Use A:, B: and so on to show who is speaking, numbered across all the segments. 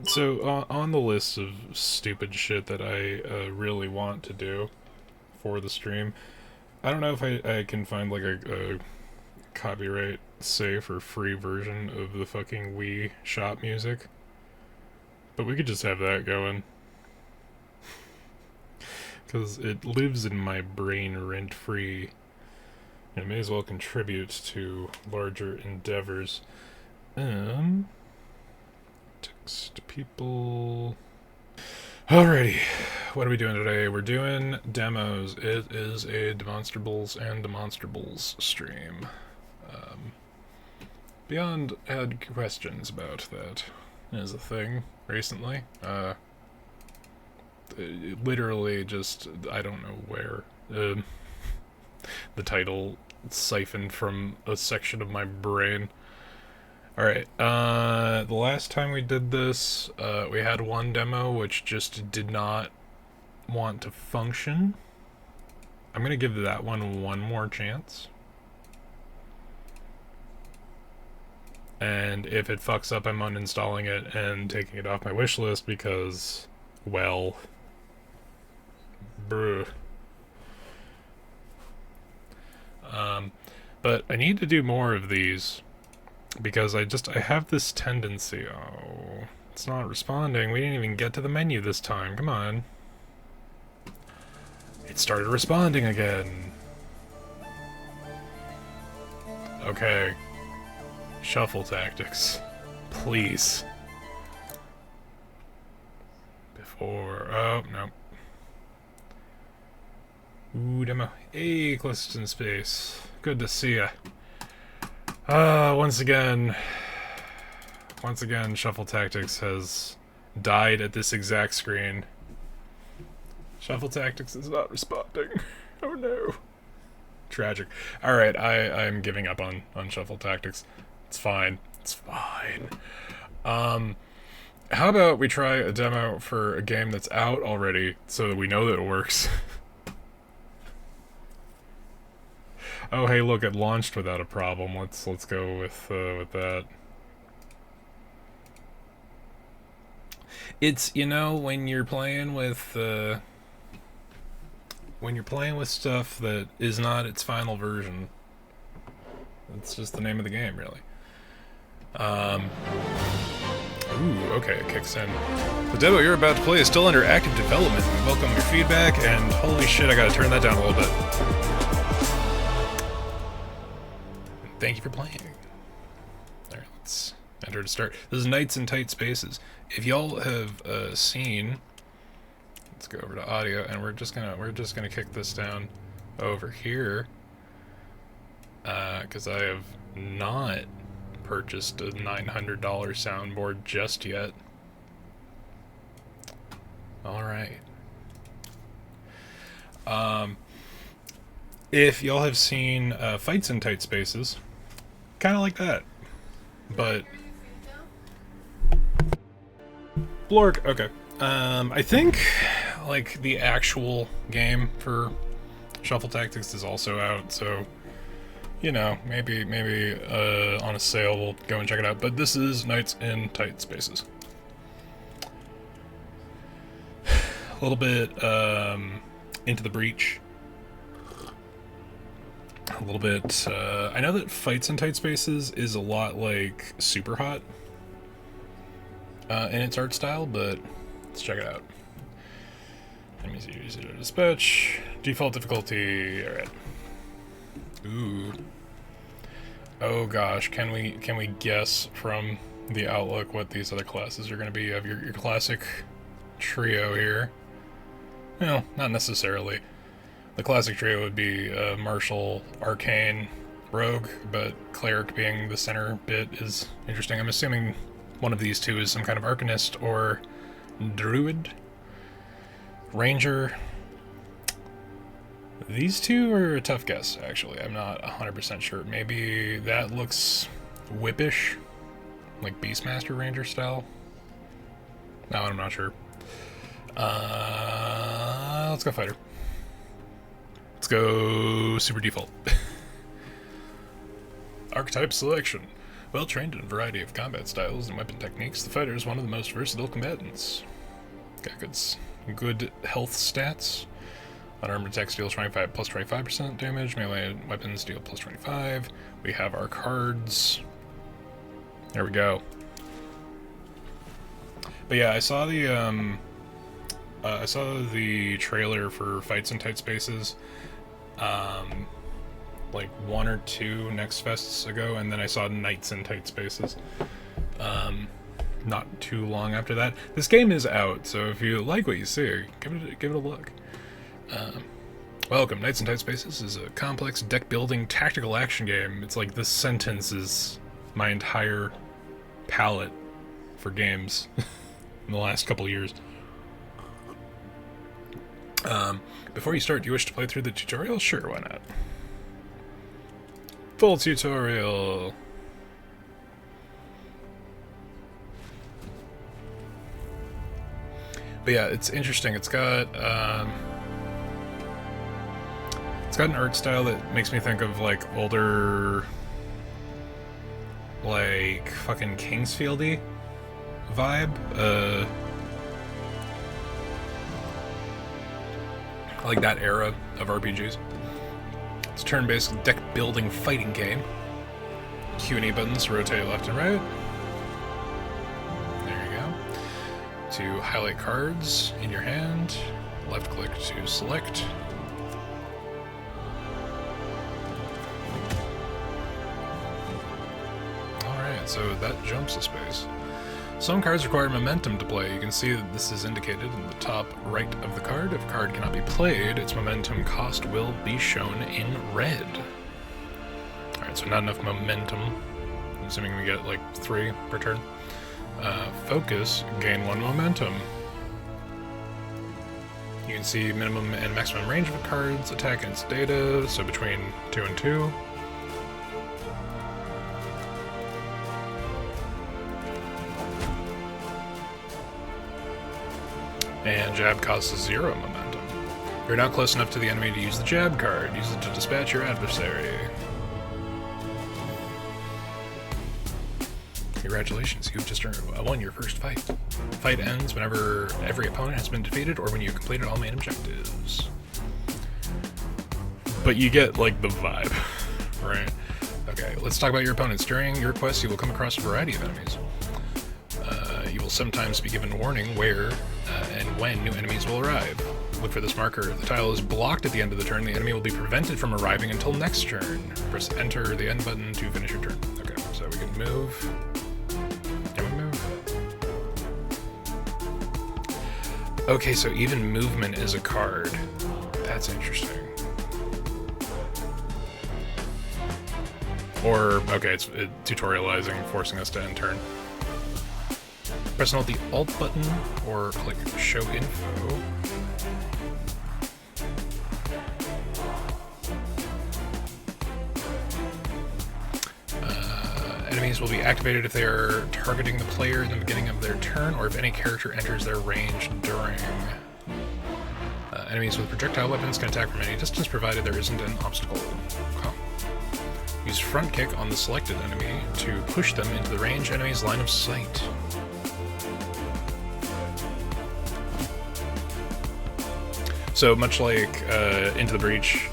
A: So, on the list of stupid shit that I really want to do for the stream, I don't know if I can find like a copyright safe or free version of the fucking Wii shop music, but we could just have that going. Because it lives in my brain rent free, and it may as well contribute to larger endeavors. Text people. Alrighty, what are we doing today? We're doing demos. It is a Demonstrables and Demonstrables stream. Beyond had questions about that as a thing recently. Literally just, I don't know where. The title siphoned from a section of my brain. Alright, the last time we did this, we had one demo which just did not want to function. I'm gonna give that one more chance. And if it fucks up, I'm uninstalling it and taking it off my wish list because, well, bruh. But I need to do more of these because I have this tendency. Oh, it's not responding. We didn't even get to the menu this time. Come on. It started responding again. Okay. Shuffle tactics. Please. Before... Oh, no. Ooh, demo. Hey, closest in space. Good to see ya. Once again, Shuffle Tactics has died at this exact screen. Shuffle Tactics is not responding. Oh no. Tragic. Alright, I'm giving up on Shuffle Tactics. It's fine. It's fine. How about we try a demo for a game that's out already so that we know that it works? Oh, hey, look, it launched without a problem. Let's go with that. It's, you know, when you're playing with stuff that is not its final version, it's just the name of the game, really. Ooh, okay, it kicks in. The demo you're about to play is still under active development. We welcome your feedback, and holy shit, I gotta turn that down a little bit. Thank you for playing. Alright, let's enter to start. This is Nights in Tight Spaces. If y'all have seen, let's go over to audio, and we're just gonna kick this down over here, because I have not purchased a $900 soundboard just yet. All right. If y'all have seen Fights in Tight Spaces, kind of like that, but Blork. Okay. I think like the actual game for Shuffle Tactics is also out, so you know, maybe on a sale we'll go and check it out. But this is Nights in Tight Spaces. A little bit Into the Breach. A little bit, I know that Fights in Tight Spaces is a lot like Super Hot in its art style, but let's check it out. Enemies use it to dispatch. Default difficulty, alright. Ooh. Oh gosh, can we guess from the outlook what these other classes are going to be? You have your classic trio here. No, not necessarily. The classic trio would be Martial, Arcane, Rogue, but Cleric being the center bit is interesting. I'm assuming one of these two is some kind of Arcanist or Druid. Ranger. These two are a tough guess, actually. I'm not 100% sure. Maybe that looks whippish, like Beastmaster Ranger style. No, I'm not sure. Let's go Fighter. Let's go Super Default. Archetype selection. Well trained in a variety of combat styles and weapon techniques, the fighter is one of the most versatile combatants. Got good health stats. Unarmed attacks deal 25 plus 25% damage. Melee weapons deal plus 25. We have our cards. There we go. But yeah, I saw the trailer for Fights in Tight Spaces, like 1 or 2 Next Fests ago, and then I saw Knights in Tight Spaces, not too long after that. This game is out, so if you like what you see, give it a look. Welcome, Knights in Tight Spaces is a complex deck-building tactical action game. It's like this sentence is my entire palette for games in the last couple years. Before you start, do you wish to play through the tutorial? Sure, why not? Full tutorial. But yeah, it's interesting. It's got an art style that makes me think of like older, like fucking Kingsfield-y vibe. Like that era of RPGs. It's a turn-based deck-building fighting game. Q and E buttons to rotate left and right. There you go. To highlight cards in your hand, left-click to select. Alright, so that jumps a space. Some cards require momentum to play. You can see that this is indicated in the top right of the card. If a card cannot be played, its momentum cost will be shown in red. Alright, so not enough momentum. I'm assuming we get like 3 per turn. Focus, gain 1 momentum. You can see minimum and maximum range of a card's attack and its data, so between 2 and 2. And jab costs 0 momentum. You're now close enough to the enemy to use the jab card. Use it to dispatch your adversary. Congratulations, you've just won your first fight. Fight ends whenever every opponent has been defeated or when you've completed all main objectives. But you get, like, the vibe, right? Okay, let's talk about your opponents. During your quest, you will come across a variety of enemies. You will sometimes be given warning where and when new enemies will arrive. Look for this marker. If the tile is blocked at the end of the turn, the enemy will be prevented from arriving until next turn. Press enter the end button to finish your turn. Okay, so we can move. Can we move? Okay, so even movement is a card. That's interesting. Or, okay, it's tutorializing, forcing us to end turn. Press and hold the Alt button, or click Show Info. Enemies will be activated if they are targeting the player in the beginning of their turn, or if any character enters their range during. Enemies with projectile weapons can attack from any distance, provided there isn't an obstacle. Huh. Use front kick on the selected enemy to push them into the range enemy's line of sight. So much like Into the Breach,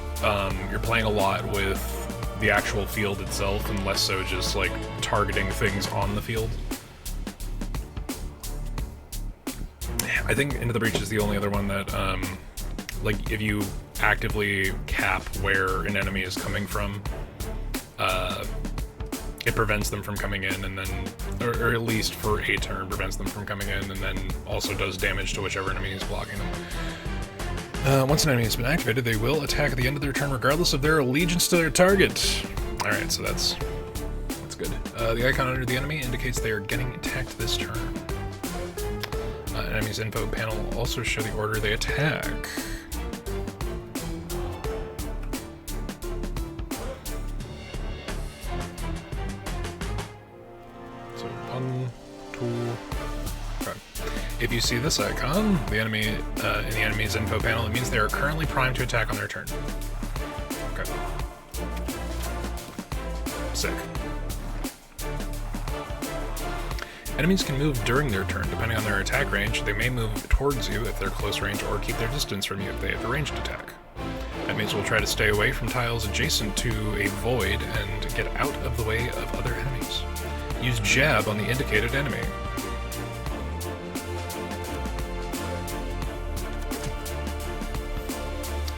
A: you're playing a lot with the actual field itself and less so just like targeting things on the field. I think Into the Breach is the only other one that, like, if you actively cap where an enemy is coming from, it prevents them from coming in, and then, or at least for a turn, prevents them from coming in, and then also does damage to whichever enemy is blocking them. Once an enemy has been activated, they will attack at the end of their turn regardless of their allegiance to their target. Alright, so that's good. The icon under the enemy indicates they are getting attacked this turn. Enemy's info panel will also show the order they attack. So 1, 2... Okay. If you see this icon, the enemy in the enemy's info panel, it means they are currently primed to attack on their turn. Okay. Sick. Enemies can move during their turn. Depending on their attack range, they may move towards you if they're close range, or keep their distance from you if they have a ranged attack. Enemies will try to stay away from tiles adjacent to a void and get out of the way of other enemies. Use jab on the indicated enemy.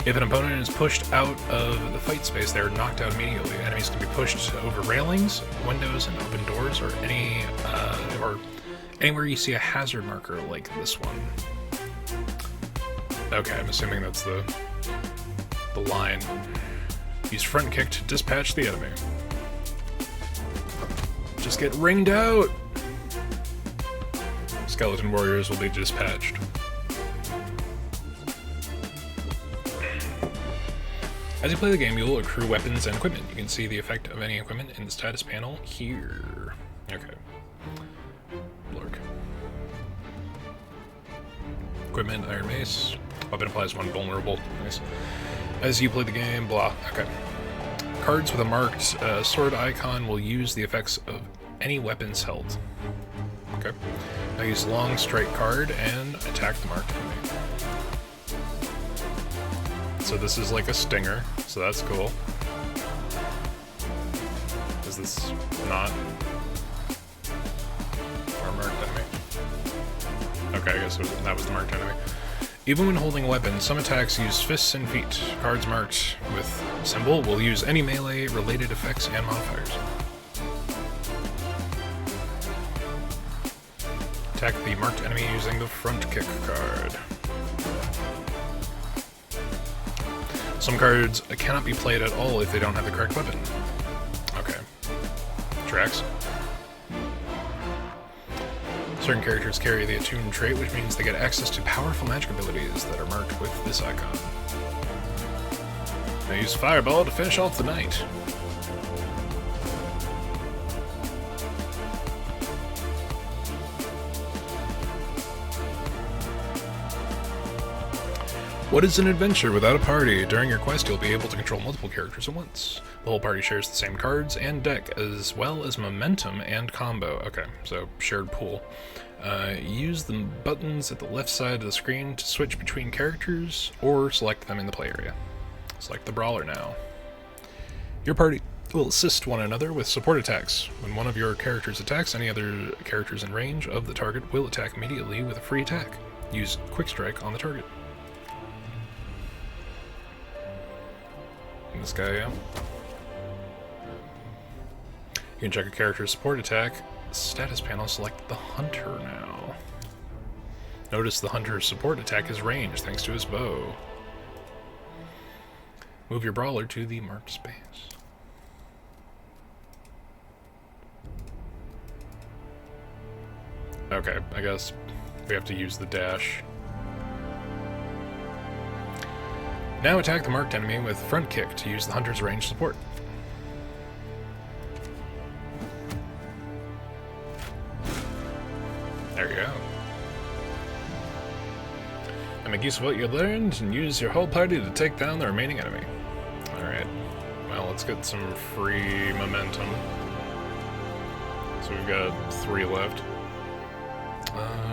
A: If an opponent is pushed out of the fight space, they are knocked out immediately. Enemies can be pushed over railings, windows, and open doors, or anywhere you see a hazard marker like this one. Okay, I'm assuming that's the line. Use front kick to dispatch the enemy. Just get ringed out! Skeleton warriors will be dispatched. As you play the game, you will accrue weapons and equipment. You can see the effect of any equipment in the status panel here. Okay. Blurk. Equipment, iron mace. Weapon applies one vulnerable. Nice. As you play the game, blah. Okay. Cards with a marked sword icon will use the effects of any weapons held. Okay. Now use long strike card and attack the marked enemy. So this is like a stinger, so that's cool. Is this not our marked enemy? Okay, I guess that was the marked enemy. Even when holding a weapon, some attacks use fists and feet. Cards marked with symbol will use any melee-related effects and modifiers. Attack the marked enemy using the front kick card. Some cards cannot be played at all if they don't have the correct weapon. Okay. Tracks. Certain characters carry the attuned trait, which means they get access to powerful magic abilities that are marked with this icon. Now use Fireball to finish off the night. What is an adventure without a party? During your quest, you'll be able to control multiple characters at once. The whole party shares the same cards and deck, as well as momentum and combo. Okay, so shared pool. Use the buttons at the left side of the screen to switch between characters, or select them in the play area. Select the brawler now. Your party will assist one another with support attacks. When one of your characters attacks, any other characters in range of the target will attack immediately with a free attack. Use Quick Strike on the target. This guy, yeah. You can check a character's support attack. Status panel, select the Hunter now. Notice the Hunter's support attack is ranged thanks to his bow. Move your brawler to the marked space. Okay, I guess we have to use the dash. Now attack the marked enemy with front kick to use the Hunter's range support. There you go. And make use of what you learned and use your whole party to take down the remaining enemy. Alright. Well, let's get some free momentum. So we've got 3 left.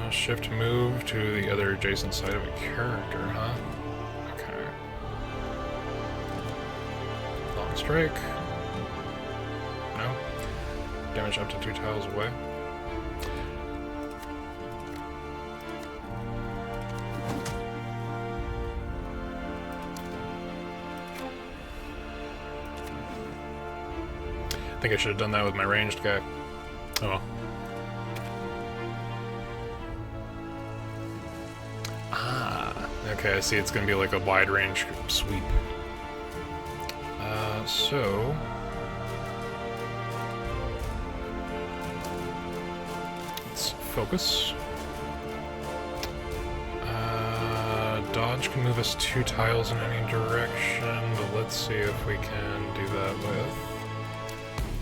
A: Shift move to the other adjacent side of a character, huh? Strike. No. Damage up to 2 tiles away. I think I should have done that with my ranged guy. Oh well. Ah. Okay, I see it's gonna be like a wide range sweep. So let's focus. Dodge can move us 2 tiles in any direction, but let's see if we can do that with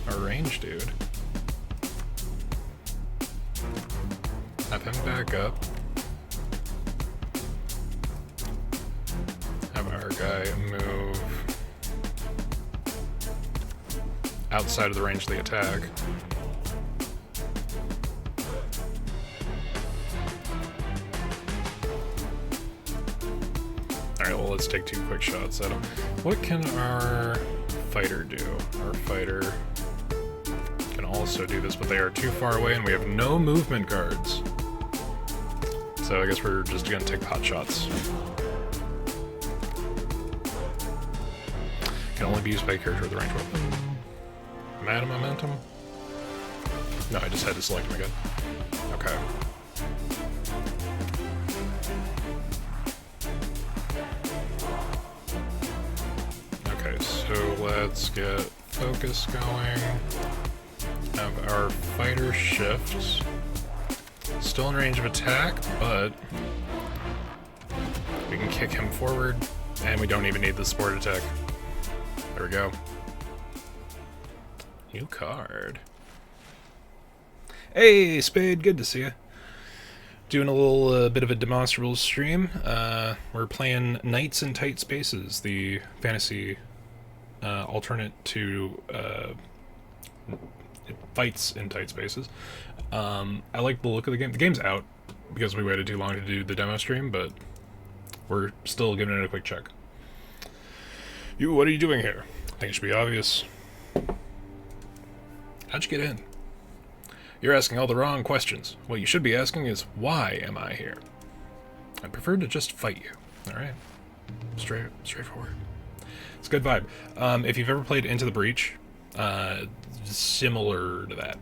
A: our range dude. Have him back up. Have our guy move outside of the range of the attack. Alright, well, let's take 2 quick shots at him. What can our fighter do? Our fighter can also do this, but they are too far away and we have no movement guards. So I guess we're just gonna take pot shots. Can only be used by a character with a ranged weapon. Mad momentum? No, I just had to select him again. Okay. Okay, so let's get focus going. Have our fighter shift. Still in range of attack, but we can kick him forward, and we don't even need the support attack. There we go. New card. Hey, Spade, good to see you. Doing a little bit of a Demonstrables stream. We're playing Knights in Tight Spaces, the fantasy alternate to Fights in Tight Spaces. I like the look of the game. The game's out because we waited too long to do the demo stream, but we're still giving it a quick check. You, what are you doing here? I think it should be obvious. How'd you get in? You're asking all the wrong questions. What you should be asking is, why am I here? I prefer to just fight you. Alright. Straightforward. It's a good vibe. If you've ever played Into the Breach, similar to that.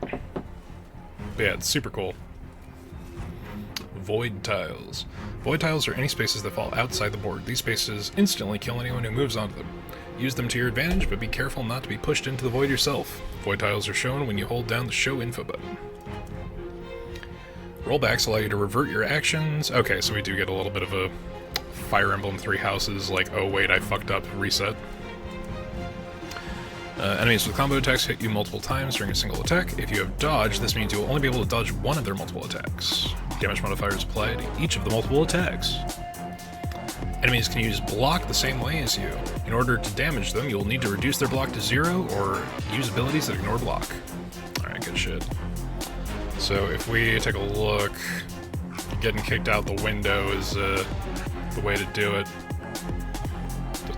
A: But yeah, it's super cool. Void tiles. Void tiles are any spaces that fall outside the board. These spaces instantly kill anyone who moves onto them. Use them to your advantage, but be careful not to be pushed into the void yourself. Void tiles are shown when you hold down the Show Info button. Rollbacks allow you to revert your actions. Okay, so we do get a little bit of a Fire Emblem Three Houses, like, oh wait, I fucked up, reset. Enemies with combo attacks hit you multiple times during a single attack. If you have dodge, this means you will only be able to dodge one of their multiple attacks. Damage modifiers applied to each of the multiple attacks. Enemies can use block the same way as you. In order to damage them, you will need to reduce their block to 0 or use abilities that ignore block. Alright, good shit. So if we take a look, getting kicked out the window is the way to do it.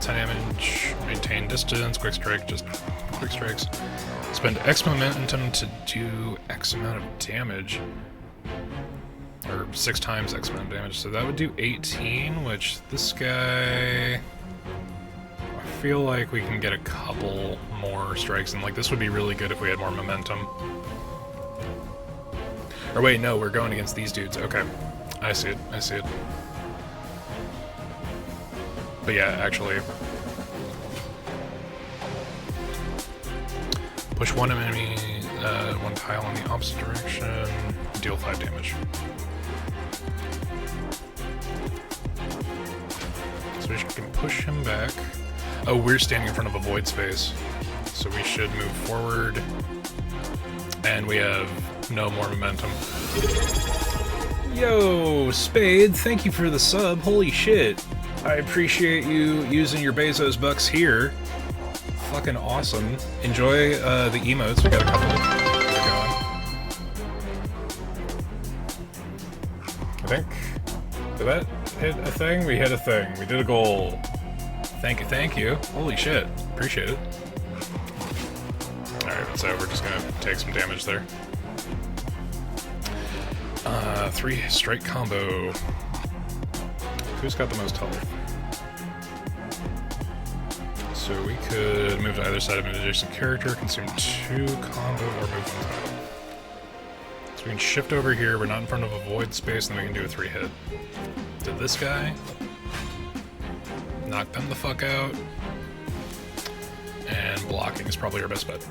A: Damage, maintain distance, quick strike, just quick strikes. Spend X momentum to do X amount of damage. Or 6 times X amount of damage. So that would do 18, which this guy... I feel like we can get a couple more strikes, and like this would be really good if we had more momentum. Or wait, no, we're going against these dudes. Okay. I see it, I see it. But yeah, actually, push one enemy, one tile in the opposite direction, deal 5 damage. So we can push him back. Oh, we're standing in front of a void space, so we should move forward, and we have no more momentum. Yo, Spade, thank you for the sub, holy shit. I appreciate you using your Bezos bucks here. Fucking awesome. Enjoy the emotes. We got a couple going. I think. Did that hit a thing? We hit a thing. We did a goal. Thank you, thank you. Holy shit. Appreciate it. Alright, so we're just gonna take some damage there. 3 strike combo. Who's got the most health? So we could move to either side of an adjacent character, consume 2 combo, or move 1 tile. So we can shift over here, we're not in front of a void space, and then we can do a 3-hit. Did this guy. Knock them the fuck out. And blocking is probably our best bet.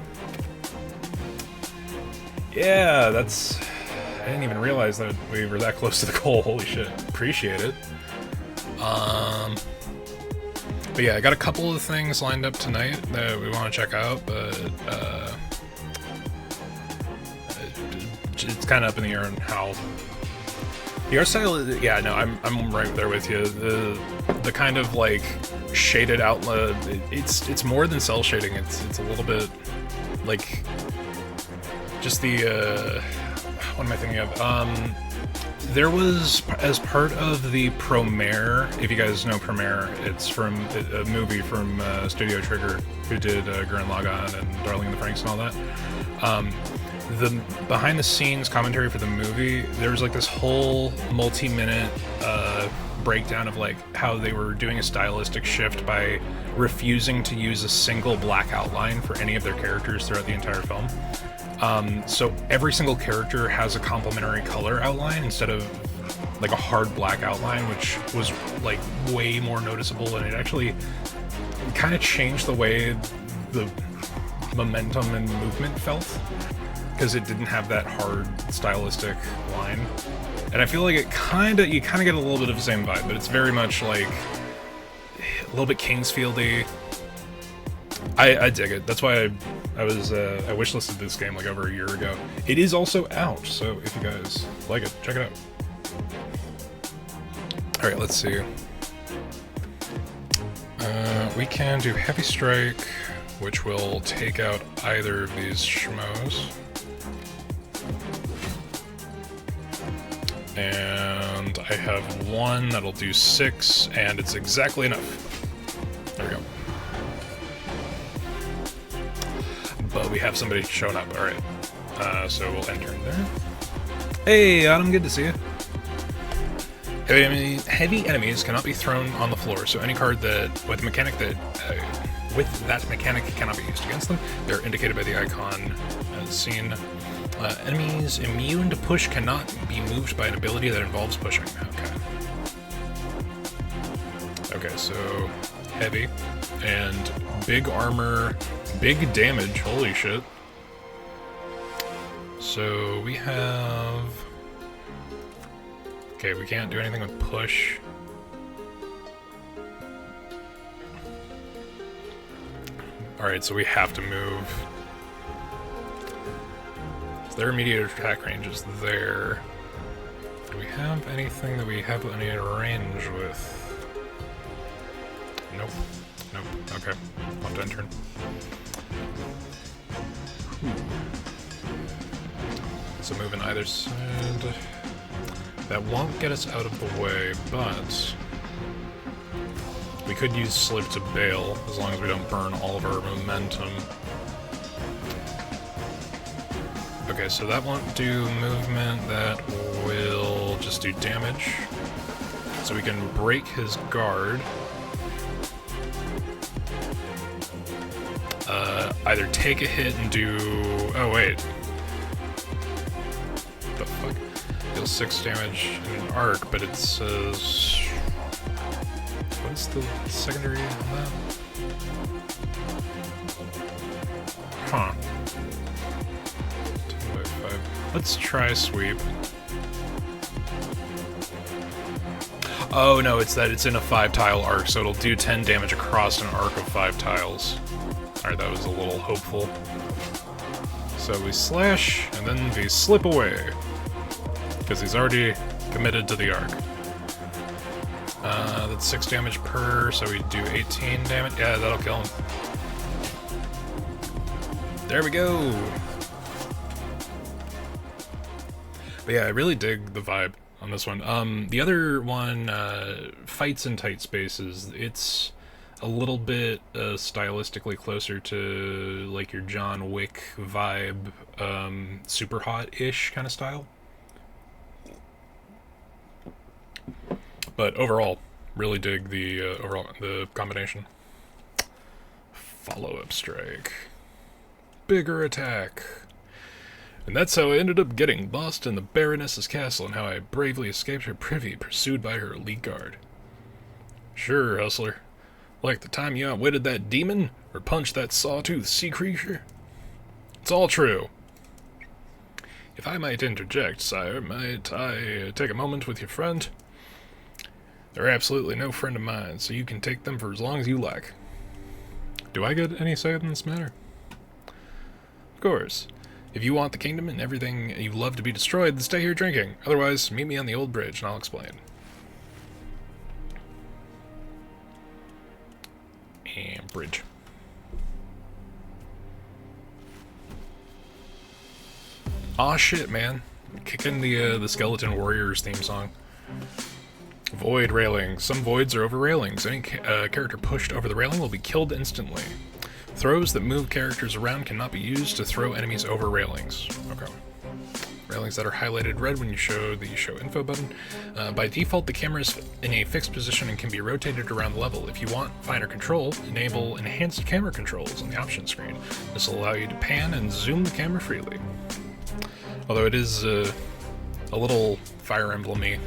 A: Yeah, that's... I didn't even realize that we were that close to the goal. Holy shit. Appreciate it. But yeah, I got a couple of things lined up tonight that we want to check out, but it's kind of up in the air on how the art style is. Yeah, no, I'm right there with you. The kind of like shaded outlet, it's more than cell shading. It's a little bit like just the, what am I thinking of? There was, as part of the Promare, if you guys know Promare, it's from a movie from Studio Trigger, who did Gurren Lagann and Darling in the Franxx and all that. The behind-the-scenes commentary for the movie, there was like this whole multi-minute breakdown of like how they were doing a stylistic shift by refusing to use a single black outline for any of their characters throughout the entire film. So every single character has a complementary color outline instead of like a hard black outline, which was like way more noticeable, and it actually kind of changed the way the momentum and movement felt, because it didn't have that hard stylistic line. And I feel like you kind of get a little bit of the same vibe, but it's very much like a little bit Kingsfield-y. I dig it. That's why I wishlisted this game like over a year ago. It is also out, so if you guys like it, check it out. Alright, let's see. We can do Heavy Strike, which will take out either of these schmoes. And I have one that'll do 6, and it's exactly enough. There we go. But we have somebody showing up. Alright. So we'll enter in there. Hey, Adam, good to see you. Heavy enemies cannot be thrown on the floor, so any card that with that mechanic cannot be used against them. They're indicated by the icon as seen. Enemies immune to push cannot be moved by an ability that involves pushing. Okay, so heavy and big armor, big damage. Holy shit. So we have... Okay, we can't do anything with push. Alright, so we have to move. So their immediate attack range is there. Do we have anything that we have any range with? Nope. Nope. Okay. I'll have to enter. So move in either side. That won't get us out of the way, but we could use Slip to bail, as long as we don't burn all of our momentum. Okay, so that won't do movement, that will just do damage. So we can break his guard. Either take a hit and do... Oh, wait. What the fuck? Deal 6 damage in an arc, but it says... What is the secondary on that? Huh. 10 by 5. Let's try sweep. Oh no, it's that it's in a 5-tile arc, so it'll do 10 damage across an arc of 5 tiles. Alright, that was a little hopeful. So we slash, and then we slip away. Because he's already committed to the arc. That's 6 damage per, so we do 18 damage. Yeah, that'll kill him. There we go! But yeah, I really dig the vibe on this one. The other one, fights in tight spaces, it's a little bit stylistically closer to like your John Wick vibe, super hot-ish kind of style. But overall, really dig the the combination. Follow-up strike. Bigger attack. And that's how I ended up getting lost in the Baroness's castle and how I bravely escaped her privy, pursued by her elite guard. Sure, hustler. Like the time you outwitted that demon, or punched that sawtooth sea creature? It's all true. If I might interject, sire, might I take a moment with your friend? They're absolutely no friend of mine, so you can take them for as long as you like. Do I get any say in this matter? Of course. If you want the kingdom and everything you love to be destroyed, then stay here drinking. Otherwise, meet me on the old bridge and I'll explain. And bridge. Aw, shit, man. Kick in the Skeleton Warriors theme song. Void railing. Some voids are over railings. Any character pushed over the railing will be killed instantly. Throws that move characters around cannot be used to throw enemies over railings. Okay. Railings that are highlighted red when you show the Show Info button. By default, the camera is in a fixed position and can be rotated around the level. If you want finer control, enable Enhanced Camera Controls on the options screen. This will allow you to pan and zoom the camera freely. Although it is a little Fire Emblem-y,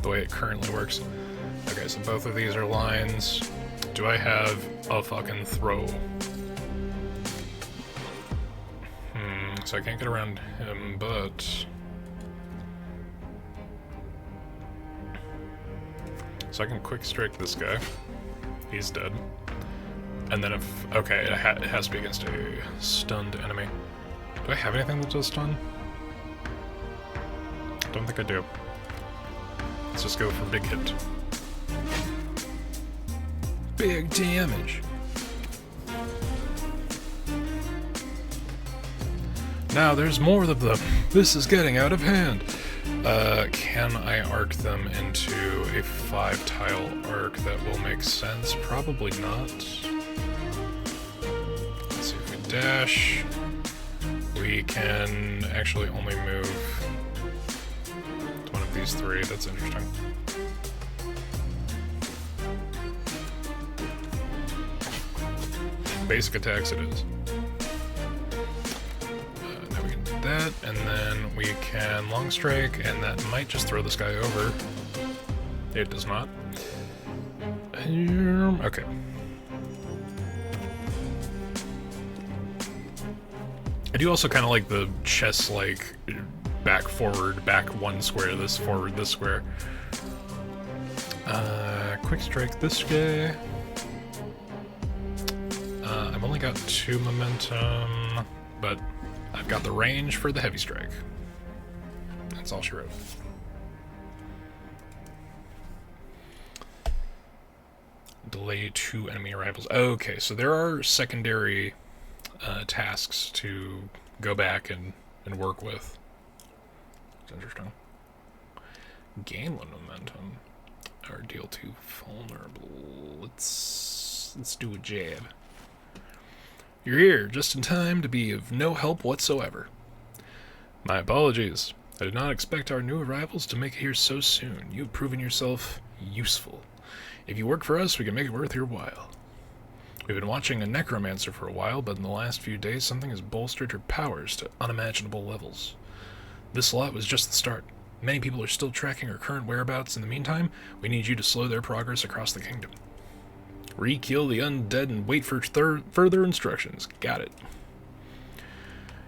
A: the way it currently works. Okay, so both of these are lines. Do I have a fucking throw? So I can't get around him, but... So I can quick strike this guy. He's dead. And then if... Okay, it has to be against a stunned enemy. Do I have anything that does stun? Don't think I do. Let's just go for big hit. Big damage! Now there's more of them. This is getting out of hand. Can I arc them into a 5-tile arc that will make sense? Probably not. Let's see if we dash. We can actually only move one of these three. That's interesting. Basic attacks it is. That, and then we can long strike, and that might just throw this guy over. It does not. Okay. I do also kind of like the chess, like, back, forward, back 1 square, this, forward, this square. Quick strike this guy. I've only got 2 momentum, but I've got the range for the heavy strike. That's all she wrote. Delay 2 enemy arrivals. Okay, so there are secondary tasks to go back and work with. It's interesting. Gain 1 momentum. Or deal 2 vulnerable. Let's do a jab. You're here, just in time to be of no help whatsoever. My apologies. I did not expect our new arrivals to make it here so soon. You've proven yourself useful. If you work for us, we can make it worth your while. We've been watching a necromancer for a while, but in the last few days, something has bolstered her powers to unimaginable levels. This lot was just the start. Many people are still tracking her current whereabouts. In the meantime, we need you to slow their progress across the kingdom. Re-kill the undead and wait for further instructions. Got it.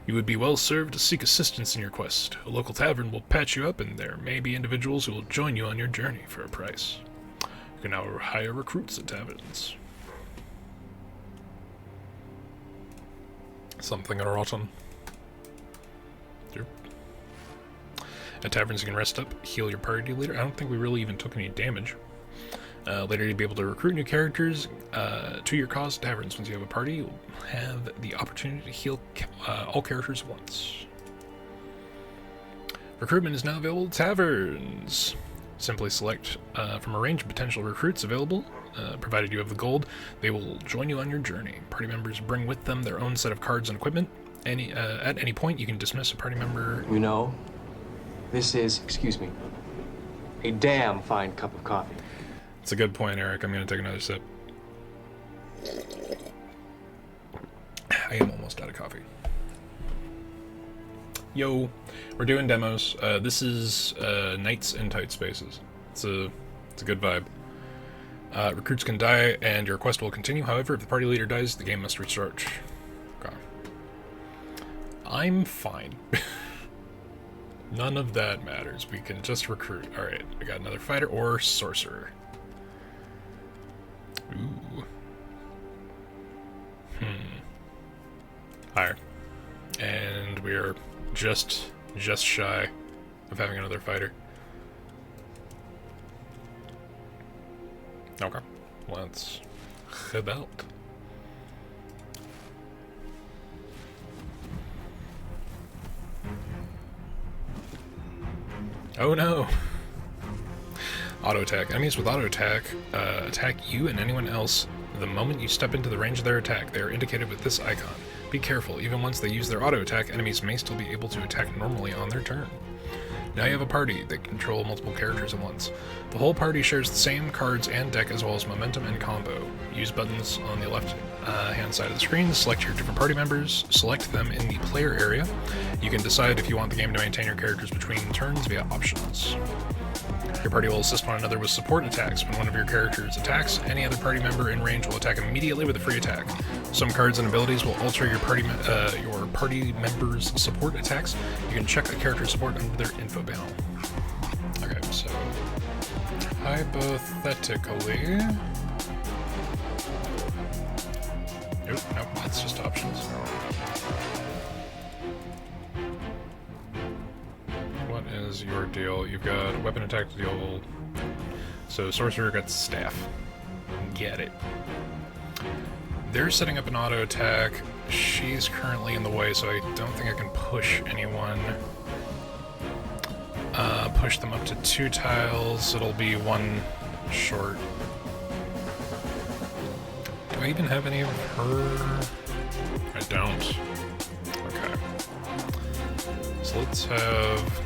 A: You would be well served to seek assistance in your quest. A local tavern will patch you up, and there may be individuals who will join you on your journey for a price. You can now hire recruits at taverns. Something rotten. Yep. At taverns you can rest up, heal your party leader. I don't think we really even took any damage. Later you'll be able to recruit new characters to your cause taverns. Once you have a party, you'll have the opportunity to heal all characters at once. Recruitment is now available at taverns. Simply select from a range of potential recruits available. Provided you have the gold, they will join you on your journey. Party members bring with them their own set of cards and equipment. At any point, you can dismiss a party member.
B: You know, this is, excuse me, a damn fine cup of coffee.
A: It's a good point, Eric. I'm going to take another sip. I am almost out of coffee. Yo, we're doing demos. This is Knights in Tight Spaces. It's a good vibe. Recruits can die, and your quest will continue. However, if the party leader dies, the game must restart. Okay. I'm fine. None of that matters. We can just recruit. Alright, I got another fighter or sorcerer. Ooh. Higher. And we are just shy of having another fighter. Okay. Let's head out. Oh no! Auto attack. Enemies with auto attack attack you and anyone else the moment you step into the range of their attack. They are indicated with this icon. Be careful, even once they use their auto attack, enemies may still be able to attack normally on their turn. Now you have a party that control multiple characters at once. The whole party shares the same cards and deck as well as momentum and combo. Use buttons on the left hand side of the screen, select your different party members, select them in the player area. You can decide if you want the game to maintain your characters between turns via options. Your party will assist one another with support attacks. When one of your characters attacks, any other party member in range will attack immediately with a free attack. Some cards and abilities will alter your party members' support attacks. You can check a character's support under their info panel. Okay, so hypothetically... Nope, that's just options. What is your deal? You've got weapon attack to deal. So sorcerer gets staff. Get it. They're setting up an auto attack. She's currently in the way, so I don't think I can push anyone. Push them up to 2 tiles. It'll be 1 short. Do I even have any of her? I don't. Okay. So let's have...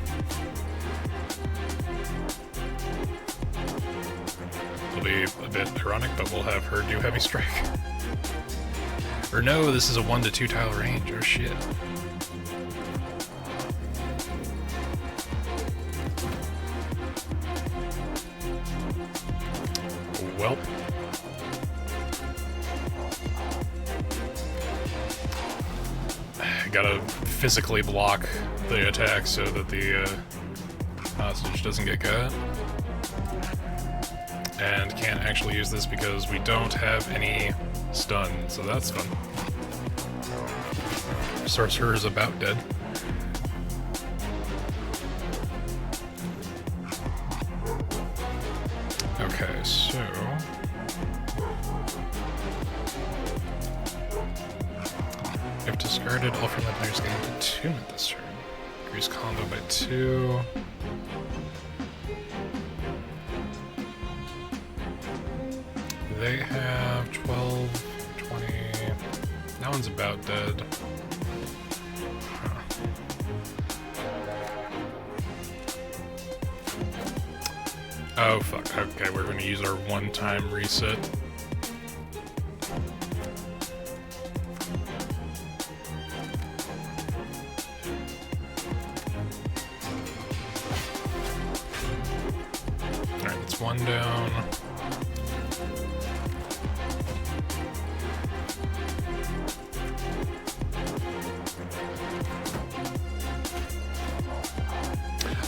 A: It'll be a bit ironic, but we'll have her do heavy strike. Or no, this is a 1 to 2 tile range. Oh shit. Welp. Gotta physically block the attack so that the hostage doesn't get cut. And can't actually use this because we don't have any stun, so that's fun. Sorcerer is about dead. Okay, so... If discarded, all friendly players gain attunement this turn. Increase combo by 2. They have 12, 20... That one's about dead. Huh. Oh, fuck. Okay, we're gonna use our one-time reset. Alright, that's 1 down.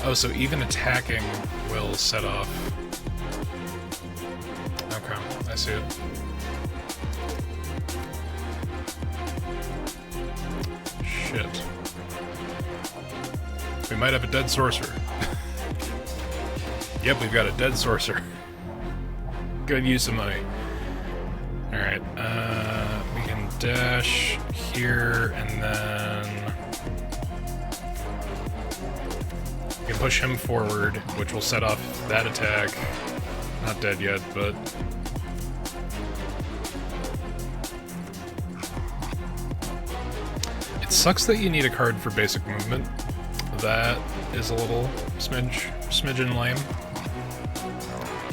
A: Oh, so even attacking will set off. Okay, I see it. Shit. We might have a dead sorcerer. Yep, we've got a dead sorcerer. Good use of money. Alright, we can dash here and then... We can push him forward, which will set off that attack. Not dead yet, but... It sucks that you need a card for basic movement. That is a little smidgen lame.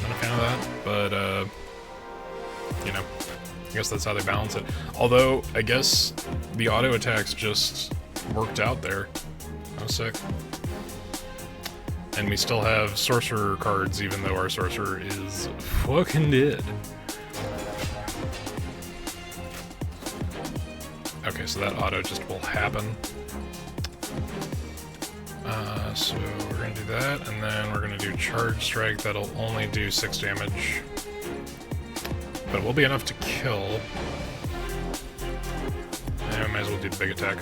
A: Not a fan of that, but, you know, I guess that's how they balance it. Although, I guess the auto attacks just worked out there. Oh, sick. And we still have sorcerer cards, even though our sorcerer is fucking dead. Okay, so that auto just will happen. So we're gonna do that, and then we're gonna do charge strike. That'll only do 6 damage. But it will be enough to kill. And we might as well do the big attack.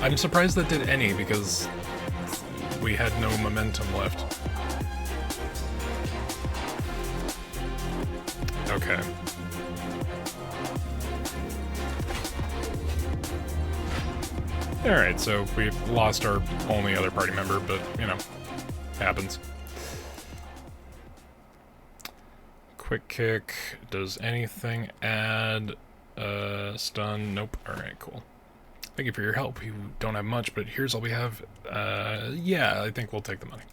A: I'm surprised that did any, because we had no momentum left. Okay. Alright, so we lost our only other party member, but, you know, happens. Quick kick. Does anything add stun? Nope. Alright, cool. Thank you for your help. You don't have much, but here's all we have. Yeah, I think we'll take the money.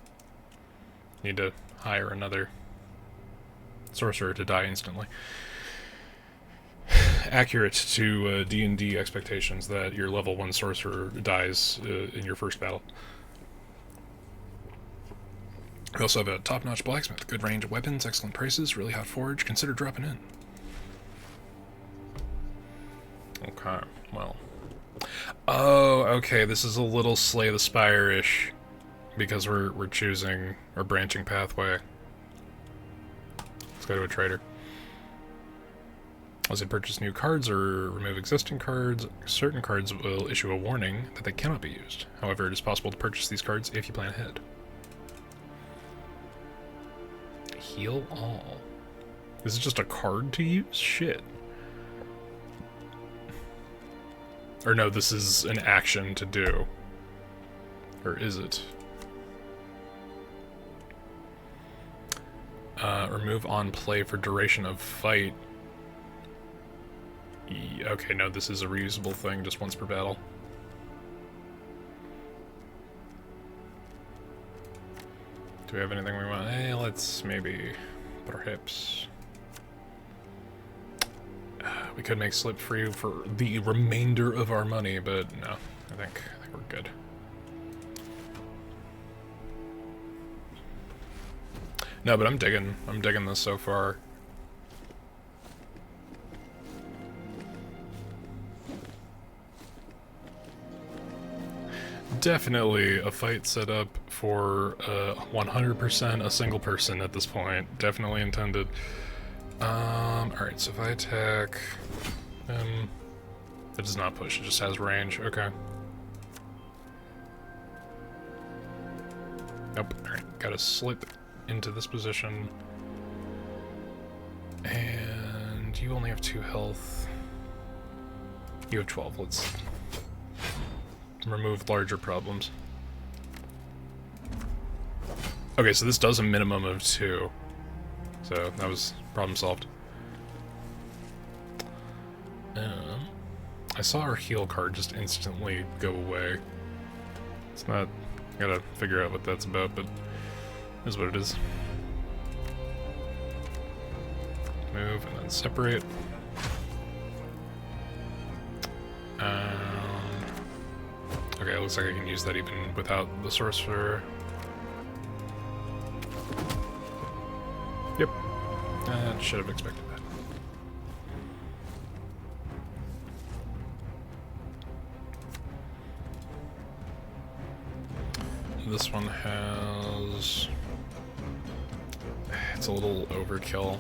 A: Need to hire another sorcerer to die instantly. Accurate to D&D expectations that your level 1 sorcerer dies in your first battle. We also have a top-notch blacksmith, good range of weapons, excellent prices, really hot forge. Consider dropping in. Okay, well. Oh, okay, this is a little Slay the Spire-ish, because we're choosing our branching pathway. Let's go to a trader. As they purchase new cards or remove existing cards, certain cards will issue a warning that they cannot be used. However, it is possible to purchase these cards if you plan ahead. Heal all. This is just a card to use? Shit. Or no, this is an action to do. Or is it? Remove on play for duration of fight. Okay, no, this is a reusable thing, just once per battle. Do we have anything we want? Hey, let's maybe put our hips. We could make slip free for the remainder of our money, but no, I think we're good. No, but I'm digging this so far. Definitely a fight set up for 100% a single person at this point. Definitely intended. Alright, so if I attack him, it does not push, it just has range. Okay. Nope. Alright, gotta slip into this position. And you only have 2 health. You have 12. Let's remove larger problems. Okay, so this does a minimum of 2. So that was problem solved. I saw our heal card just instantly go away. It's not... I gotta figure out what that's about, but it is what it is. Move and then separate. Okay, it looks like I can use that even without the sorcerer. Yep. I should have expected that. This one has... It's a little overkill,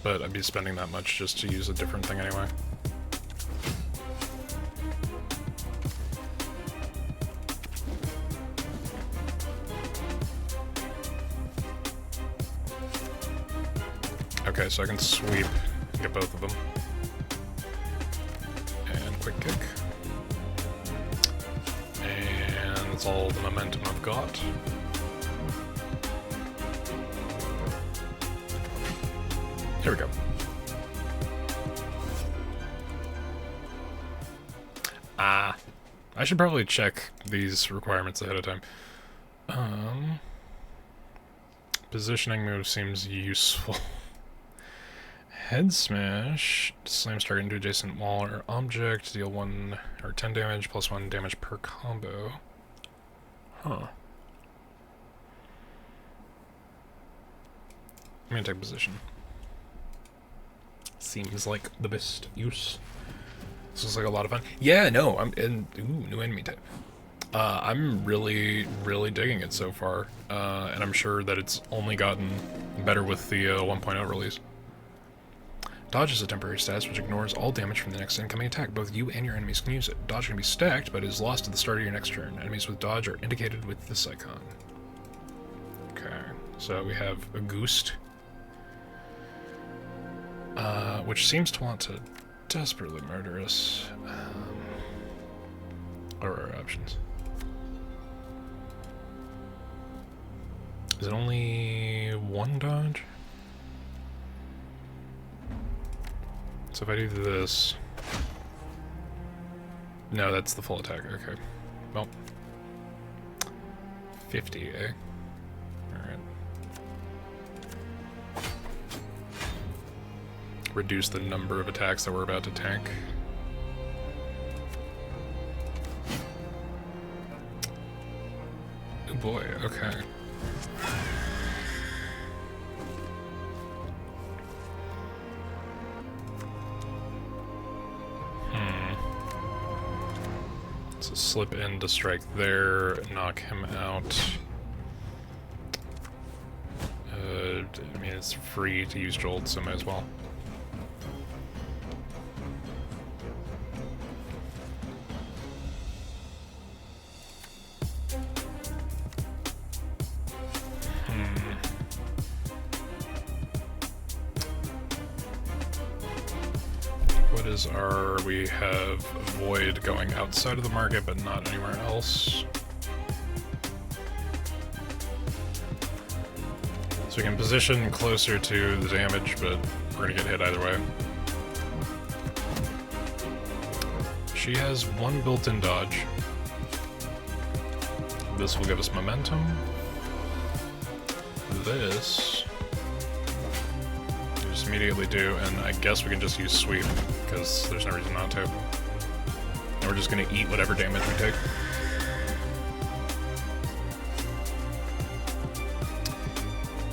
A: but I'd be spending that much just to use a different thing anyway. Okay, so I can sweep and get both of them. And quick kick. And that's all the momentum I've got. There we go. I should probably check these requirements ahead of time. Positioning move seems useful. Head smash slams target into adjacent wall or object, deal 1 or 10 damage plus 1 damage per combo. Huh. I'm gonna take position. Seems like the best use. This looks like a lot of fun. Yeah, no, I'm in. Ooh, new enemy type. I'm really digging it so far, and I'm sure that it's only gotten better with the 1.0 release. Dodge is a temporary status which ignores all damage from the next incoming attack. Both you and your enemies can use it. Dodge can be stacked, but is lost at the start of your next turn. Enemies with dodge are indicated with this icon. Okay, so we have a Goost, which seems to want to desperately murder us. What are our options? Is it only one dodge? So if I do this... No, that's the full attack. Okay. Well. 50, eh? Alright. Reduce the number of attacks that we're about to tank. Oh boy, okay. So slip in to strike there, knock him out. I mean, it's free to use Jolt, so might as well. What is our... we have Void going outside of the market, but not anywhere else. So we can position closer to the damage, but we're gonna get hit either way. She has one built-in dodge. This will give us momentum. This... we just immediately do, and I guess we can just use sweep, because there's no reason not to. And we're just gonna eat whatever damage we take.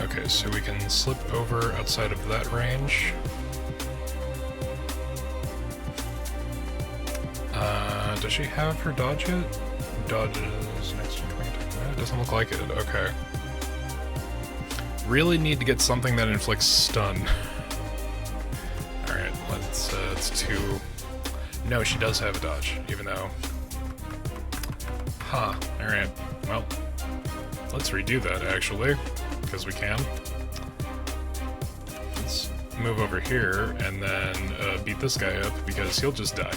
A: Okay, so we can slip over outside of that range. Does she have her dodge yet? Dodges next to me. It doesn't look like it. Okay. Really need to get something that inflicts stun. Alright, let's, it's 2. No, she does have a dodge, even though... Huh, alright. Well, let's redo that, actually, because we can. Let's move over here, and then beat this guy up, because he'll just die.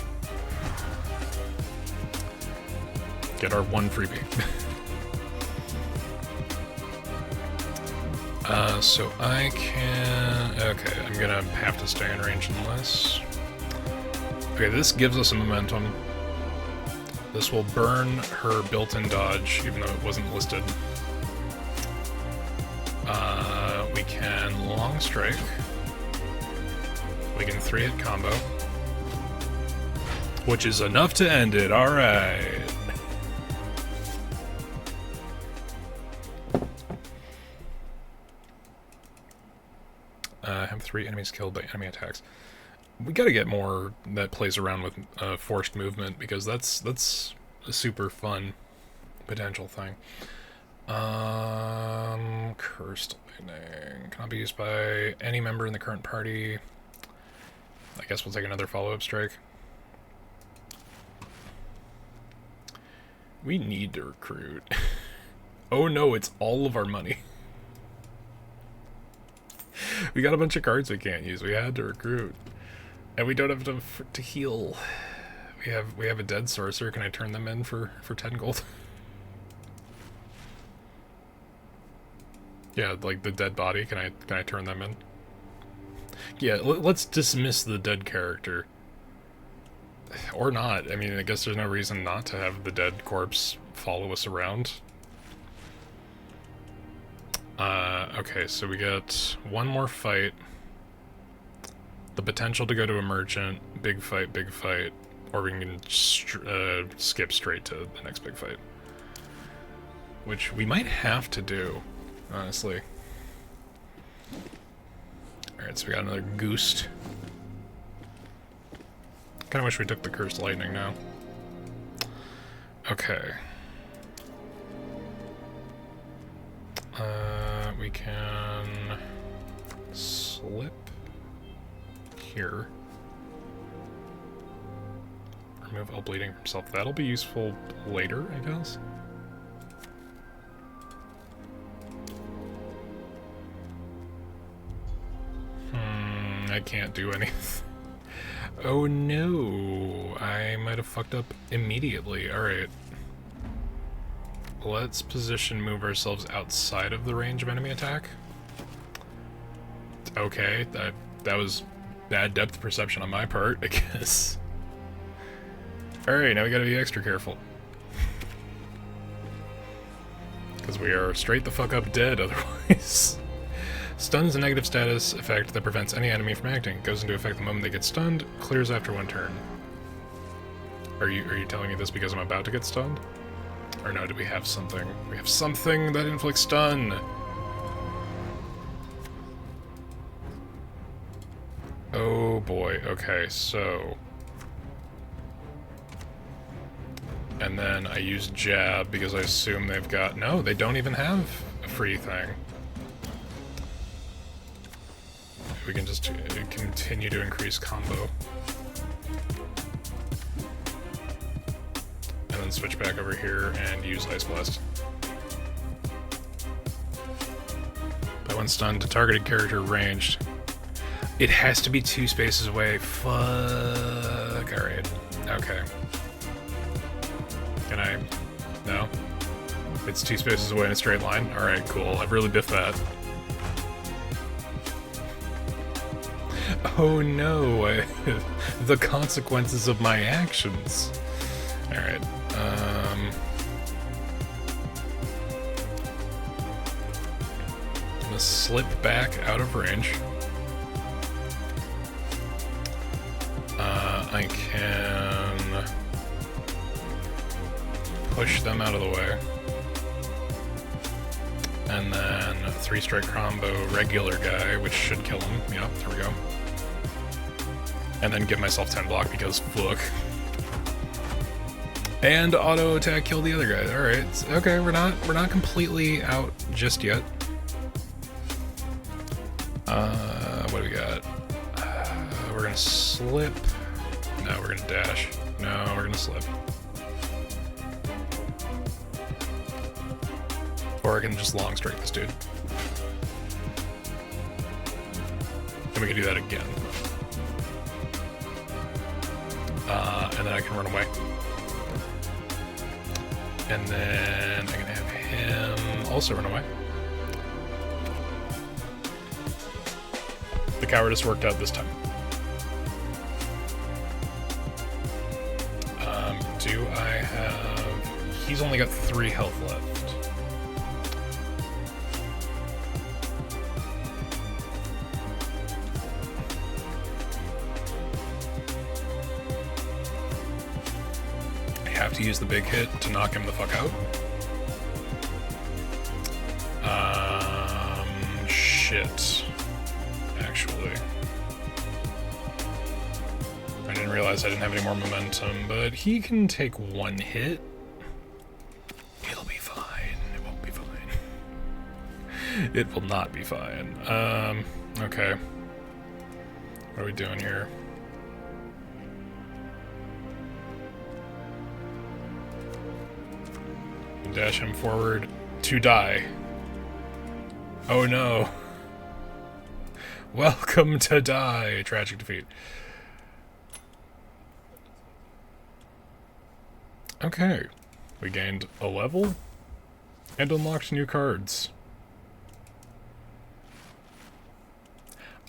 A: Get our one freebie. So I can... okay, I'm gonna have to stay in range unless... okay, this gives us a momentum. This will burn her built-in dodge, even though it wasn't listed. We can long strike. We can 3-hit combo. Which is enough to end it, alright. Have 3 enemies killed by enemy attacks. We gotta get more that plays around with forced movement, because that's a super fun potential thing. Cursed Lightning cannot be used by any member in the current party. I guess we'll take another follow-up strike. We need to recruit. Oh no, it's all of our money. We got a bunch of cards we can't use. We had to recruit. And we don't have enough to heal. We have a dead sorcerer. Can I turn them in for 10 gold? Yeah, like the dead body. Can I turn them in? Yeah, let's dismiss the dead character. Or not. I mean, I guess there's no reason not to have the dead corpse follow us around. Okay, so we get one more fight. The potential to go to a merchant, big fight, or we can skip straight to the next big fight. Which we might have to do, honestly. Alright, so we got another Goost. Kinda wish we took the Cursed Lightning now. Okay. We can slip here. Remove all bleeding from self. That'll be useful later, I guess. I can't do anything. Oh no, I might have fucked up immediately. Alright. Let's position move ourselves outside of the range of enemy attack. Okay, that was bad depth perception on my part, I guess. Alright, now we gotta be extra careful. Because we are straight the fuck up dead otherwise. Stun is a negative status effect that prevents any enemy from acting. Goes into effect the moment they get stunned, clears after one turn. Are you telling me this because I'm about to get stunned? Or no, do we have something? We have something that inflicts stun! Oh boy, okay, so... And then I use jab because I assume they've got... No, they don't even have a free thing. We can just continue to increase combo. And then switch back over here and use Ice Blast. By one stun to targeted character ranged. It has to be 2 spaces away. Fuck. Alright. Okay. Can I... No? It's 2 spaces away in a straight line? Alright, cool. I've really biffed that. Oh no! The consequences of my actions. Alright. I'm gonna slip back out of range. I can push them out of the way. And then a 3-strike combo regular guy, which should kill him. Yep, there we go. And then give myself 10 block because fuck. And auto attack kill the other guy. Alright. Okay, we're not completely out just yet. What do we got? We're gonna slip. No, we're gonna dash. No, we're gonna slip. Or I can just long strike this dude. And we can do that again. And then I can run away. And then I can have him also run away. The cowardice worked out this time. Do I have... He's only got 3 health left. I have to use the big hit to knock him the fuck out. Shit. Actually. I didn't realize I didn't have any more momentum, but he can take 1 hit. It'll be fine. It won't be fine. It will not be fine. Okay. What are we doing here? Dash him forward to die. Oh no. Welcome to die. Tragic defeat. Okay. We gained a level and unlocked new cards.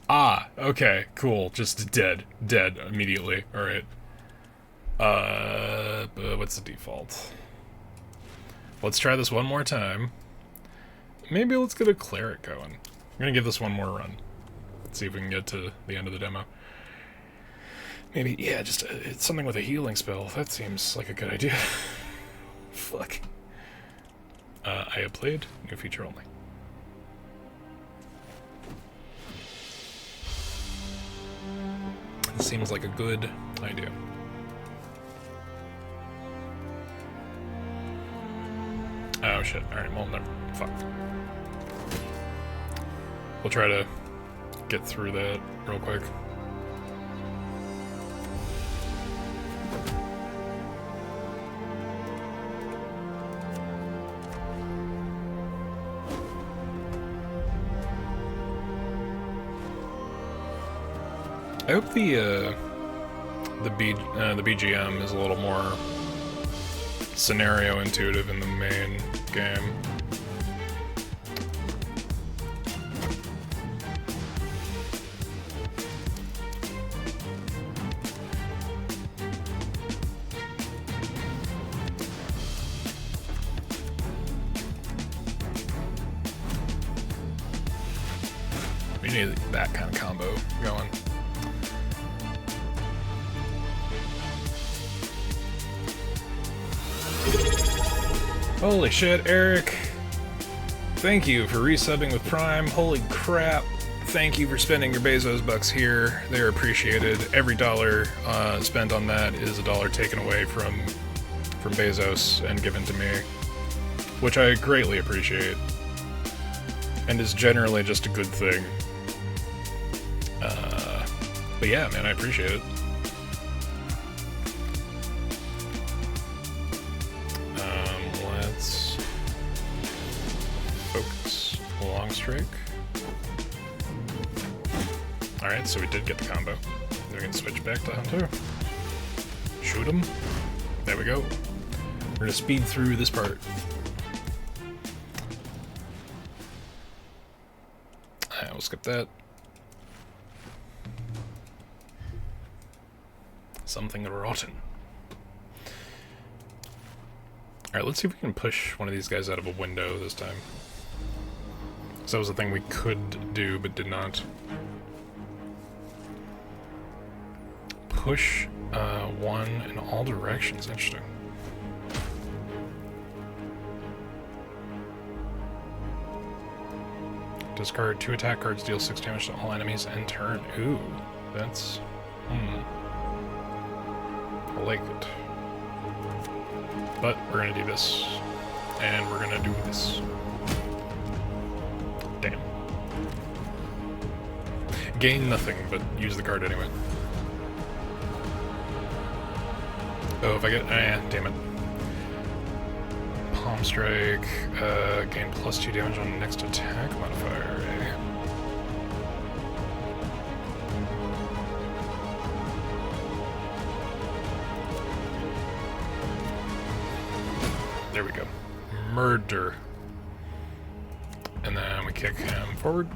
A: Ah, okay, cool. Just dead. Dead immediately. Alright. What's the default? Let's try this one more time. Maybe let's get a cleric going. I'm gonna give this one more run. Let's see if we can get to the end of the demo. Maybe, yeah, just it's something with a healing spell. That seems like a good idea. Fuck. I have played, new feature only. It seems like a good idea. Oh shit, alright, well, never. Fuck. We'll try to get through that real quick. I hope the the BGM is a little more scenario intuitive in the main game. We need that kind of combo going. Holy shit, Eric. Thank you for resubbing with Prime. Holy crap. Thank you for spending your Bezos bucks here. They're appreciated. Every dollar spent on that is a dollar taken away from Bezos and given to me, which I greatly appreciate, and is generally just a good thing. But yeah, man, I appreciate it. Let's focus. Long strike. Alright, so we did get the combo. We can switch back to Hunter. Shoot him. There we go. We're gonna speed through this part. Alright, we'll skip that. Something rotten. Alright, let's see if we can push one of these guys out of a window this time. So that was a thing we could do, but did not. Push one in all directions. Interesting. Discard 2 attack cards, deal 6 damage to all enemies end turn. Ooh, that's... I like it. But we're gonna do this. And we're gonna do this. Damn. Gain nothing, but use the card anyway. Oh, if I get... damn it. Palm Strike. Gain +2 damage on next attack modifier. There we go. Murder. And then we kick him forward.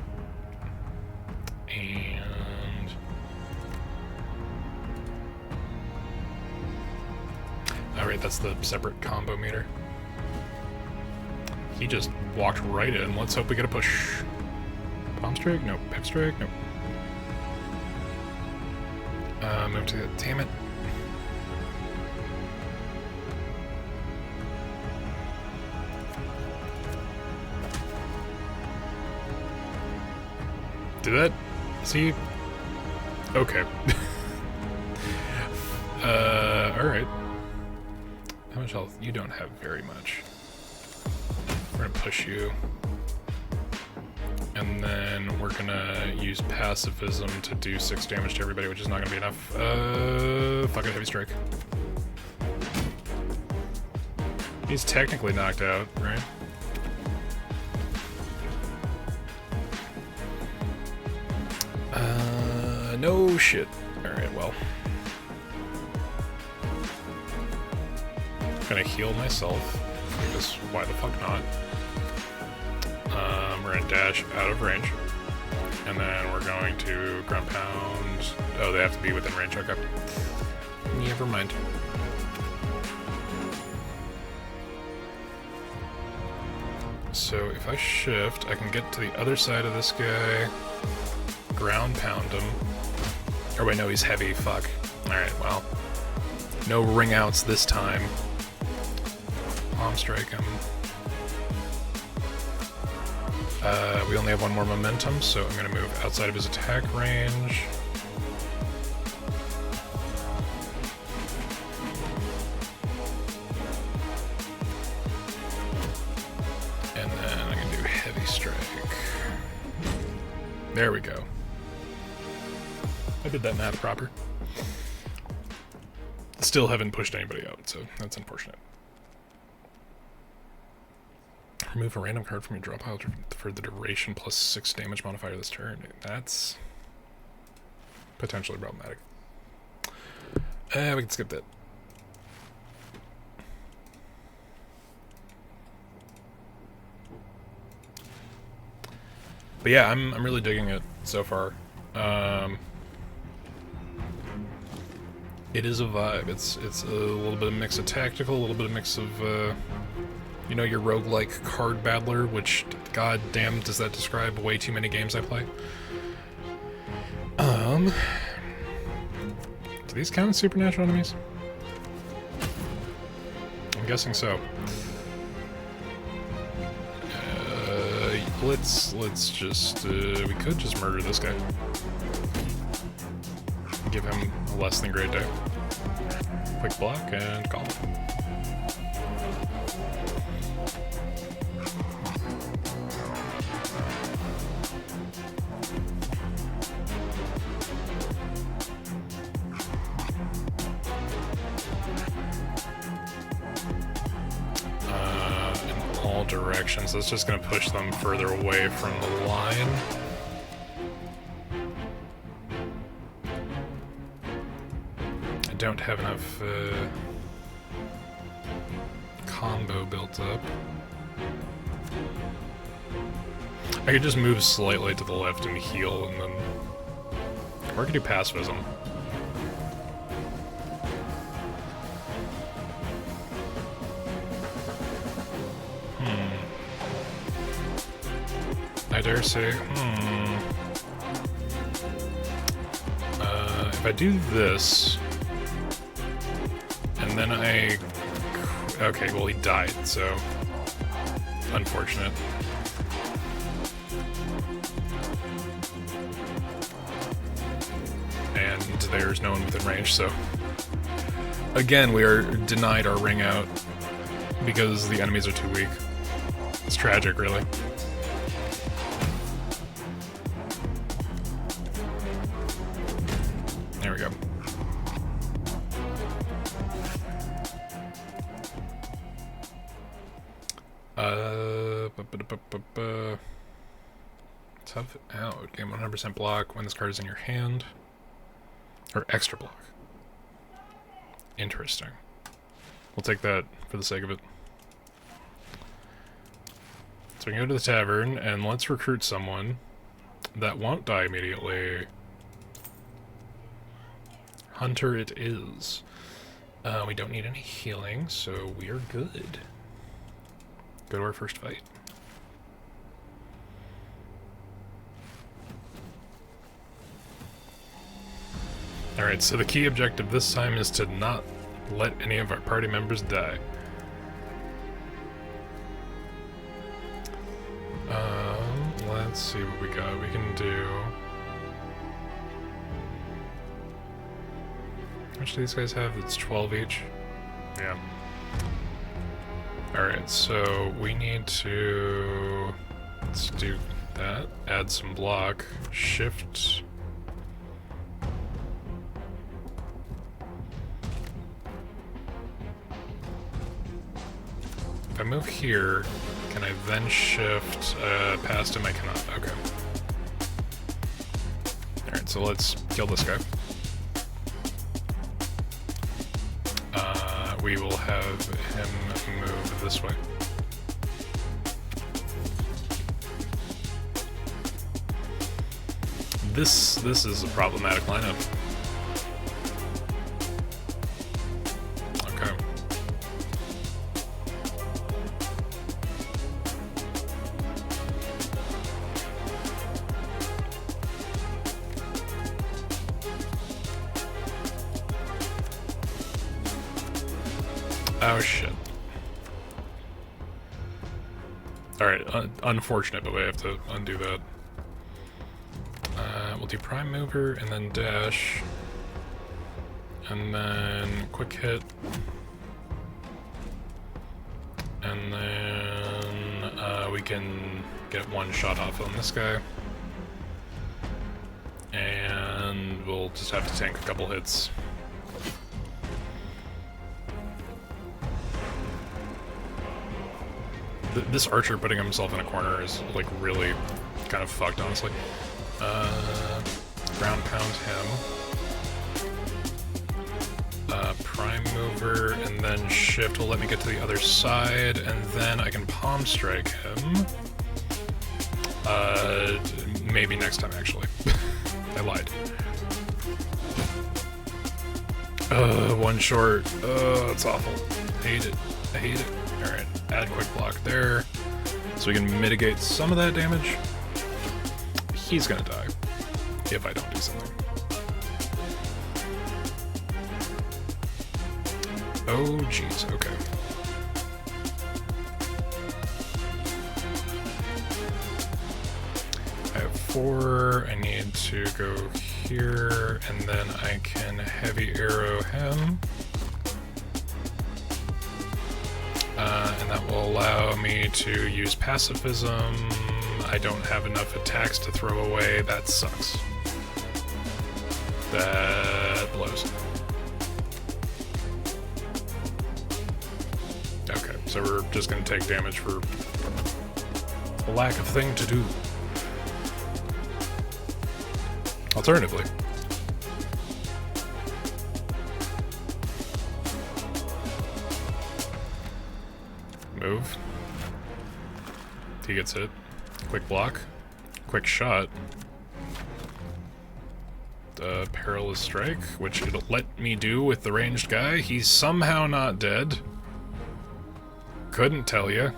A: And... alright, that's the separate combo meter. He just walked right in. Let's hope we get a push. Palm Strike? Nope. Pep Strike? Nope. Move to the... damn it. Did that? See? Okay. Alright. How much health? You don't have very much. We're gonna push you. And then we're gonna use pacifism to do 6 damage to everybody, which is not gonna be enough. Fuck it, heavy strike. He's technically knocked out, right? No shit. Alright, well. I'm gonna heal myself, because why the fuck not? We're gonna dash out of range. And then we're going to ground pound. Oh, they have to be within range, okay. Never mind. So if I shift, I can get to the other side of this guy, ground pound him. Or wait, no, he's heavy, fuck. Alright, well. No ring outs this time. Palm strike him. We only have one more momentum, so I'm gonna move outside of his attack range. And then I'm gonna do heavy strike. There we go. I did that math proper. Still haven't pushed anybody out, so that's unfortunate. Remove a random card from your draw pile for the duration plus 6 damage modifier this turn. That's potentially problematic. We can skip that. But yeah, I'm really digging it so far. It is a vibe. It's a little bit of mix of tactical, a little bit of mix of you know, your roguelike card battler, which god damn does that describe way too many games I play. Do these count as supernatural enemies? I'm guessing so. Let's just we could just murder this guy. Give him a less than great day. Quick block and call. In all directions. That's just going to push them further away from the line. I don't have enough combo built up. I could just move slightly to the left and heal, and then... Or I could do pacifism. I dare say, if I do this, and then I... Okay, well he died, so... Unfortunate. And there's no one within range, so... Again, we are denied our ring out because the enemies are too weak. It's tragic, really. There we go. Tough out. Gain 100% block when this card is in your hand. Or extra block. Interesting. We'll take that for the sake of it. So we can go to the tavern, and let's recruit someone that won't die immediately. Hunter it is. We don't need any healing, so we are good. Go to our first fight. Alright, so the key objective this time is to not let any of our party members die. Let's see what we got. We can do... How much do these guys have? It's 12 each. Yeah. Alright, so we need to... Let's do that. Add some block. Shift... If I move here, can I then shift past him? I cannot. Okay. Alright, so let's kill this guy. We will have him move this way. This is a problematic lineup. Okay. Oh shit. Alright, unfortunate, but we have to undo that. We'll do prime mover, and then dash. And then quick hit. And then we can get one shot off on this guy. And we'll just have to tank a couple hits. This archer putting himself in a corner is, like, really kind of fucked, honestly. Ground pound him. Prime mover, and then shift will let me get to the other side, and then I can palm strike him. Maybe next time, actually. I lied. One short. It's awful. Hate it. I hate it. Alright, add quick block there. So we can mitigate some of that damage. He's gonna die. If I don't do something. Oh, jeez, okay. I have 4, I need to go here, and then I can heavy arrow him. And that will allow me to use pacifism. I don't have enough attacks to throw away, that sucks. That blows. Okay, so we're just gonna take damage for a lack of thing to do. Alternatively, move. He gets hit. Quick block. Quick shot. Perilous strike, which it'll let me do with the ranged guy. He's somehow not dead. Couldn't tell you.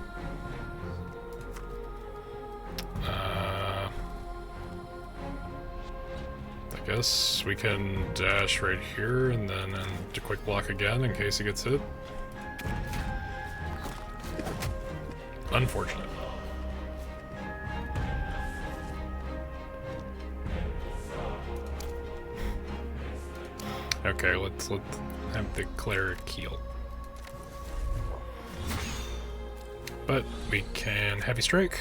A: I guess we can dash right here and then do quick block again in case he gets hit. Unfortunate. Okay, let's have the cleric heal. But we can heavy strike.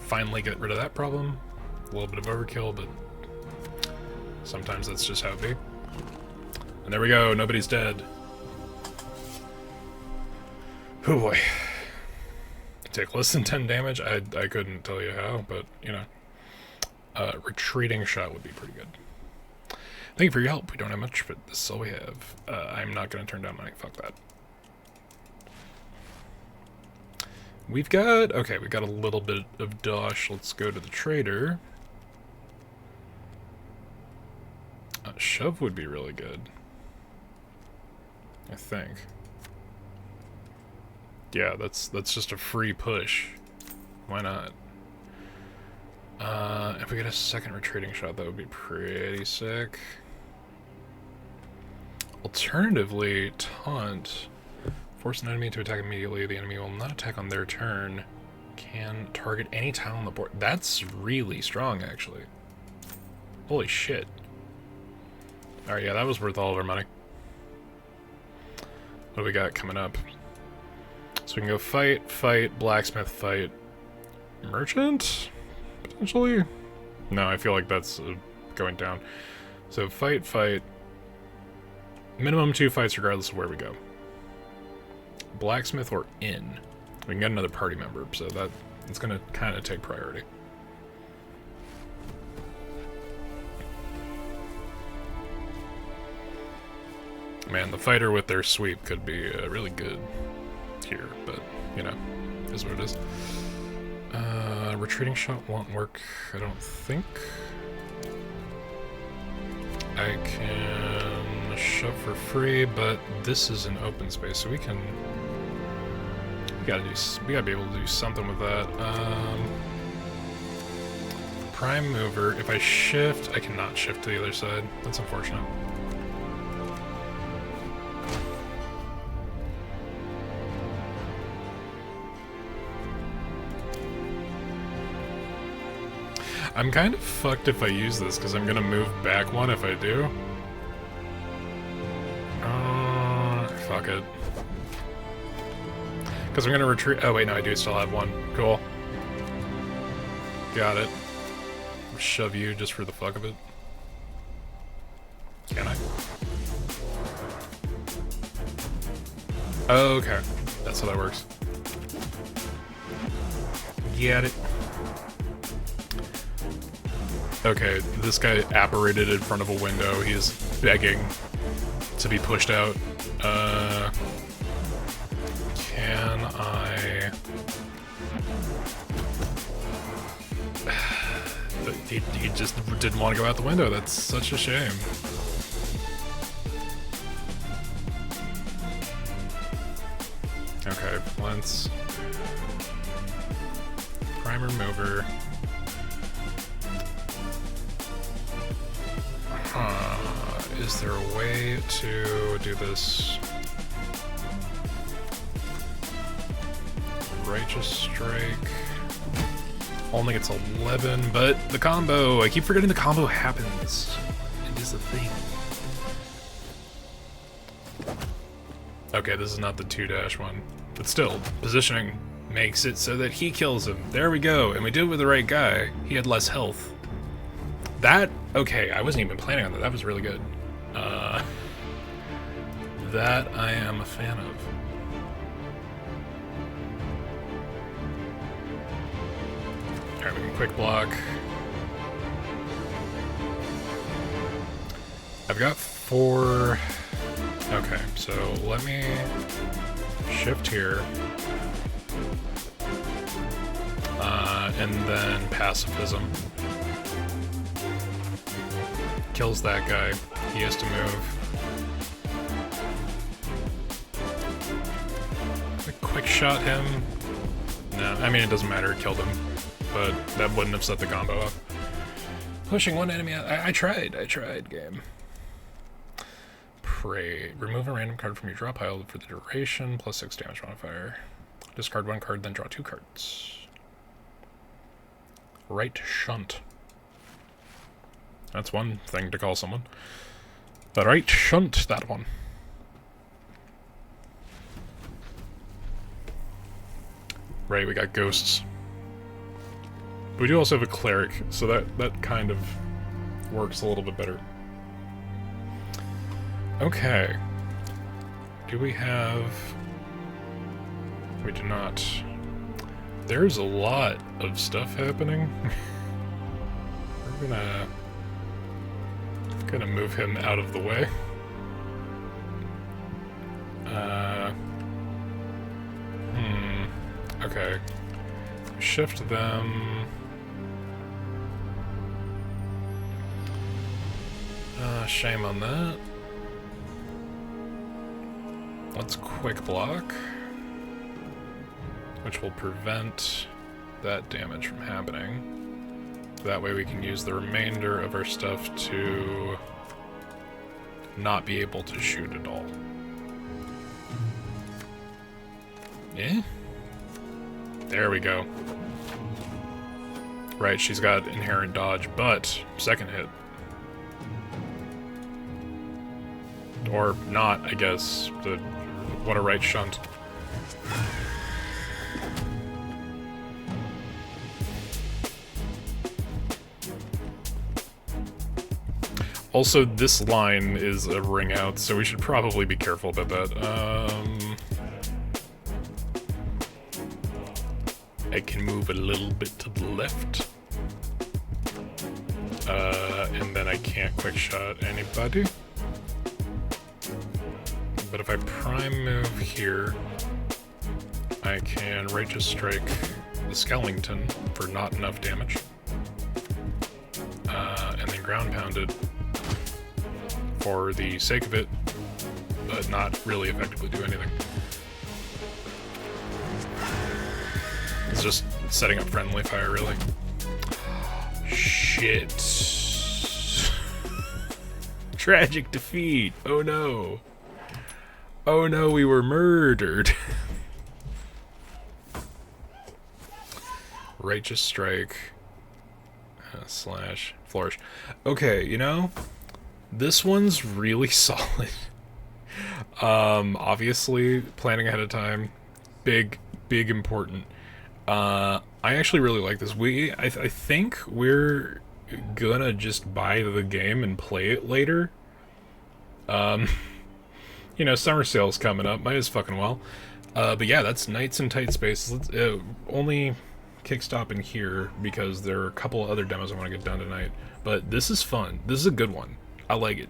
A: Finally get rid of that problem. A little bit of overkill, but sometimes that's just how it be. And there we go, nobody's dead. Oh boy. Take less than 10 damage? I couldn't tell you how, but, you know. Retreating shot would be pretty good. Thank you for your help. We don't have much, but this is all we have. I'm not going to turn down money. Fuck that. We've got... Okay, we got a little bit of dosh. Let's go to the trader. Shove would be really good. I think. Yeah, that's just a free push. Why not? If we get a second retreating shot, that would be pretty sick. Alternatively, taunt. Force an enemy to attack immediately. The enemy will not attack on their turn. Can target any tile on the board. That's really strong, actually. Holy shit. Alright, yeah, that was worth all of our money. What do we got coming up? So we can go fight, blacksmith, fight, merchant? Potentially? No, I feel like that's going down. So fight. Minimum 2 fights regardless of where we go. Blacksmith or inn. We can get another party member, so it's going to kind of take priority. Man, the fighter with their sweep could be really good here, but, you know, is what it is. Retreating shot won't work, I don't think. I can shove for free, but this is an open space, so we gotta be able to do something with that. Prime mover. If I shift, I cannot shift to the other side. That's unfortunate. I'm kind of fucked if I use this, because I'm going to move back one if I do. Fuck it. Because I'm going to retreat... Oh, wait, no, I do still have one. Cool. Got it. Shove you just for the fuck of it. Can I? Oh, okay. That's how that works. Get it. Okay, this guy apparated in front of a window. He's begging to be pushed out. Can I... He just didn't want to go out the window. That's such a shame. Okay, let's... Primer mover. Is there a way to do this? Righteous Strike. Only gets 11, but the combo. I keep forgetting the combo happens. It is a thing. Okay, this is not the 2-dash one. But still, positioning makes it so that he kills him. There we go, and we did it with the right guy. He had less health. That, okay, I wasn't even planning on that. That was really good. That I am a fan of. Alright, we can quick block. I've got 4... Okay, so let me shift here. And then pacifism. Kills that guy. He has to move. Quick shot him. No, I mean, it doesn't matter. It killed him. But that wouldn't have set the combo up. Pushing one enemy out. I tried, game. Pray. Remove a random card from your draw pile for the duration, plus 6 damage modifier. Discard 1 card, then draw 2 cards. Right shunt. That's one thing to call someone. The right shunt, that one. Right, we got ghosts. But we do also have a cleric, so that kind of works a little bit better. Okay. Do we have... We do not. There's a lot of stuff happening. We're gonna move him out of the way. Okay. Shift them. Shame on that. Let's quick block, which will prevent that damage from happening. That way we can use the remainder of our stuff to not be able to shoot at all. Yeah? There we go. Right, she's got inherent dodge, but second hit. Or not, I guess. What a right shunt. Also, this line is a ring out, so we should probably be careful about that. I can move a little bit to the left. And then I can't quick shot anybody. But if I prime move here, I can Righteous Strike the Skellington for not enough damage. And then ground pound it for the sake of it, but not really effectively do anything. It's just setting up friendly fire, really. Shit. Tragic defeat. Oh no. Oh no, we were murdered. Righteous Strike slash Flourish. Okay, you know, this one's really solid. Obviously, planning ahead of time, big important. I actually really like this. I think we're gonna just buy the game and play it later. You know, summer sale's coming up, might as fucking well. But yeah, that's Nights in Tight Spaces. Only kickstop in here because there are a couple of other demos I want to get done tonight. But this is fun. This is a good one. I like it.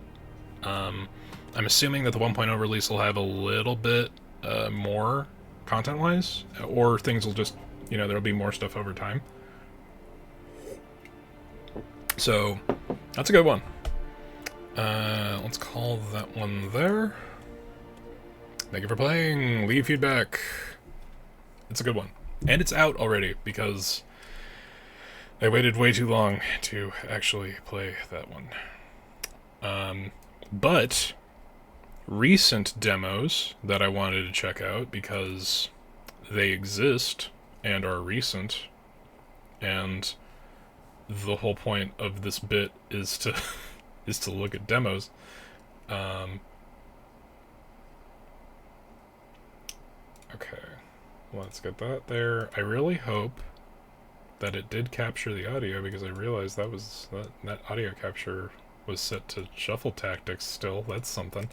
A: I'm assuming that the 1.0 release will have a little bit more content-wise, or things will just, you know, there'll be more stuff over time. So, that's a good one. Let's call that one there. Thank you for playing. Leave feedback. It's a good one. And it's out already, because I waited way too long to actually play that one. But recent demos that I wanted to check out, because they exist and are recent, and the whole point of this bit is to is to look at demos. Okay, let's get that there. I really hope that it did capture the audio, because I realized that audio capture was set to shuffle tactics still. That's something.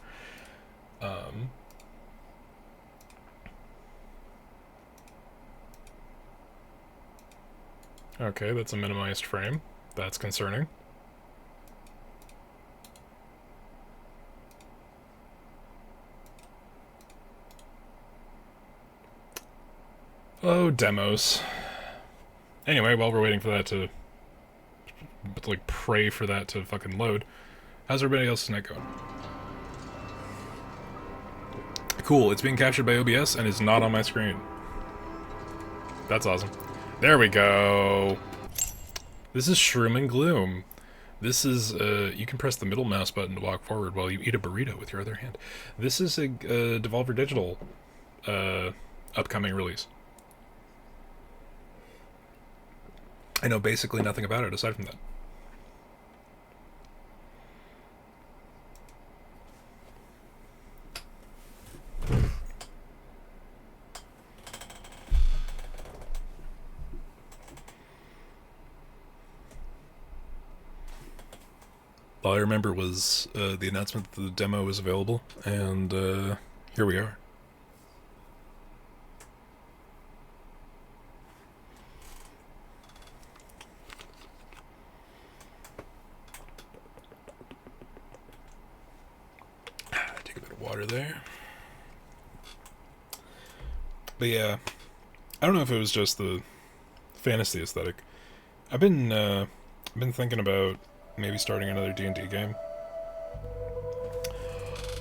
A: Okay, that's a minimized frame. That's concerning. Oh, demos. Anyway, while we're waiting for that to, like, pray for that to fucking load, how's everybody else's night going? Cool, it's being captured by OBS and is not on my screen. That's awesome. There we go. This is Shroom and Gloom. This is, you can press the middle mouse button to walk forward while you eat a burrito with your other hand. This is a Devolver Digital upcoming release. I know basically nothing about it aside from that. All I remember was the announcement that the demo was available, and here we are. Take a bit of water there. But yeah, I don't know if it was just the fantasy aesthetic. I've been thinking about maybe starting another D&D game.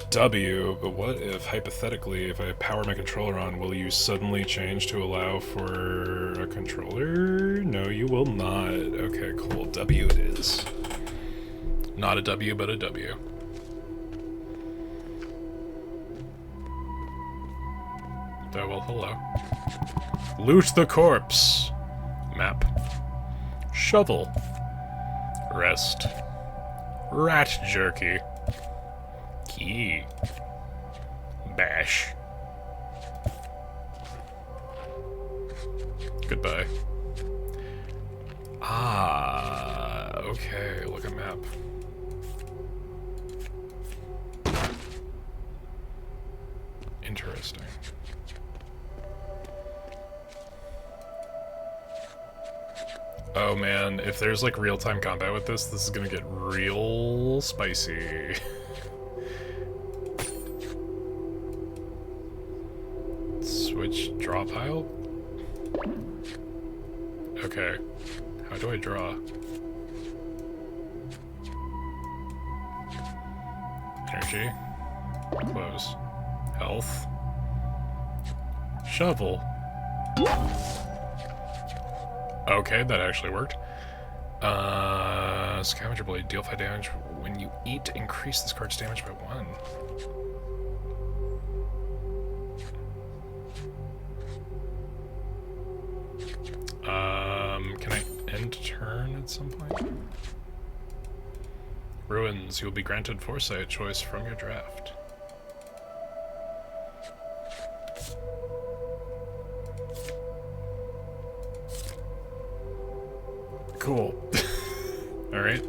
A: W, but what if, hypothetically, if I power my controller on, will you suddenly change to allow for a controller? No, you will not. Okay, cool. W it is. Not a W, but a W. Oh, well, hello. Loot the corpse. Map. Shovel. Rest. Rat jerky. Key. Bash. Goodbye. Ah, okay, look at map. Interesting. Oh man, if there's like real-time combat with this is gonna get real spicy. Switch draw pile? Okay. How do I draw? Energy. Close. Health. Shovel. Okay, that actually worked. Scavenger Blade. Deal 5 damage. When you eat, increase this card's damage by 1. Can I end turn at some point? Ruins. You will be granted foresight choice from your draft. Cool. Alright,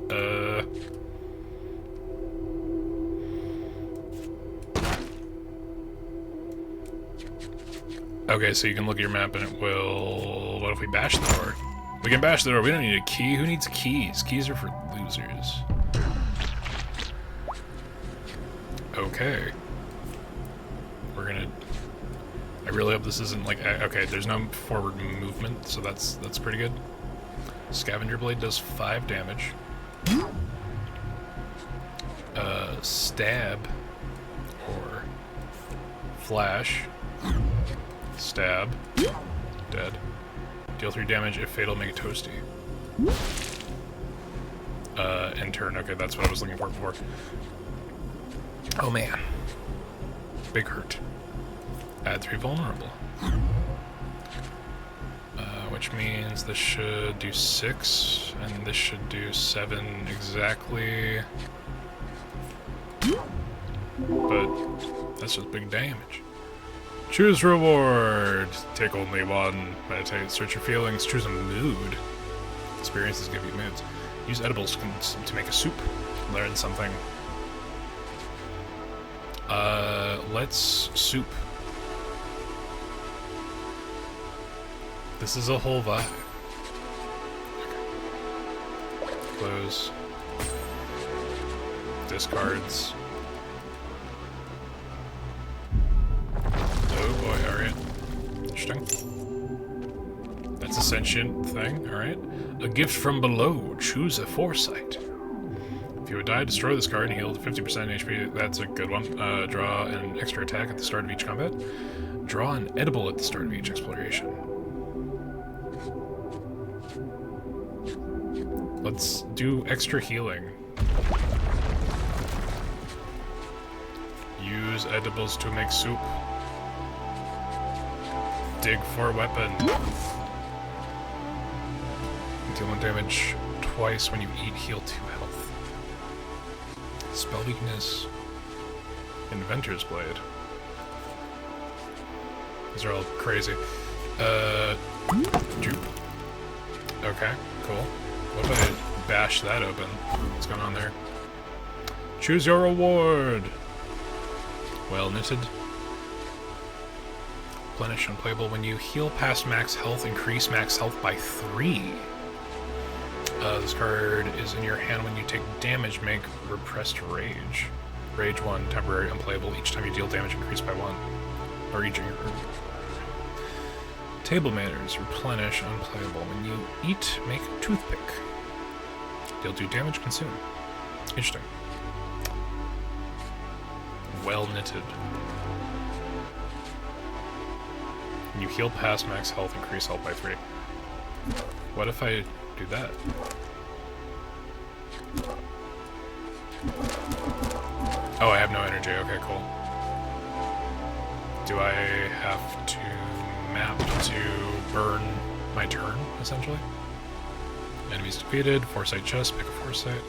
A: okay, so you can look at your map and it will Well, what if we bash the door? We can bash the door. We don't need a key. Who needs keys? Keys are for losers. Okay. We're gonna... I really hope this isn't like... Okay, there's no forward movement, so that's pretty good. Scavenger Blade does 5 damage. Stab. Or... Flash. Stab. Dead. Deal 3 damage if fatal, make it toasty. End turn. Okay, that's what I was looking for before. Oh man. Big hurt. Add 3 vulnerable. Which means this should do 6, and this should do 7 exactly. But that's just big damage. Choose reward. Take only one. Meditate. Search your feelings. Choose a mood. Experiences give you moods. Use edibles to make a soup. Learn something. Let's soup. This is a whole vibe. Okay. Close. Discards. Oh boy, alright. Interesting. That's a sentient thing, alright. A gift from below. Choose a foresight. If you would die, destroy this card and heal 50% HP. That's a good one. Draw an extra attack at the start of each combat. Draw an edible at the start of each exploration. Let's do extra healing. Use edibles to make soup. Dig for weapon. Deal 1 damage twice when you eat, heal 2 health. Spell weakness. Inventor's Blade. These are all crazy. Jupe. Okay, cool. What if I bash that open? What's going on there? Choose your reward! Well knitted. Replenish unplayable. When you heal past max health, increase max health by 3. This card is in your hand when you take damage, make repressed rage. Rage 1, temporary, unplayable. Each time you deal damage, increase by 1. Or each in your group. Table manners, replenish, unplayable. When you eat, make toothpick. Deal 2 damage, consume. Interesting. Well knitted. When you heal past max health, increase health by 3. What if I do that? Oh, I have no energy. Okay, cool. Do I have to map to burn my turn, essentially? Enemies defeated. Foresight chest. Pick a foresight.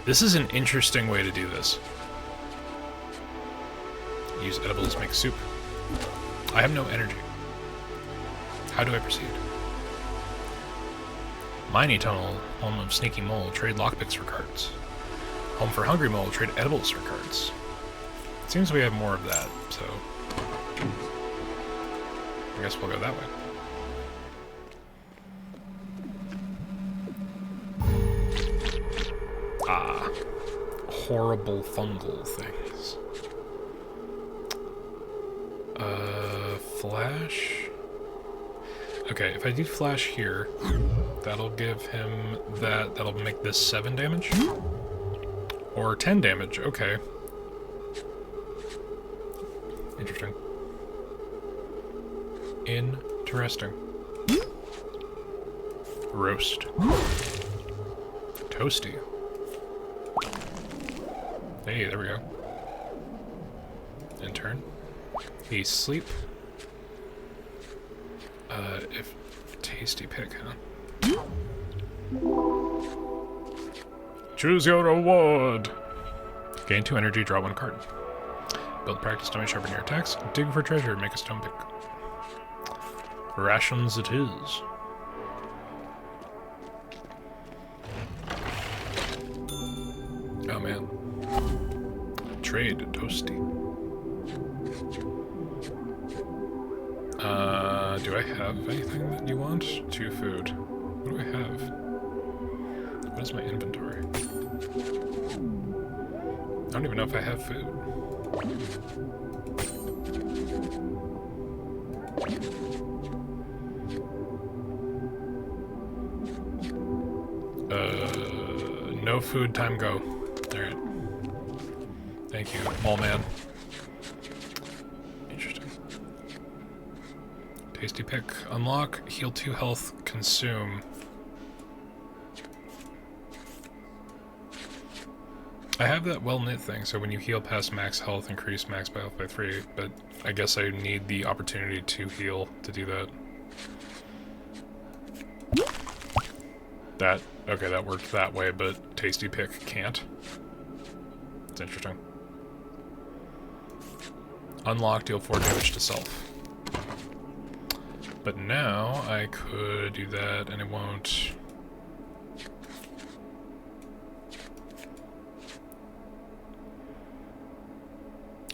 A: This is an interesting way to do this. Use edibles, make soup. I have no energy. How do I proceed? Miney Tunnel, home of Sneaky Mole, trade lockpicks for cards. Home for Hungry Mole, trade edibles for cards. It seems we have more of that, so I guess we'll go that way. Ah, horrible fungal things. Flash? Okay, if I do flash here, that'll give him that, that'll make this 7 damage? Or 10 damage, okay. Interesting. Interesting. Roast. Toasty. Hey, there we go. In turn. He sleep. If tasty pick, huh? Choose your reward. Gain 2 energy, draw 1 card. Build practice dummy, sharpen your attacks. Dig for treasure, make a stone pick. Rations it is. Oh man. Trade toasty. Do I have anything that you want? 2 food. What do I have? What is my inventory? I don't even know if I have food. No food, time go. Alright. Thank you, mall man. Interesting. Tasty pick. Unlock. Heal 2 health. Consume. I have that well-knit thing, so when you heal past max health, increase max by health by 3, but I guess I need the opportunity to heal to do that. Okay, that worked that way, but Tasty Pick can't. It's interesting. Unlock, deal 4 damage to self. But now I could do that and it won't.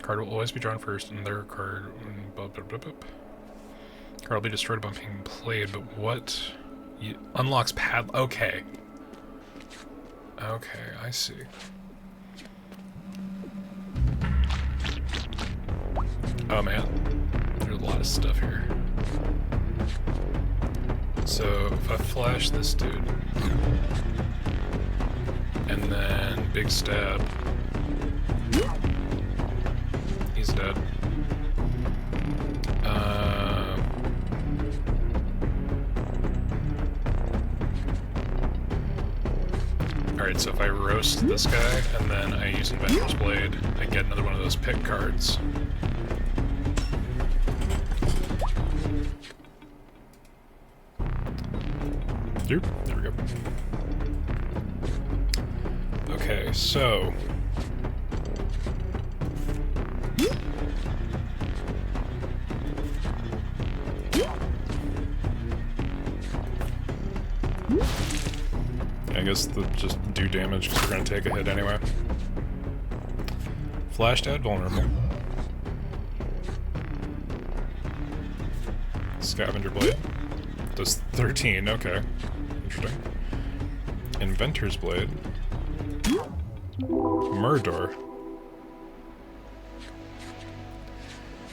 A: Card will always be drawn first, and their card. Blah, blah, blah, blah. Card will be destroyed upon being played, but what? Unlocks pad. Okay. Okay, I see. Oh man, there's a lot of stuff here. So if I flash this dude, and then big stab, he's dead. Alright, so if I roast this guy, and then I use Inventor's Blade, I get another one of those pick cards. There we go. Okay, so... I guess just do damage because we're going to take a hit anyway. Flashed out vulnerable. Scavenger Blade. Does 13, okay. Interesting. Inventor's Blade. Murder.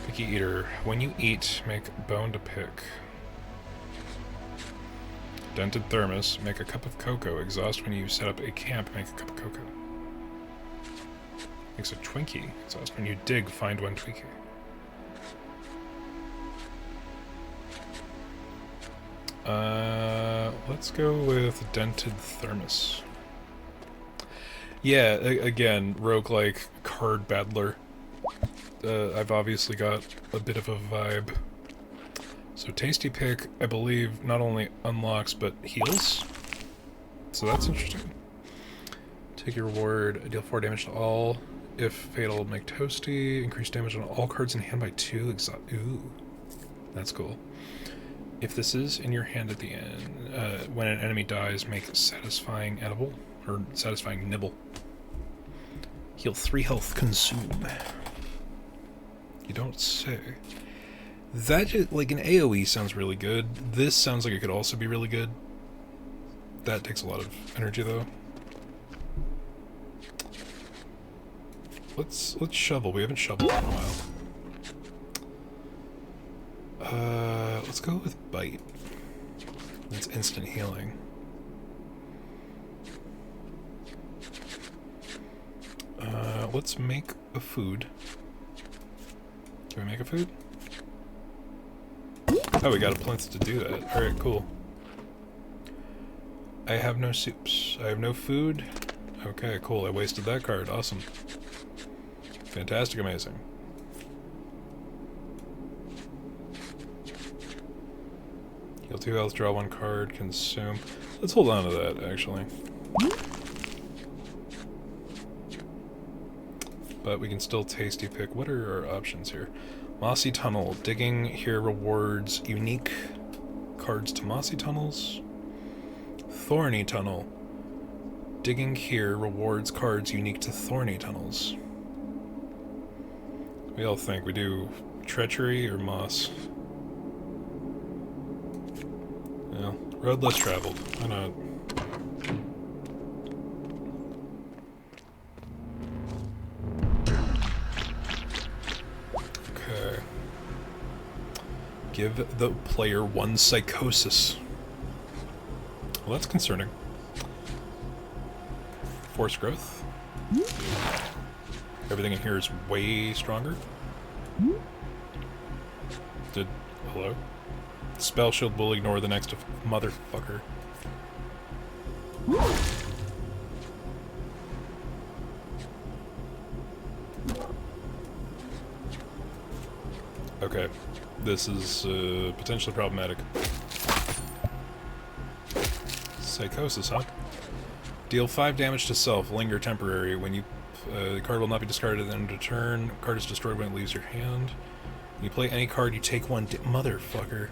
A: Picky Eater. When you eat, make bone to pick. Dented Thermos. Make a cup of cocoa. Exhaust when you set up a camp. Make a cup of cocoa. Makes a Twinkie. Exhaust when you dig. Find 1 Twinkie. Let's go with Dented Thermos. Yeah, again, roguelike card battler. I've obviously got a bit of a vibe. So Tasty Pick, I believe, not only unlocks, but heals. So that's interesting. Take your reward, deal 4 damage to all. If fatal, make toasty. Increase damage on all cards in hand by 2. Ooh, that's cool. If this is in your hand at the end, when an enemy dies, make satisfying edible, or satisfying nibble. Heal 3 health, consume. You don't say. That just, like, an AoE sounds really good. This sounds like it could also be really good. That takes a lot of energy, though. Let's shovel. We haven't shoveled in a while. Let's go with Bite. It's instant healing. Let's make a food. Can we make a food? Oh, we got a plinth to do that. Alright, cool. I have no soups. I have no food. Okay, cool. I wasted that card. Awesome. Fantastic, amazing. Heal 2 health, draw 1 card, consume. Let's hold on to that, actually. But we can still Tasty Pick. What are our options here? Mossy Tunnel. Digging here rewards unique cards to Mossy Tunnels. Thorny Tunnel. Digging here rewards cards unique to Thorny Tunnels. We all think we do Treachery or Moss. Road less traveled. Why not? Okay. Give the player 1 psychosis. Well, that's concerning. Force growth. Everything in here is way stronger. Hello? Spell shield will ignore the next motherfucker. Okay. This is potentially problematic. Psychosis, huh? Deal 5 damage to self, linger temporary. When you the card will not be discarded at the end of the turn. Card is destroyed when it leaves your hand. When you play any card, you take 1 motherfucker.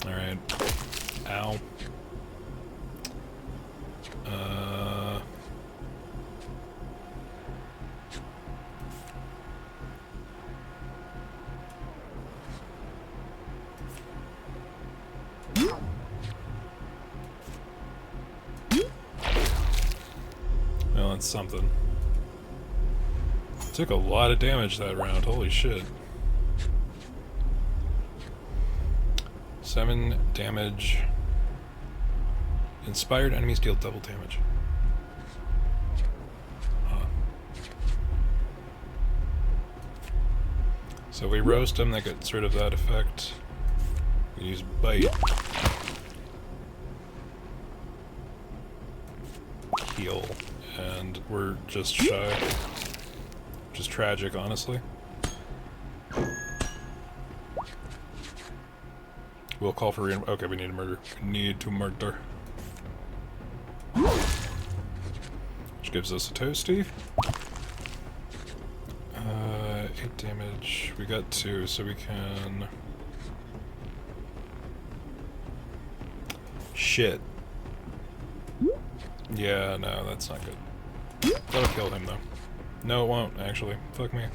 A: Alright. Ow. Well, that's something. Took a lot of damage that round, holy shit. 7 damage. Inspired enemies deal double damage. Huh. So we roast them, that gets rid of that effect. We use bite. Heal. And we're just shy. Which is tragic, honestly. We'll call for okay, we need to murder. We need to murder. Which gives us a toasty. 8 damage. We got 2, so we can... Shit. Yeah, no, that's not good. That'll kill him, though. No, it won't, actually. Fuck me.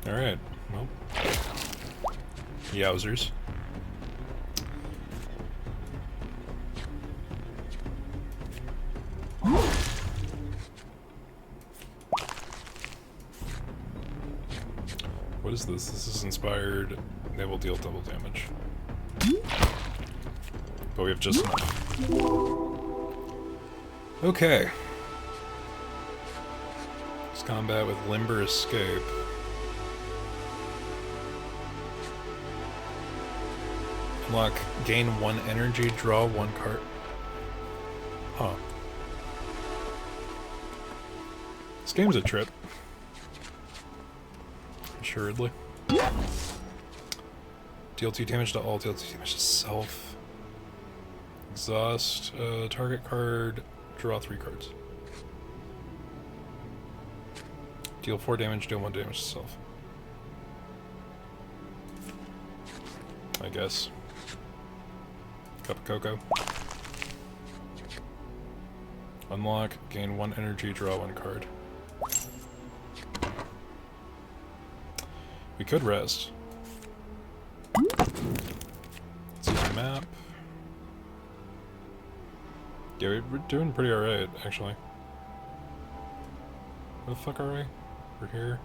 A: Alright, well. Yowzers. What is this? This is inspired. They will deal double damage. But we have just enough. Okay. Let's combat with Limber Escape. Unlock, gain 1 energy, draw 1 card. Huh. This game's a trip. Assuredly. Deal 2 damage to all, deal 2 damage to self. Exhaust, target card, draw 3 cards. Deal 4 damage, deal 1 damage to self. I guess. Cup of cocoa. Unlock, gain 1 energy, draw 1 card. We could rest. Let's use a map. Yeah, we're doing pretty alright, actually. Where the fuck are we? We're here.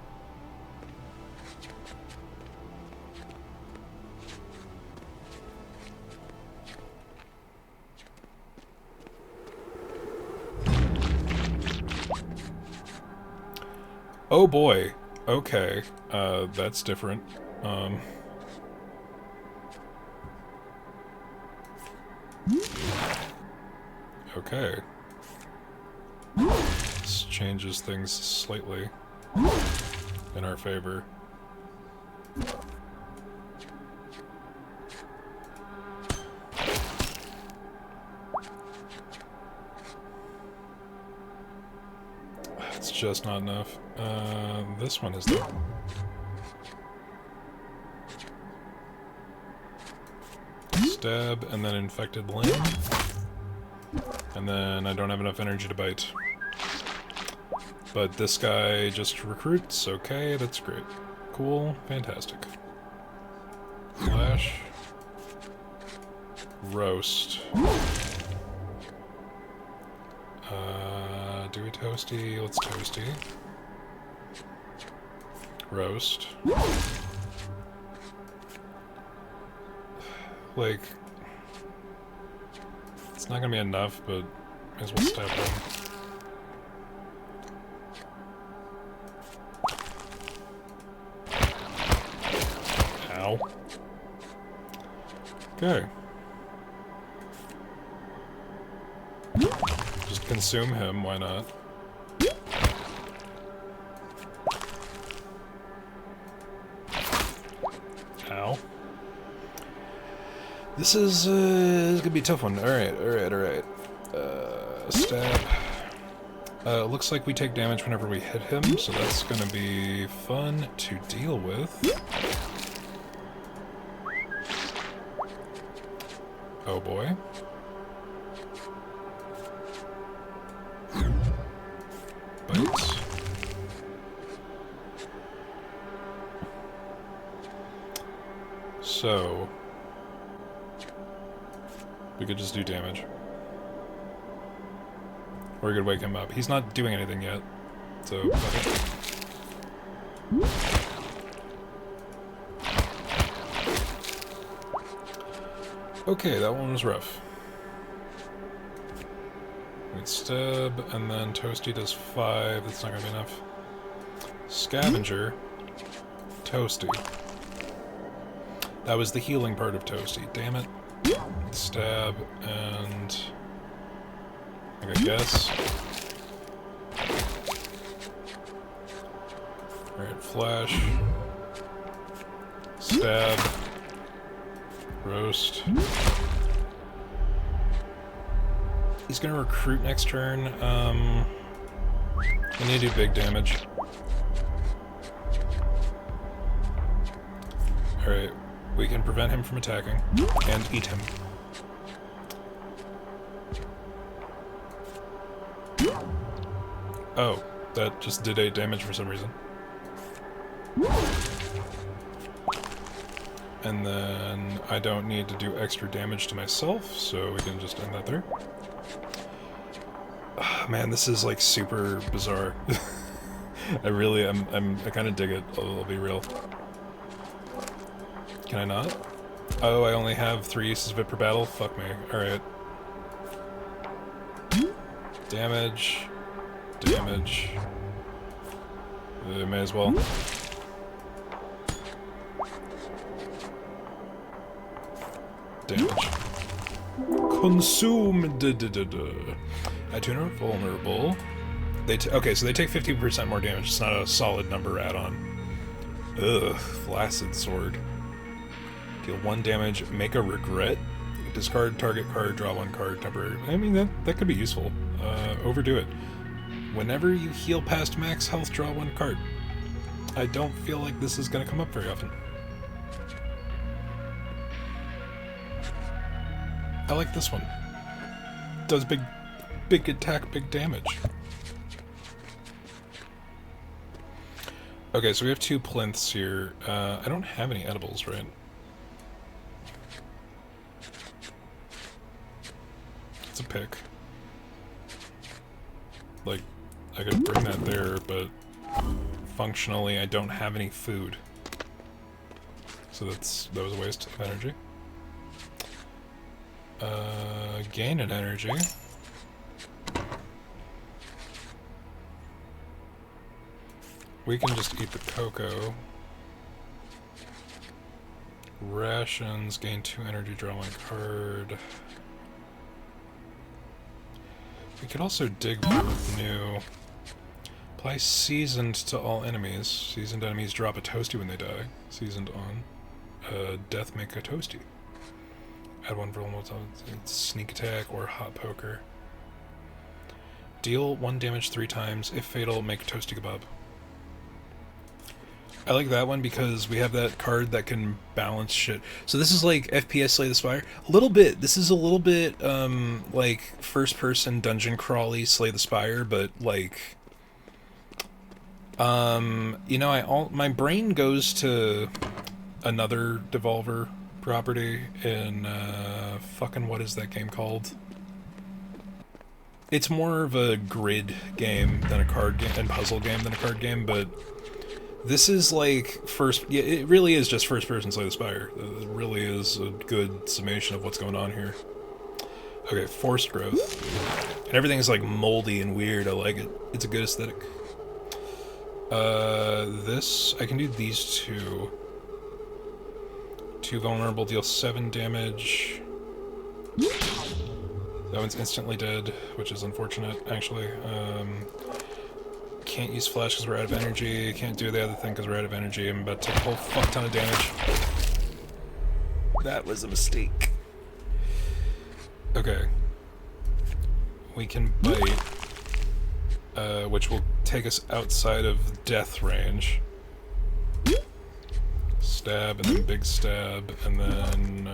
A: Oh boy. Okay. That's different. Okay. This changes things slightly in our favor. It's just not enough. This one is there. Stab, and then infected limb. And then I don't have enough energy to bite. But this guy just recruits. Okay, that's great. Cool, fantastic. Flash. Roast. Do we toasty? Let's toasty. Roast. Like, it's not gonna be enough, but might as well step in. Ow. Okay. Just consume him, why not? Ow. This is gonna be a tough one. Alright. Stab. Looks like we take damage whenever we hit him, so that's gonna be fun to deal with. Oh boy. Bite. So we could just do damage. Or we could wake him up. He's not doing anything yet, so okay, that one was rough. Wait, stab, and then Toasty does 5. That's not gonna be enough. Scavenger. Toasty. That was the healing part of Toasty. Damn it. Stab, and I guess. Alright, flash. Stab. Roast. He's gonna recruit next turn. We need to do big damage. Alright, we can prevent him from attacking and eat him. Oh, that just did 8 damage for some reason. And then I don't need to do extra damage to myself, so we can just end that there. Oh, man, this is like super bizarre. I kind of dig it, I'll be real. Can I not? Oh, I only have 3 uses of it per battle? Fuck me. Alright. Damage. Damage. May as well. Damage. Consumed. I turn out vulnerable. Okay, so they take 50% more damage. It's not a solid number add-on. Ugh, Flaccid Sword. Deal 1 damage, make a regret. Discard target card, draw 1 card, temporary. I mean, that could be useful. Overdo it. Whenever you heal past max health, draw 1 card. I don't feel like this is going to come up very often. I like this one. Does big attack, big damage. Okay, so we have 2 plinths here. I don't have any edibles, right? It's a pick. Like, I could bring that there, but functionally I don't have any food. So that was a waste of energy. Gain an energy. We can just eat the cocoa. Rations, gain 2 energy, draw 1 card. We could also dig with new. Apply seasoned to all enemies. Seasoned enemies drop a toasty when they die. Seasoned on. Death make a toasty. Add 1 vulnerable to sneak attack or hot poker. Deal 1 damage 3 times. If fatal, make a toasty kebab. I like that one because we have that card that can balance shit. So this is like FPS Slay the Spire. A little bit. This is a little bit like first-person dungeon crawly Slay the Spire, but like you know, my brain goes to another Devolver property in fucking what is that game called? It's more of a grid game than a card game and puzzle game than a card game, but this is like yeah, it really is just first person Slay the Spire. It really is a good summation of what's going on here. Okay, forced growth. And everything is like moldy and weird. I like it. It's a good aesthetic. This, I can do these two. 2 vulnerable, deal 7 damage. That one's instantly dead, which is unfortunate, actually. Can't use flash because we're out of energy. Can't do the other thing because we're out of energy. I'm about to take a whole fuck ton of damage. That was a mistake. Okay. We can bite, which will take us outside of death range. Stab, and then big stab, and then,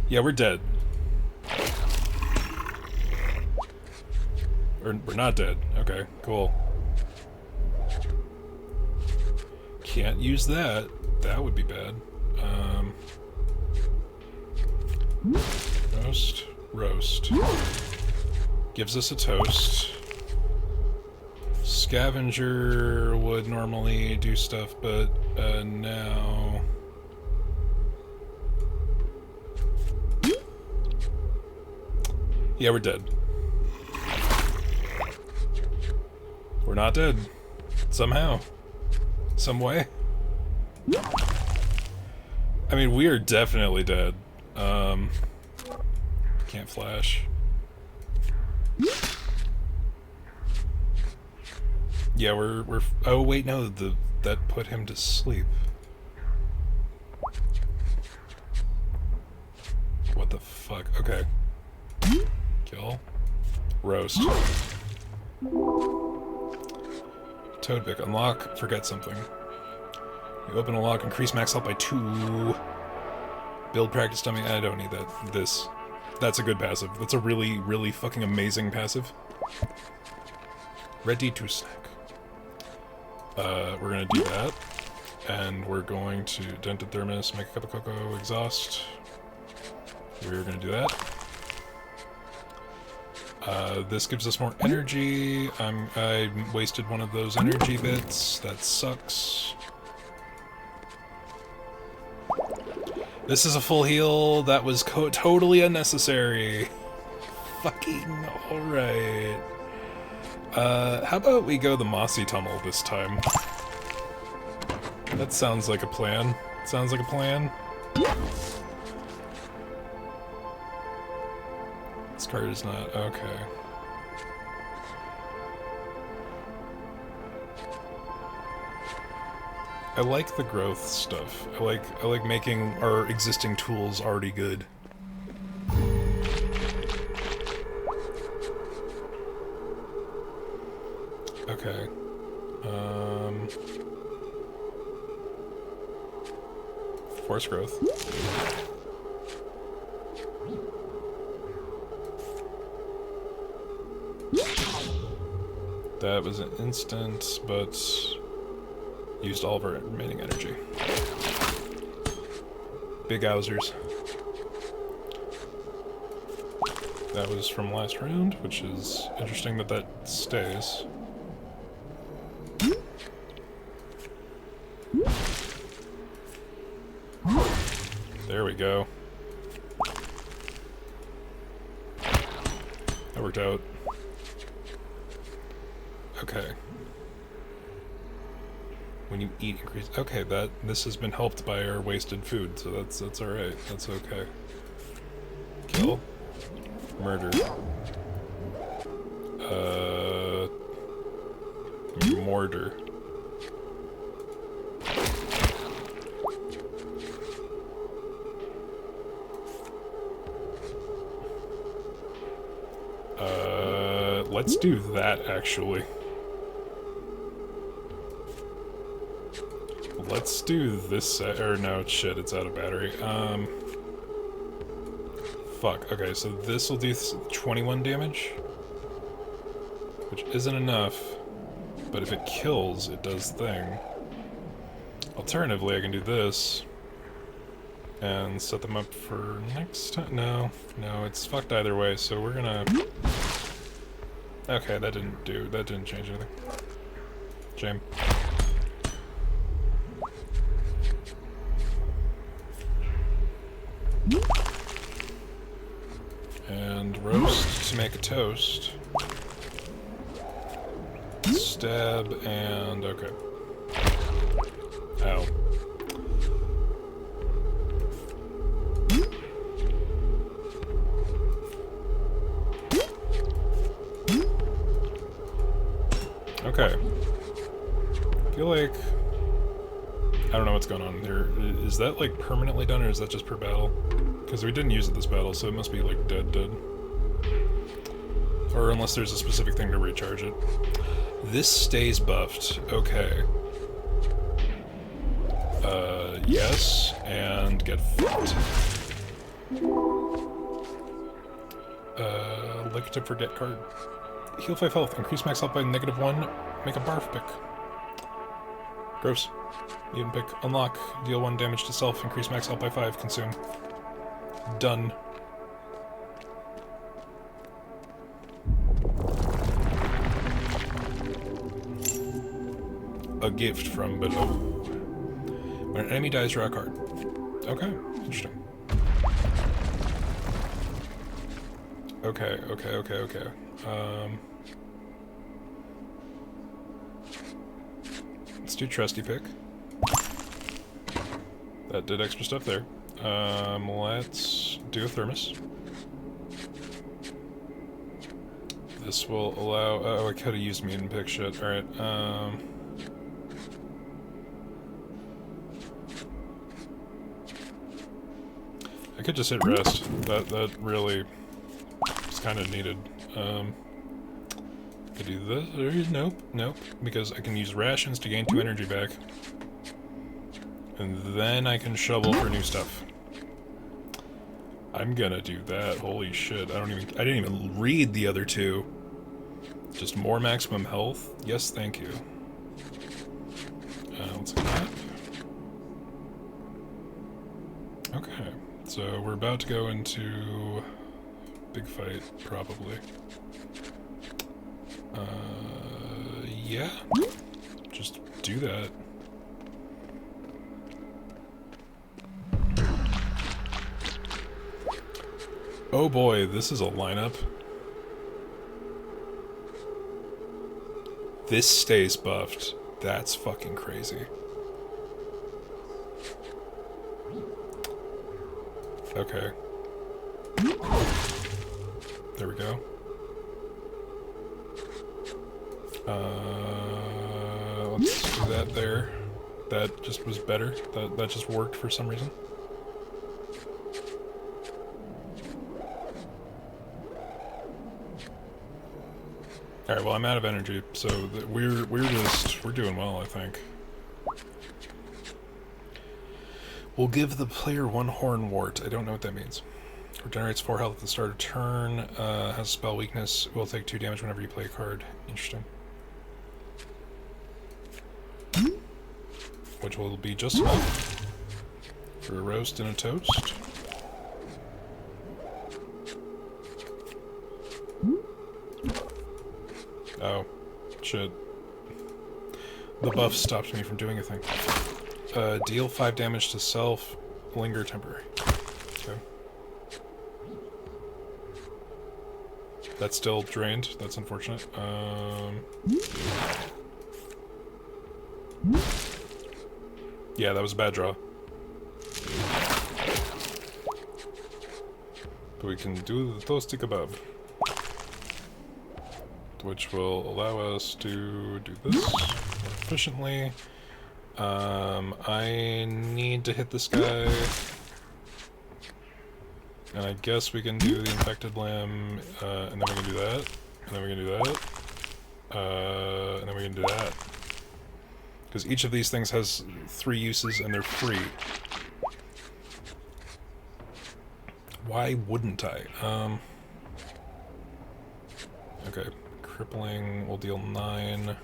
A: yeah, we're dead. We're not dead. Okay, cool. Can't use that. That would be bad. Roast. Roast. Gives us a toast. Scavenger would normally do stuff, but now... Yeah, we're dead. We're not dead. Somehow. Some way. I mean, we are definitely dead. Can't flash. Yeah, we're oh wait, no, that put him to sleep. What the fuck? Okay. Kill. Roast. Toadpick. Unlock. Forget something. You open a lock. Increase max health by 2. Build practice dummy. I don't need that. This. That's a good passive. That's a really, really fucking amazing passive. Ready to snack. We're gonna do that. And we're going to dented thermos, make a cup of cocoa, exhaust. We're gonna do that. This gives us more energy. I wasted one of those energy bits. That sucks. This is a full heal. That was totally unnecessary. Fucking alright. How about we go the Mossy Tunnel this time? That sounds like a plan. Sounds like a plan. This card is not... okay. I like the growth stuff. I like making our existing tools already good. Okay. Force growth. That was an instant, but used all of our remaining energy. Big Owsers. That was from last round, which is interesting that that stays. There we go. That worked out. Okay. When you eat, increase. Okay, this has been helped by our wasted food, so that's all right. That's okay. Kill. Murder. Mortar. Let's do that, actually. Let's do this, or no, shit, it's out of battery. Fuck, okay, so this will do 21 damage, which isn't enough, but if it kills, it does thing. Alternatively, I can do this. And set them up for next time. No, it's fucked either way, so we're gonna... Okay, that didn't change anything. Shame. And roast to make a toast. Stab and... okay. Ow. Okay. I feel like... I don't know what's going on there. Is that like permanently done or is that just per battle? Because we didn't use it this battle, so it must be like dead. Or unless there's a specific thing to recharge it. This stays buffed. Okay. Yes, and get fucked. Like to forget card. Heal 5 health, increase max health by -1, make a barf pick. Gross. Mutant pick, unlock, deal 1 damage to self, increase max health by 5, consume. Done. A gift from below. When an enemy dies, draw a card. Okay, interesting. Okay. Let's do trusty pick. That did extra stuff there. Let's do a thermos. This will allow... oh, I could have used mutant pick shit. Alright, I could just hit rest. That really is kind of needed. Could do this. Nope. Because I can use rations to gain 2 energy back. And then I can shovel for new stuff. I'm gonna do that. Holy shit. I didn't even read the other two. Just more maximum health? Yes, thank you. Let's get that. Okay. So we're about to go into big fight, probably. Yeah. Just do that. Oh boy, this is a lineup. This stays buffed. That's fucking crazy. Okay. There we go. Let's do that there. That just was better. That just worked for some reason. Alright, well I'm out of energy, so we're doing well, I think. We'll give the player 1 horn wart. I don't know what that means. Regenerates 4 health at the start of turn. Has a spell weakness. Will take 2 damage whenever you play a card. Interesting. Which will be just enough for a roast and a toast. Oh, shit. The buff stopped me from doing a thing. Deal 5 damage to self, linger temporary. Okay. That's still drained, that's unfortunate. Yeah, that was a bad draw. But we can do the toasty kebab, which will allow us to do this more efficiently. I need to hit this guy, and I guess we can do the infected limb, and then we can do that, and then we can do that, and then we can do that. Because each of these things has 3 uses and they're free. Why wouldn't I? Okay, crippling will deal 9.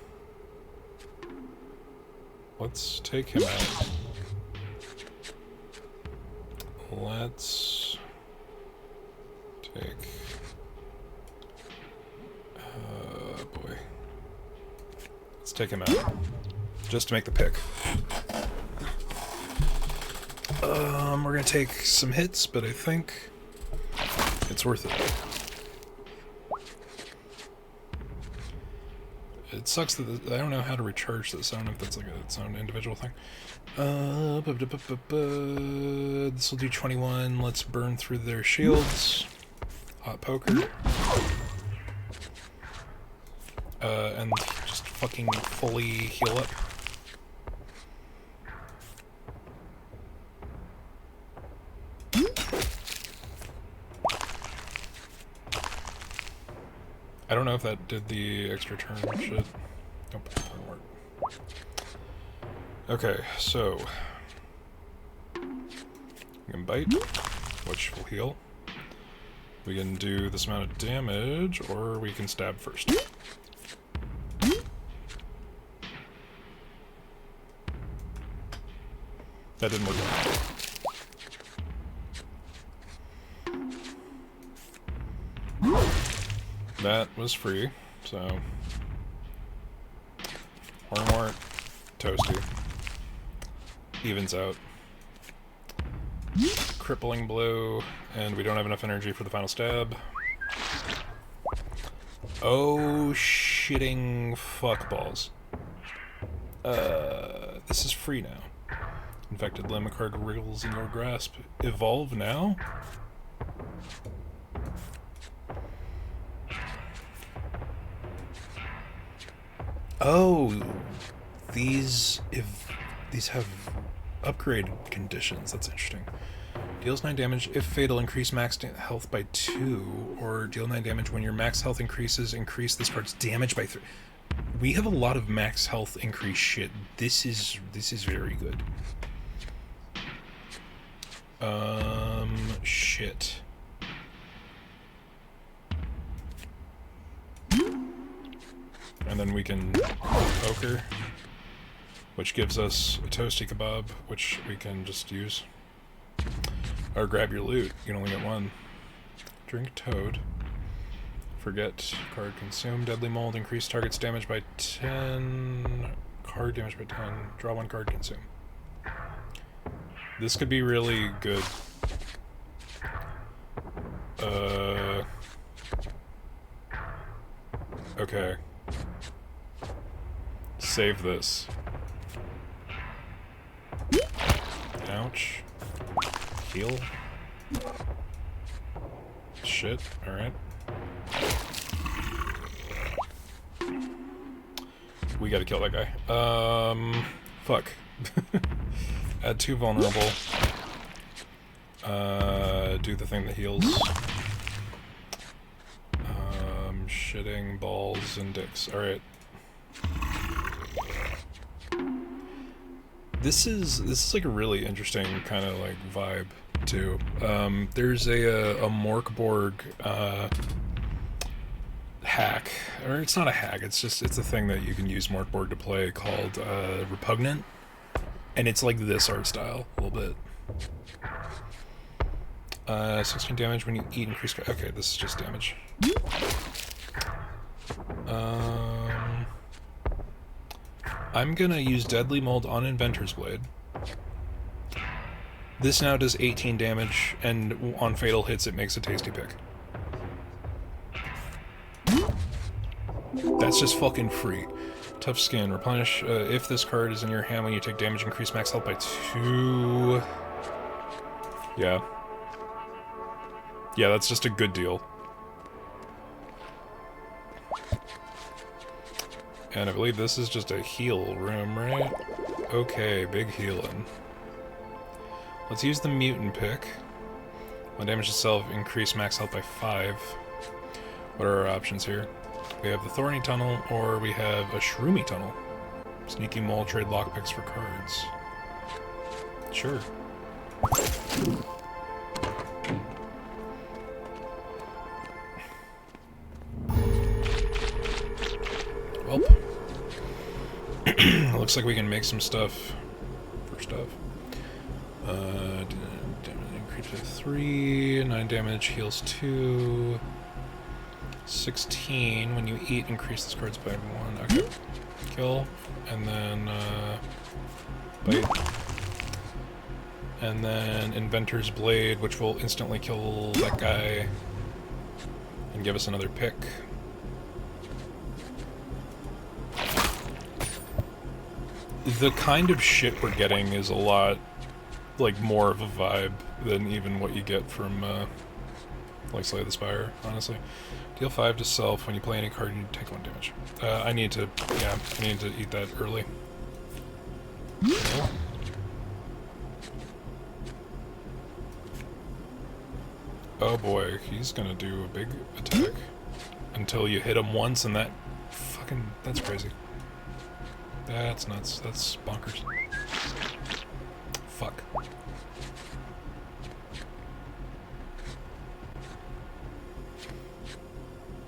A: Let's take him out. let's take... boy. Let's take him out. Just to make the pick. We're gonna take some hits, but I think it's worth it. It sucks that I don't know how to recharge this. I don't know if that's like its own individual thing. This will do 21. Let's burn through their shields. Hot poker. And just fucking fully heal up. I don't know if that did the extra turn shit. Nope, didn't work. Okay, so we can bite, which will heal. We can do this amount of damage, or we can stab first. That didn't work out. That was free, so Hornwart, toasty, evens out. Crippling blow, and we don't have enough energy for the final stab. Oh, shitting fuckballs. This is free now. Infected limb card wriggles in your grasp. Evolve now? Oh, these have upgrade conditions. That's interesting. Deals 9 damage if fatal, increase max health by 2, or deal 9 damage when your max health increases, increase this card's damage by 3. We have a lot of max health increase shit. This is very good. Shit. And then we can poker, which gives us a toasty kebab, which we can just use. Or grab your loot. You can only get one. Drink toad. Forget card consume. Deadly mold. Increase target's damage by 10. Card damage by 10. Draw one card consume. This could be really good. Okay. Save this. Ouch. Heal. Shit, alright. We gotta kill that guy. Fuck. Add 2 vulnerable. Do the thing that heals. Shitting balls and dicks. Alright. This is like a really interesting kind of like vibe too. There's a Morkborg hack, or it's not a hack. It's a thing that you can use Morkborg to play called Repugnant, and it's like this art style a little bit. 16 damage when you eat increased. Okay, this is just damage. I'm gonna use Deadly Mold on Inventor's Blade. This now does 18 damage, and on fatal hits it makes a tasty pick. That's just fucking free. Tough Skin. Replenish if this card is in your hand when you take damage, increase max health by 2. Yeah. Yeah, that's just a good deal. And I believe this is just a heal room, right? Okay, big healing. Let's use the mutant pick. When damage itself, increase max health by 5. What are our options here? We have the Thorny Tunnel, or we have a Shroomy Tunnel. Sneaky Mole, trade lockpicks for cards. Sure. Well, looks like we can make some stuff. First off, creature 3, 9 damage, heals 2, 16. When you eat, increase this card's by 1. Okay. Kill, and then bite. And then Inventor's Blade, which will instantly kill that guy and give us another pick. The kind of shit we're getting is a lot, like, more of a vibe than even what you get from, like, Slay the Spire, honestly. Deal 5 to self. When you play any card, you take 1 damage. I need to eat that early. No. Oh boy, he's gonna do a big attack. Until you hit him once and that's crazy. That's nuts. That's bonkers. Fuck.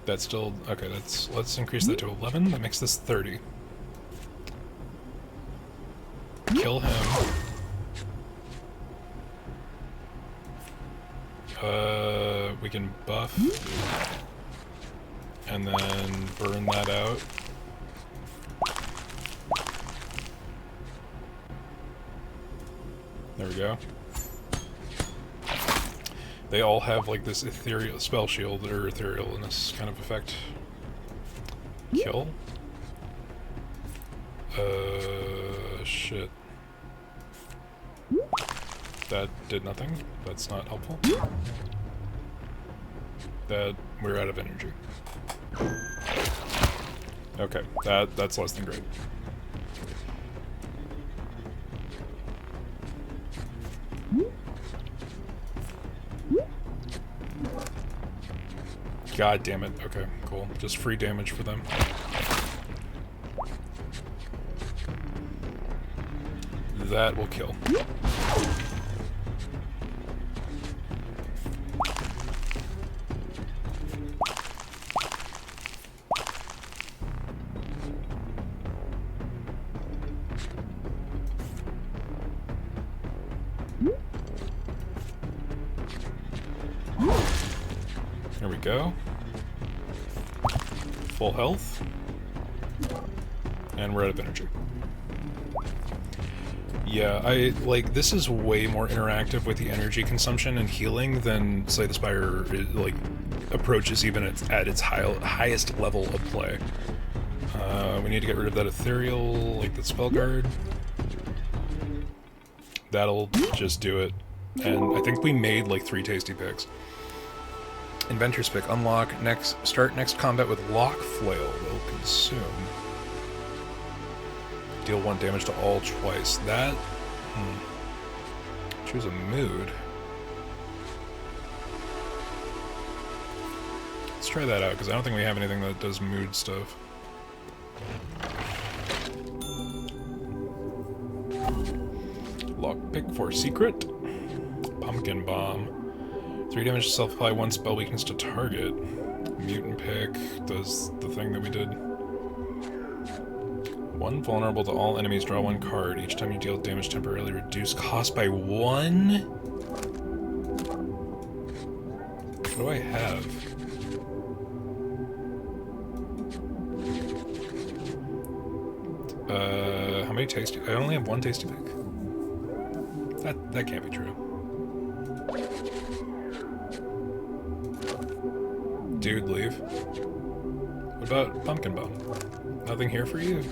A: That's still... Okay, let's increase that to 11. That makes this 30. Kill him. We can buff. And then burn that out. There we go. They all have like this ethereal spell shield or etherealness kind of effect. Kill. Shit. That did nothing. That's not helpful. That we're out of energy. Okay, that's less than great. God damn it. Okay, cool. Just free damage for them. That will kill. There we go. Full health. And we're out of energy. Yeah, like, this is way more interactive with the energy consumption and healing than Slay the Spire, like, approaches even at its highest level of play. We need to get rid of that ethereal, like the spell guard. That'll just do it. And I think we made, like, 3 tasty picks. Inventor's Pick. Unlock. Start next combat with Lock Flail. Will consume. Deal 1 damage to all twice. That... Choose a mood. Let's try that out, because I don't think we have anything that does mood stuff. Lockpick for secret. Pumpkin Bomb. 3 damage to self-apply, 1 spell weakness to target. Mutant Pick does the thing that we did. 1 vulnerable to all enemies, draw 1 card. Each time you deal damage, temporarily reduce cost by 1? What do I have? How many tasty... I only have 1 tasty pick. That can't be true. Dude, leave. What about Pumpkin Bomb? Nothing here for you?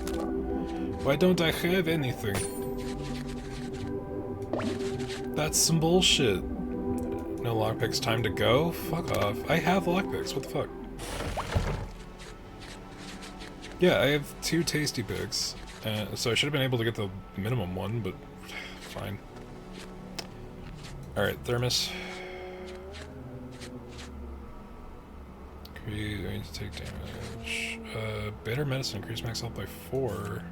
A: Why don't I have anything? That's some bullshit. No lockpicks, time to go? Fuck off. I have lockpicks, what the fuck? Yeah, I have 2 tasty picks. So I should have been able to get the minimum one, but fine. Alright, Thermos. I need to take damage. Bitter Medicine, increase max health by 4.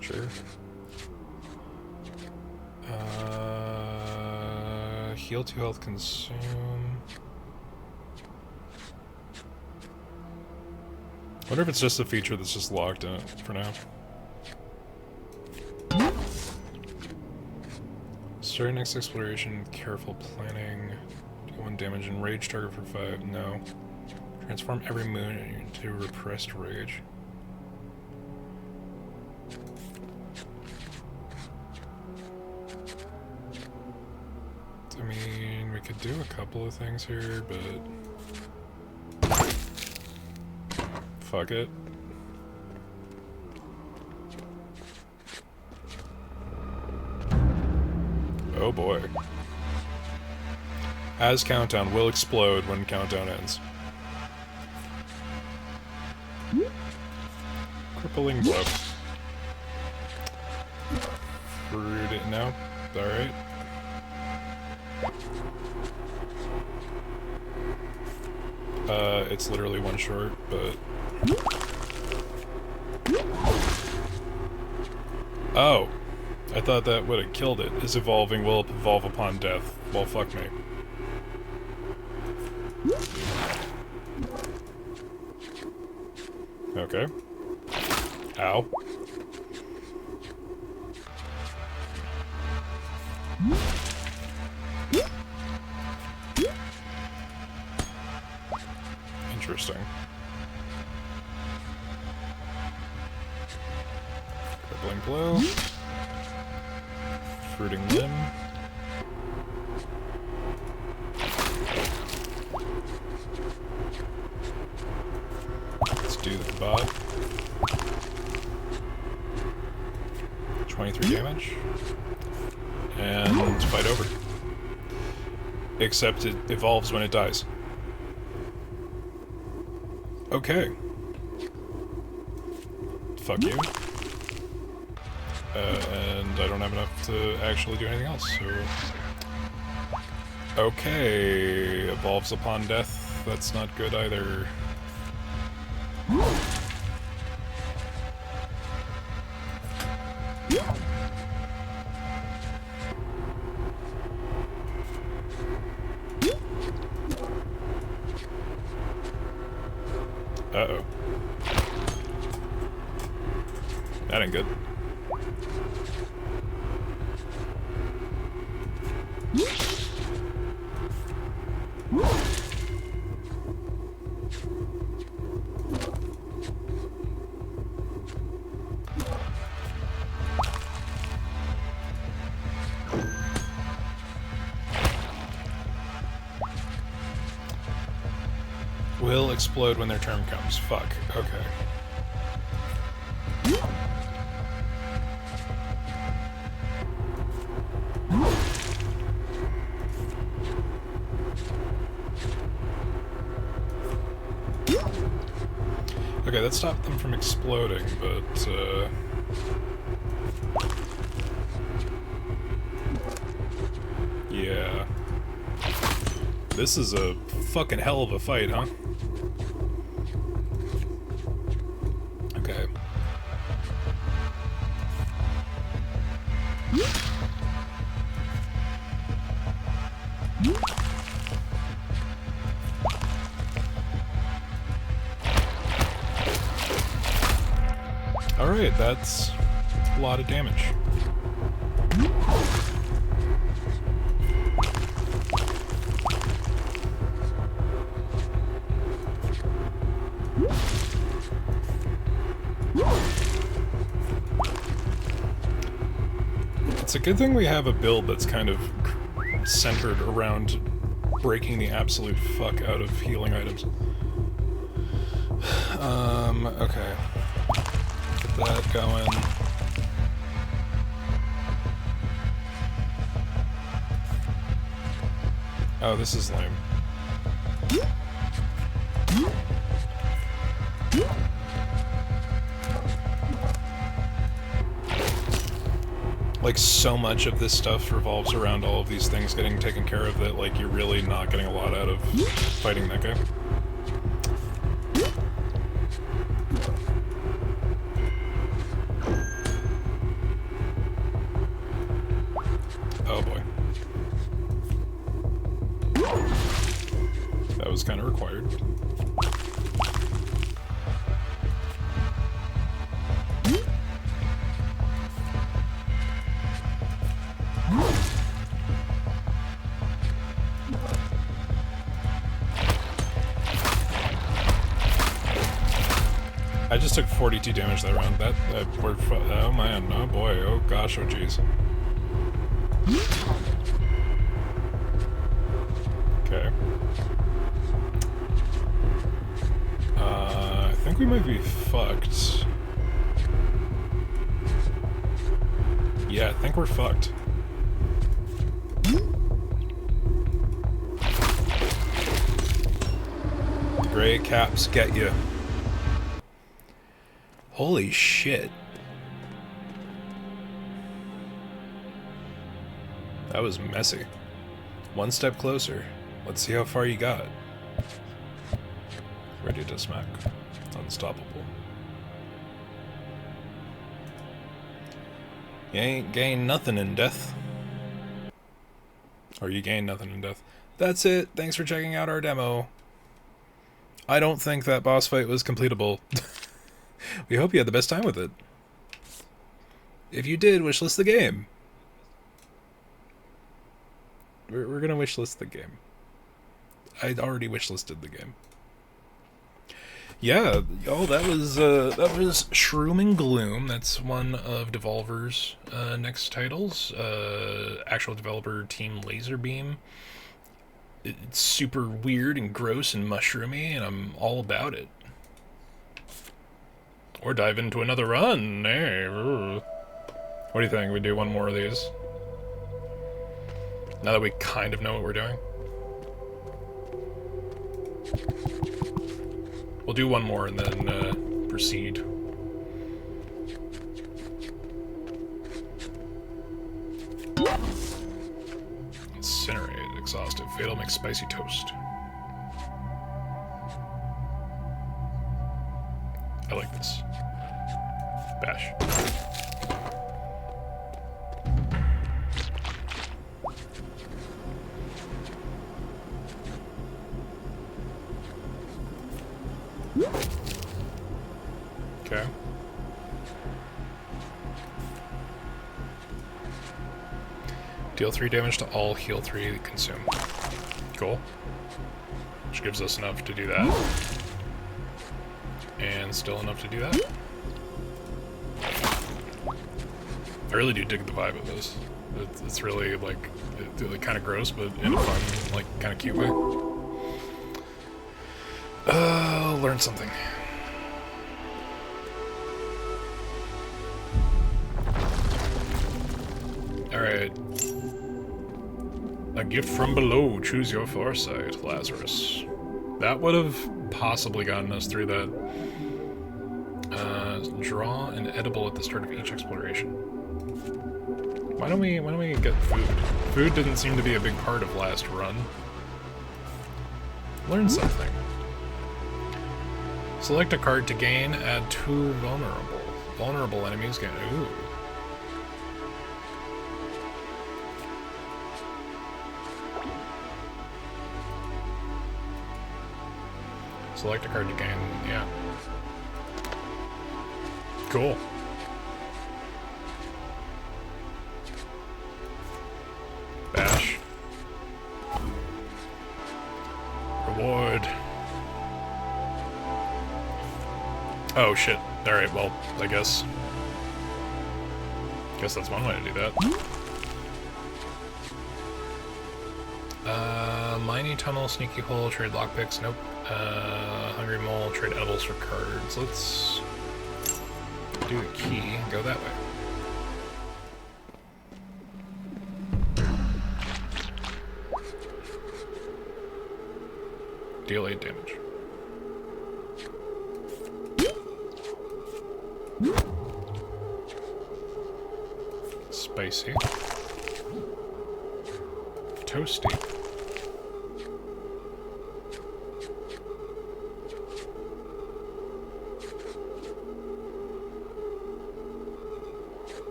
A: Sure. Heal 2 health, consume. Wonder if it's just a feature that's just locked in it for now. Starting next exploration with careful planning. Deal 1 damage and rage target for 5. No. Transform every moon into repressed rage. I mean, we could do a couple of things here, but fuck it. Oh boy. As countdown will explode when countdown ends. Crippling blow. Fruit it now. Alright. It's literally 1 short, but... Oh! I thought that would have killed it. His evolving will evolve upon death. Well, fuck me. Okay. Ow. Interesting. Crippling blow. Fruiting limb. Let's do the bot. 23 damage. And fight over. Except it evolves when it dies. Okay. Fuck you. And I don't have enough to actually do anything else, so... Okay, evolves upon death. That's not good either. Uh-oh. That ain't good. Will explode when their turn comes. Fuck. Okay. Okay, that stopped them from exploding, but, yeah. This is a fucking hell of a fight, huh? Okay. Alright, that's a lot of damage. It's a good thing we have a build that's kind of centered around breaking the absolute fuck out of healing items. Okay. Get that going. Oh, this is lame. Like, so much of this stuff revolves around all of these things getting taken care of that, like, you're really not getting a lot out of fighting that guy. Oh boy. That was kind of required. just took 42 damage that round. Oh man, oh boy, oh gosh, oh jeez. Okay. I think we might be fucked. Yeah, I think we're fucked. Gray caps get you. Holy shit. That was messy. One step closer. Let's see how far you got. Ready to smack. Unstoppable. You ain't gained nothing in death. Or you gained nothing in death. That's it. Thanks for checking out our demo. I don't think that boss fight was completable. We hope you had the best time with it. If you did, wishlist the game. We're gonna wishlist the game. I'd already wishlisted the game. Yeah, y'all, that was Shroom and Gloom. That's one of Devolver's next titles. Actual developer Team Laserbeam. It's super weird and gross and mushroomy, and I'm all about it. Or dive into another run. Hey. What do you think? We do one more of these? Now that we kind of know what we're doing. We'll do one more and then proceed. Incinerate, exhaustive, fatal, makes spicy toast. I like this. Bash. Okay. Deal 3 damage to all, heal 3, consume. Cool. Which gives us enough to do that. And still enough to do that. I really do dig the vibe of this. It's really, like, kind of gross, but in a fun, like, kind of cute way. Learn something. Alright. A gift from below. Choose your foresight, Lazarus. That would have possibly gotten us through that. Draw an edible at the start of each exploration. Why don't we get food? Food didn't seem to be a big part of last run. Learn something. Select a card to gain, add 2 vulnerable. Vulnerable enemies gain. Ooh. Select a card to gain, yeah. Cool. Bash. Reward. Oh shit. Alright, well, I guess that's one way to do that. Mining tunnel, sneaky hole, trade lockpicks, nope. Hungry mole, trade edibles for cards. Let's do the key and go that way. Deal 8 damage. Spicy. Toasty.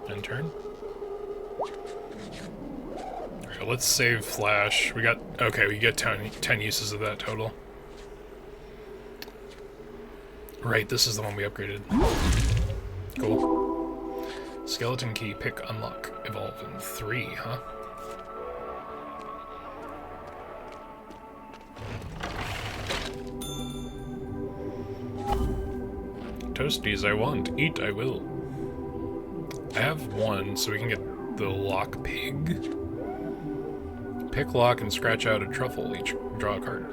A: End turn. Alright, let's save Flash. We got... Okay, we get 10 uses of that total. Right, this is the one we upgraded. Cool. Skeleton key, pick, unlock, evolve in 3, huh? Toasties I want. Eat I will. I have one, so we can get the lock pig. Pick lock and scratch out a truffle. Each draw a card.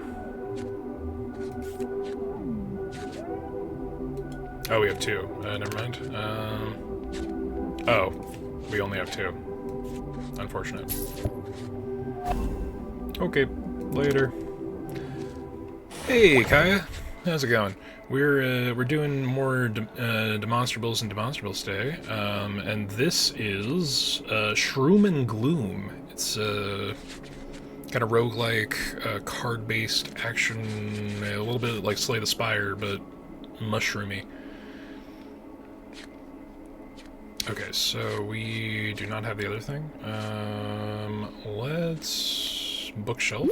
A: Oh, we have two. Never mind. Oh, we only have two. Unfortunate. Okay, later. Hey, Kaya. How's it going? We're doing more Demonstrables and Demonstrables today, and this is Shroom and Gloom. It's kind of roguelike, card-based action, a little bit like Slay the Spire, but mushroomy. Okay, so we do not have the other thing. Let's bookshelf.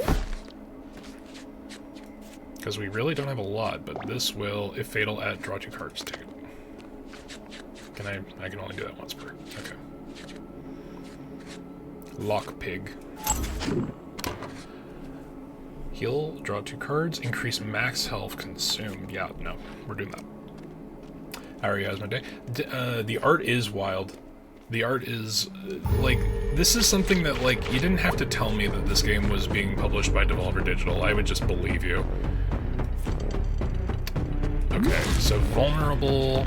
A: Because we really don't have a lot, but this will, if fatal, add draw 2 cards to. Can I can only do that once per. Okay. Lock pig. Heal, draw 2 cards, increase max health consumed. Yeah, no, we're doing that. How are you guys, my day? The art is wild. The art is, like, this is something that, like, you didn't have to tell me that this game was being published by Devolver Digital. I would just believe you. Okay, so vulnerable.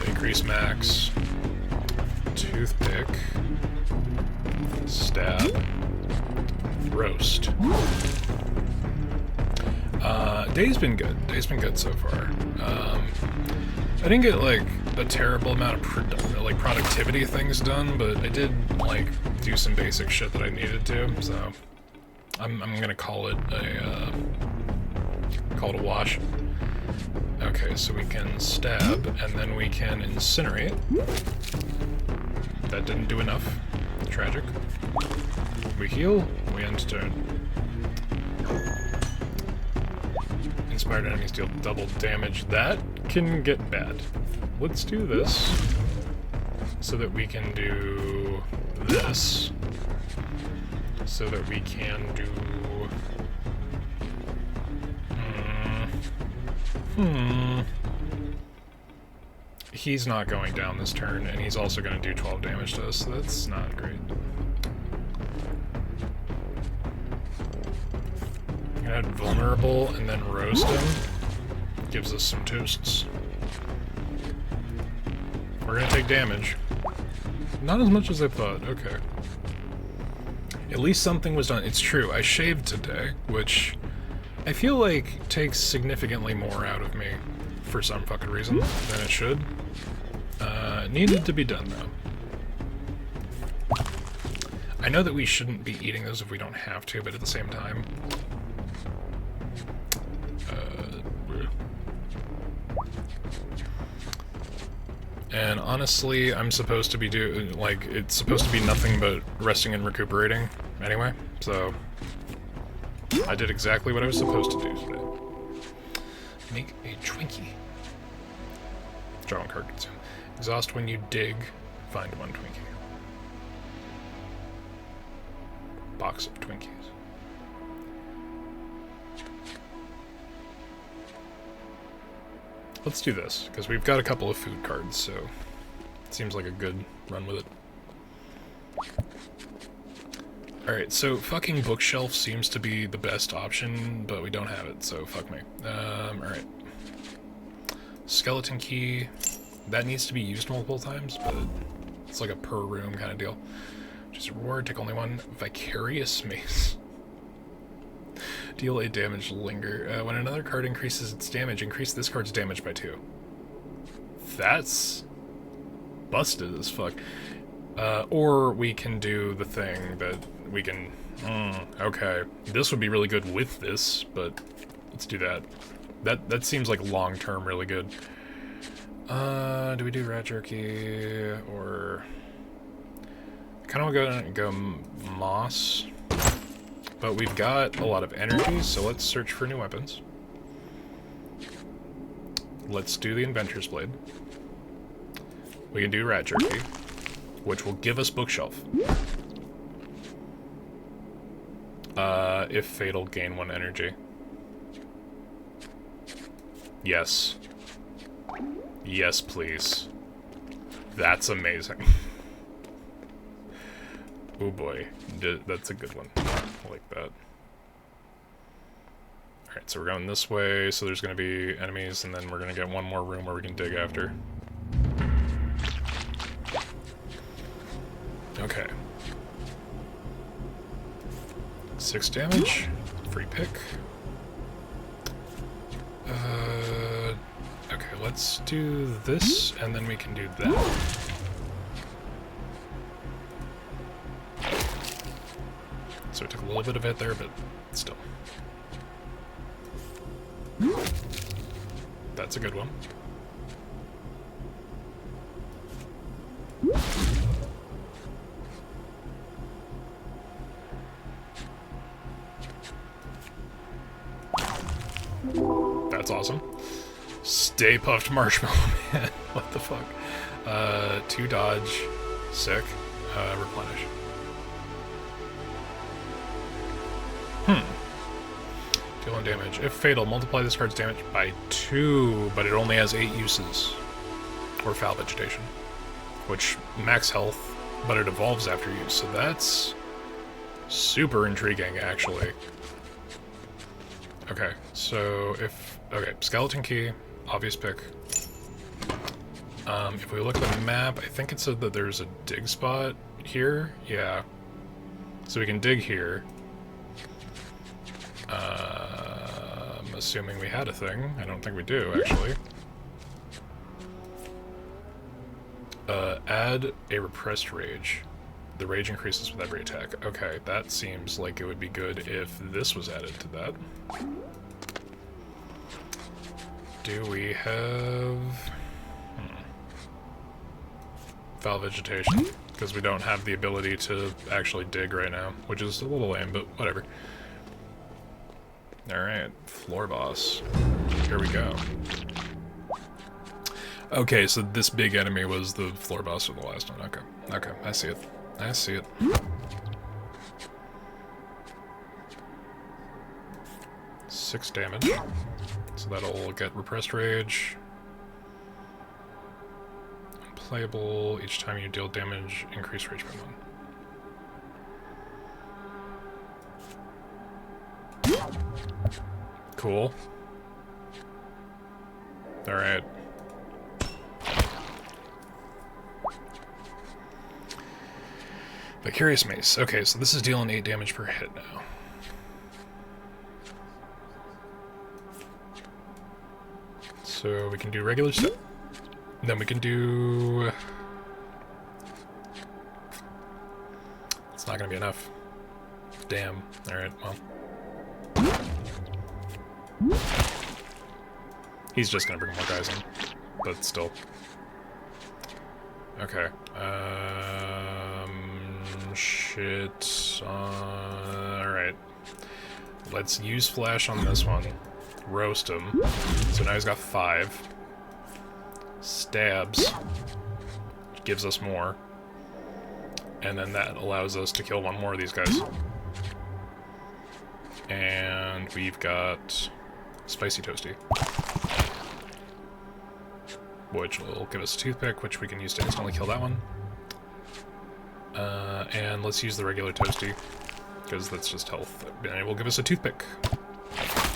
A: Increase max. Toothpick. Stab. Roast. Day's been good. Day's been good so far. I didn't get, like, a terrible amount of productivity things done, but I did, like, do some basic shit that I needed to, so I'm gonna call it a wash. Okay, so we can stab, and then we can incinerate. That didn't do enough. Tragic. We heal, we end turn. Inspired enemies deal double damage. That can get bad. Let's do this so that we can do this. So that we can do... He's not going down this turn, and he's also going to do 12 damage to us, so that's not great. Add vulnerable and then roast him. Gives us some toasts. We're gonna take damage. Not as much as I thought, okay. At least something was done. It's true, I shaved today, which I feel like takes significantly more out of me for some fucking reason than it should. It needed to be done though. I know that we shouldn't be eating those if we don't have to, but at the same time, and honestly, I'm supposed to be it's supposed to be nothing but resting and recuperating anyway, so I did exactly what I was supposed to do today. Make a Twinkie. Draw one card, consume. Exhaust when you dig, find one Twinkie. Box of Twinkies. Let's do this, because we've got a couple of food cards, so it seems like a good run with it. Alright, so fucking bookshelf seems to be the best option, but we don't have it, so fuck me. Alright. Skeleton key. That needs to be used multiple times, but it's like a per room kind of deal. Just a reward, take only one. Vicarious mace. Deal 8 damage, linger. When another card increases its damage, increase this card's damage by 2. That's busted as fuck. Or we can do the thing that we can... okay. This would be really good with this, but let's do that. That seems like long-term really good. Do we do rat jerky, or... I kind of want to go moss. But we've got a lot of energy, so let's search for new weapons. Let's do the Inventor's Blade. We can do rat jerky, which will give us bookshelf. If fatal, gain 1 energy. Yes. Yes, please. That's amazing. Oh boy, that's a good one. I like that. Alright, so we're going this way, so there's going to be enemies, and then we're going to get one more room where we can dig after. Okay. 6 damage. Free pick. Okay, let's do this, and then we can do that. So it took a little bit of hit there, but still. That's a good one. That's awesome. Stay puffed marshmallow, man. What the fuck? 2 dodge. Sick. Replenish. Deal damage. If fatal, multiply this card's damage by 2, but it only has 8 uses. Or foul vegetation. Which, max health, but it evolves after use, so that's super intriguing, actually. Okay, so if... Okay, skeleton key, obvious pick. If we look at the map, I think it said that there's a dig spot here. Yeah. So we can dig here. I'm assuming we had a thing. I don't think we do, actually. Add a repressed rage. The rage increases with every attack. Okay, that seems like it would be good if this was added to that. Do we have... foul vegetation? Because we don't have the ability to actually dig right now, which is a little lame, but whatever. Alright, floor boss. Here we go. Okay, so this big enemy was the floor boss for the last one. Okay, okay, I see it. I see it. Six damage. So that'll get repressed rage. Unplayable. Each time you deal damage, increase rage by 1. Cool. Alright. Vicarious Mace. Okay, so this is dealing 8 damage per hit now. So we can do regular stuff. Then we can do... It's not gonna be enough. Damn. Alright, well. He's just gonna bring more guys in. But still. Okay. Shit. Alright. Let's use flash on this one. Roast him. So now he's got 5. Stabs. Which gives us more. And then that allows us to kill one more of these guys. And we've got Spicy Toasty. Which will give us a toothpick, which we can use to instantly kill that one. And let's use the regular Toasty, because that's just health. And it will give us a toothpick,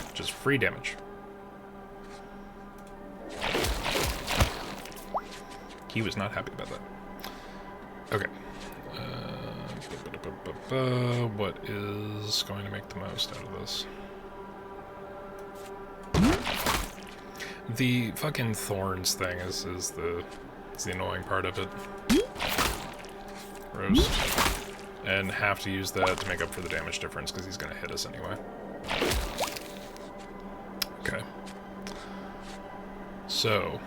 A: which is free damage. He was not happy about that. Okay. What is going to make the most out of this? The fucking thorns thing is the annoying part of it. Roast. And have to use that to make up for the damage difference, because he's going to hit us anyway. Okay. So.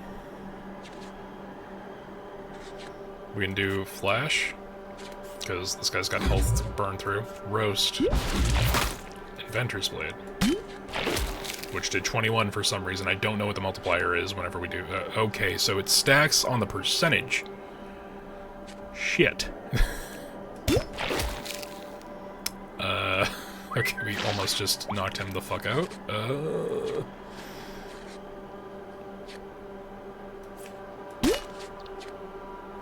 A: We can do Flash, because this guy's got health to burn through. Roast. Inventor's Blade. Which did 21 for some reason. I don't know what the multiplier is whenever we do... okay, so it stacks on the percentage. Shit. Okay, we almost just knocked him the fuck out.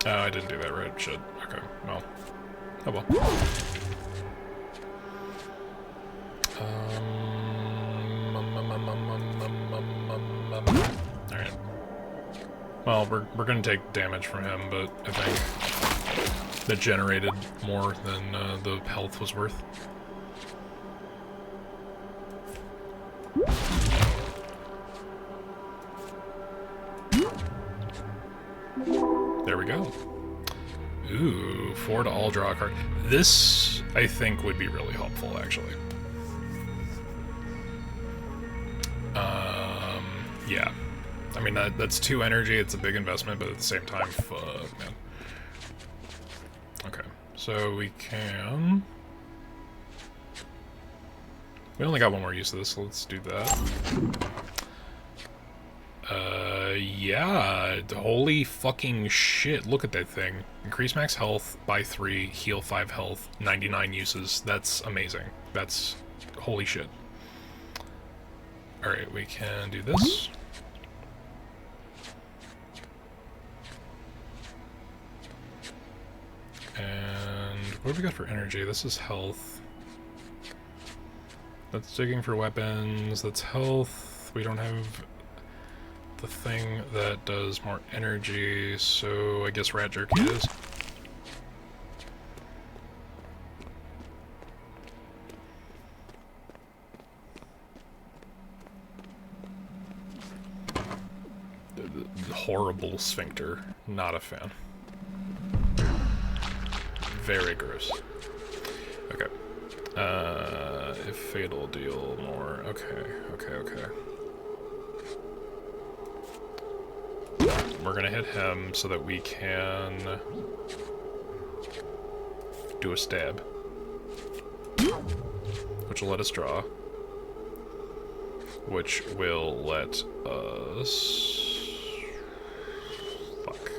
A: Oh, I didn't do that right. Shit. Okay, well. Oh well. Alright. Well, we're gonna take damage from him, but I think that generated more than the health was worth. There we go. Ooh, 4 to all draw a card. This, I think, would be really helpful, actually. Yeah. I mean, that's 2 energy, it's a big investment, but at the same time, fuck, man. Okay, so we can... We only got 1 more use of this, so let's do that. Yeah, holy fucking shit, look at that thing. Increase max health by 3, heal 5 health, 99 uses. That's amazing. That's... holy shit. Alright, we can do this. And what have we got for energy? This is health. That's digging for weapons, that's health. We don't have the thing that does more energy, so I guess rat jerky is. The horrible sphincter. Not a fan. Very gross. Okay. If fatal deal more. Okay. We're gonna hit him so that we can do a stab, which will let us draw, which will let us... Fuck,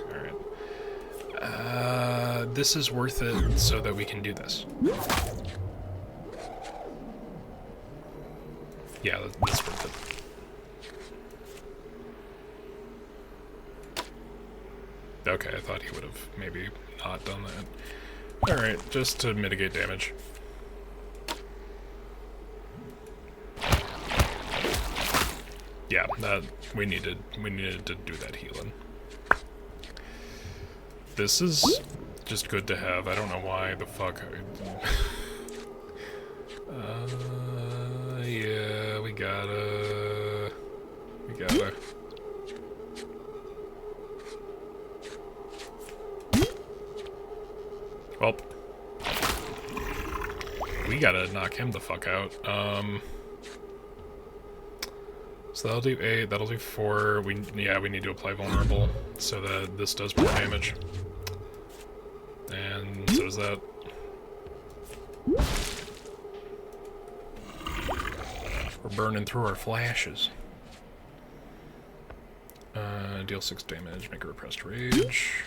A: alright. This is worth it so that we can do this. Yeah, that's worth it. Okay, I thought he would have maybe not done that. Alright, just to mitigate damage. Yeah, that we needed to do that healing. This is just good to have. I don't know why the fuck yeah, we gotta well, we gotta knock him the fuck out. So that'll do 8, that'll do 4. We need to apply vulnerable so that this does more damage. And so does that. We're burning through our flashes. Deal 6 damage, make a repressed rage,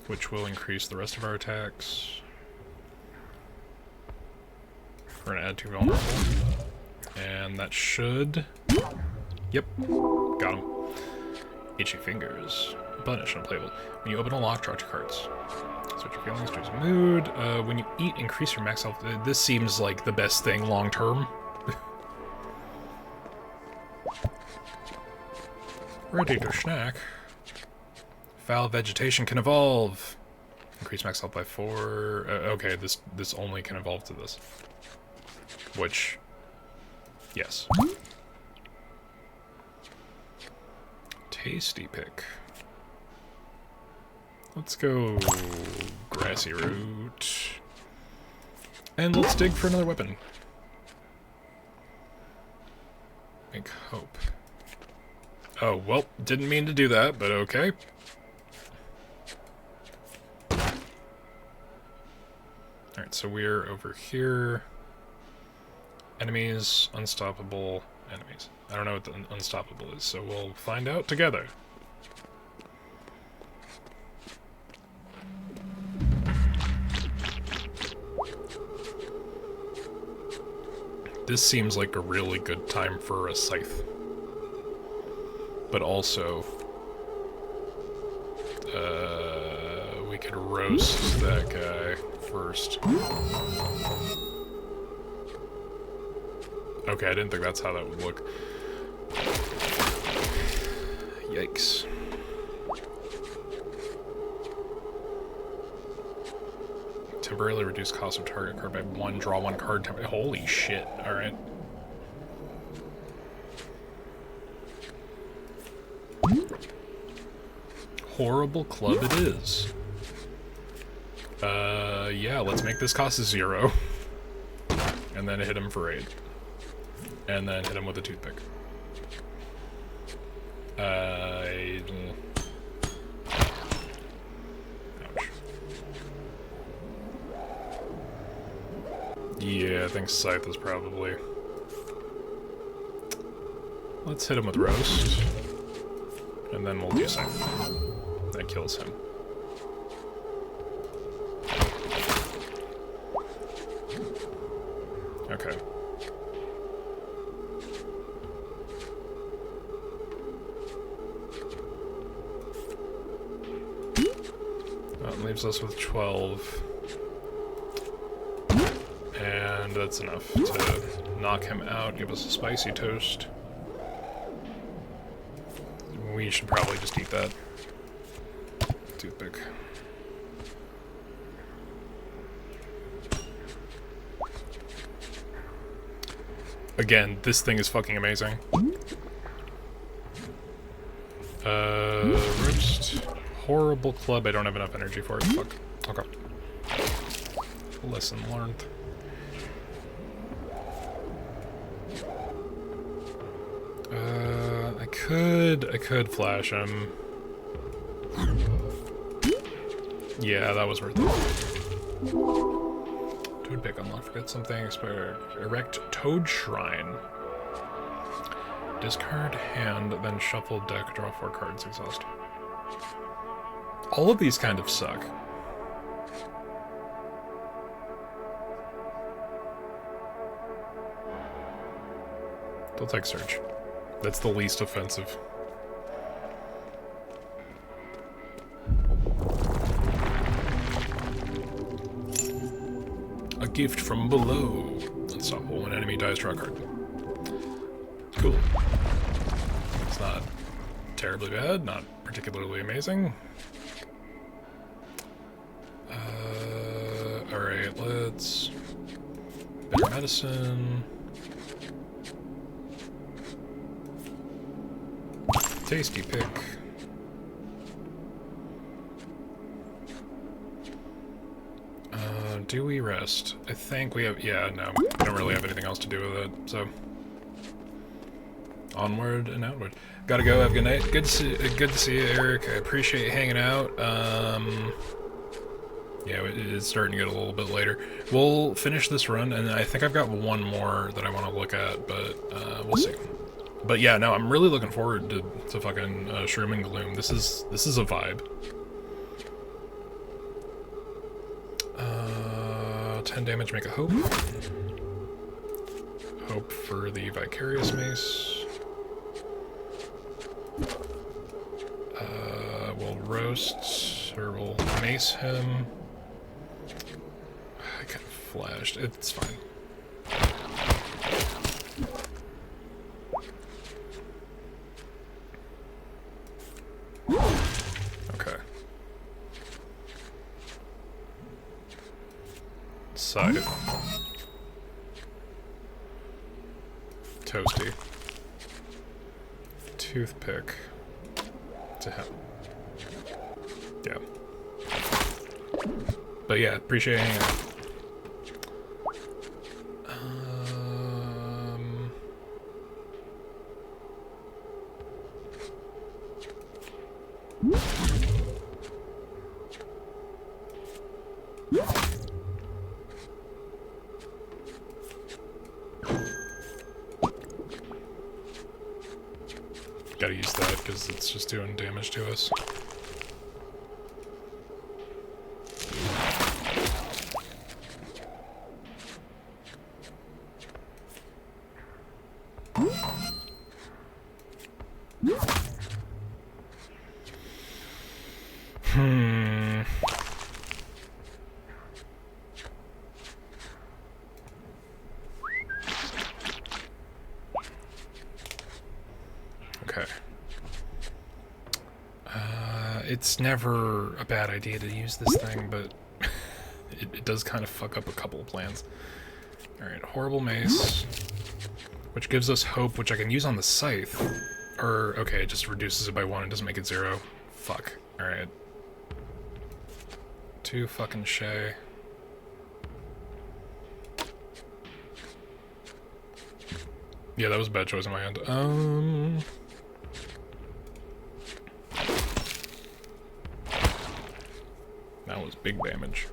A: which will increase the rest of our attacks. We're gonna add 2 vulnerable. And that should... Yep, got him. Itchy fingers. Punish, unplayable. When you open a lock, draw 2 cards. Switch your feelings, choose a mood. When you eat, increase your max health. This seems like the best thing long term. Ready to snack. Foul vegetation can evolve. Increase max health by 4. Okay, this only can evolve to this. Which, yes. Tasty pick. Let's go grassy root. And let's dig for another weapon. Make hope. Oh, well, didn't mean to do that, but okay. Alright, so we're over here. Enemies, unstoppable enemies. I don't know what the unstoppable is, so we'll find out together. This seems like a really good time for a scythe. But also... we could roast that guy first. Okay, I didn't think that's how that would look. Yikes. Temporarily reduce cost of target card by 1, draw 1 card. Holy shit, alright. Horrible club it is. Yeah, let's make this cost 0. And then hit him for 8. And then hit him with a toothpick. Ouch. Yeah, I think Scythe is probably... Let's hit him with Roast. And then we'll do Scythe. That kills him. Okay. That leaves us with 12. And that's enough to knock him out, give us a spicy toast. We should probably just eat that. Toothpick. Again, this thing is fucking amazing. Roast. Horrible club. I don't have enough energy for it. Fuck. Okay. Lesson learned. I could flash him. Yeah, that was worth it. Toad pick unlock. Forget something. Expired. Erect Toad Shrine. Discard hand, then shuffle deck, draw 4 cards, exhaust. All of these kind of suck. They'll take Search. That's the least offensive. A gift from below. Unstoppable. When enemy dies, draw a card. Cool. It's not terribly bad, not particularly amazing. Alright, let's... Better medicine. Tasty pick. Do we rest? I think we have... Yeah, no. We don't really have anything else to do with it, so... Onward and outward. Gotta go, have a good night. Good to see you, Eric. I appreciate you hanging out. Yeah, it's starting to get a little bit later. We'll finish this run, and I think I've got one more that I want to look at, but we'll see. But yeah, no, I'm really looking forward to fucking Shroom and Gloom. This is a vibe. 10 damage, make a hope. Hope for the Vicarious Mace. We'll roast, or we'll mace him. I kind of flashed. It's fine. Okay. Scythe. Toasty. Toothpick. To him. Yeah. But yeah, appreciate hanging out. Gotta use that because it's just doing damage to us. Okay. It's never a bad idea to use this thing, but it does kind of fuck up a couple of plans. Alright, Horrible Mace, which gives us hope, which I can use on the Scythe. Or, okay, it just reduces it by 1 and doesn't make it 0. Fuck. Alright. 2 fucking Shay. Yeah, that was a bad choice in my hand. That was big damage.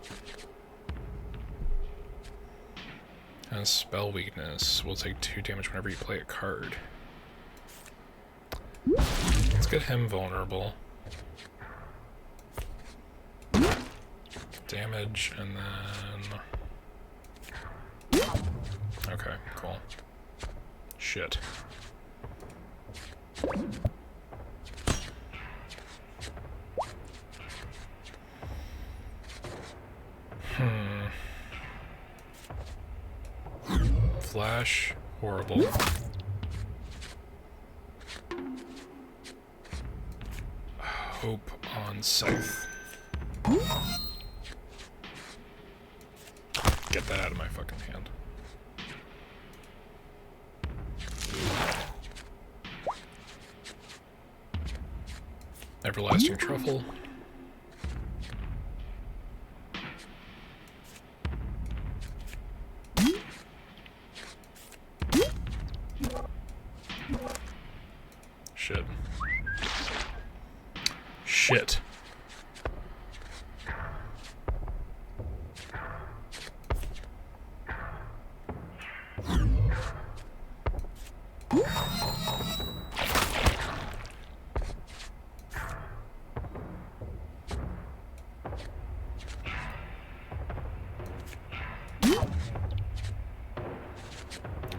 A: And spell weakness will take 2 damage whenever you play a card. Let's get him vulnerable. Damage, and then... Okay, cool. Shit. Flash, horrible. Hope on Scythe. Get that out of my fucking hand. Everlasting Truffle. Shit. Shit.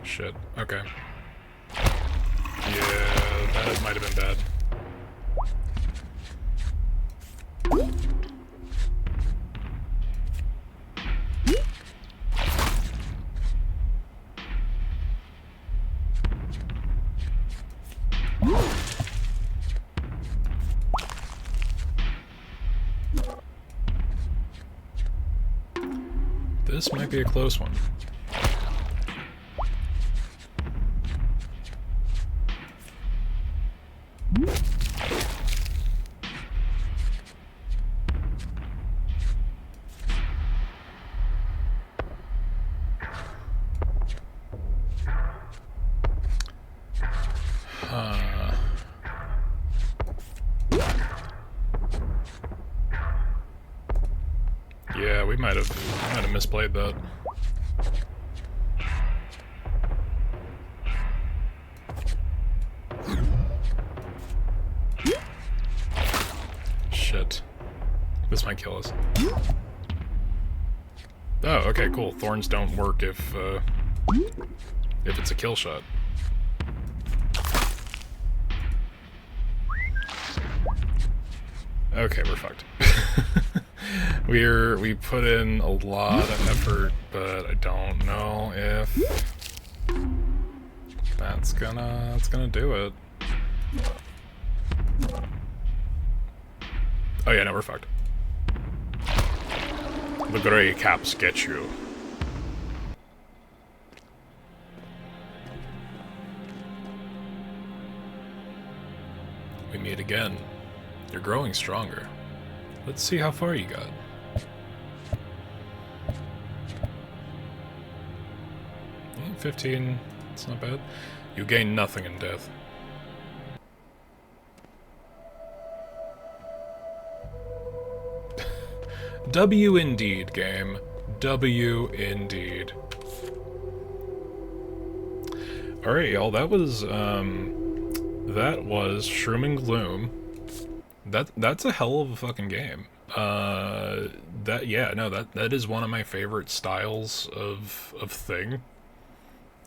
A: Shit. Okay. Yeah, that might have been bad. This might be a close one. Yeah, we might have misplayed that. Shit. This might kill us. Oh, okay, cool. Thorns don't work if it's a kill shot. Okay, we're fucked. We put in a lot of effort, but I don't know if that's gonna do it. Oh yeah, no, we're fucked. The gray caps get you. We meet again. You're growing stronger. Let's see how far you got. 15, it's not bad. You gain nothing in death. W indeed, game. W indeed. Alright, y'all, that was Shroom and Gloom. That's a hell of a fucking game. That is one of my favorite styles of thing.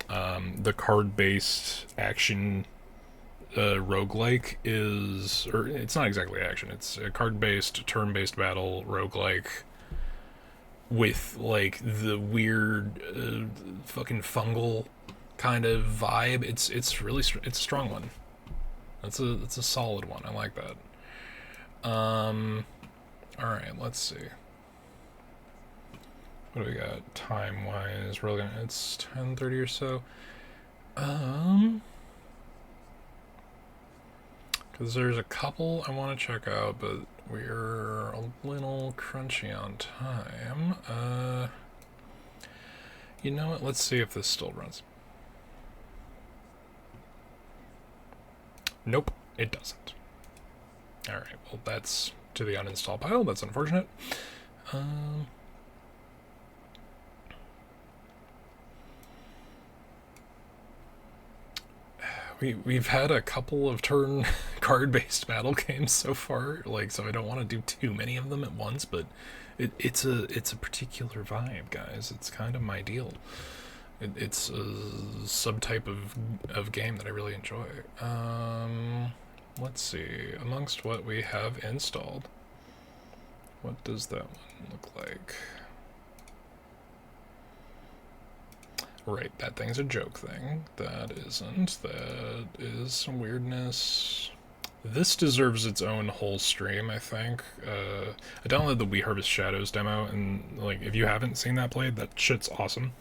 A: The card-based action roguelike is, or it's not exactly action, it's a card-based, turn-based battle roguelike with, like, the weird fucking fungal kind of vibe. It's a strong one. That's a solid one. I like that. Alright, let's see. What do we got time-wise? It's 10:30 or so. Because there's a couple I want to check out, but we're a little crunchy on time. You know what? Let's see if this still runs. Nope, it doesn't. Alright, well that's to the uninstall pile. That's unfortunate. We've had a couple of turn card-based battle games so far, like, so I don't want to do too many of them at once, but it's a particular vibe, guys. It's kind of my deal. It's a subtype of game that I really enjoy. Let's see, amongst what we have installed, what does that one look like? Right, that thing's a joke thing. That isn't. That is some weirdness. This deserves its own whole stream, I think. I downloaded the We Harvest Shadows demo, and like, if you haven't seen that played, that shit's awesome.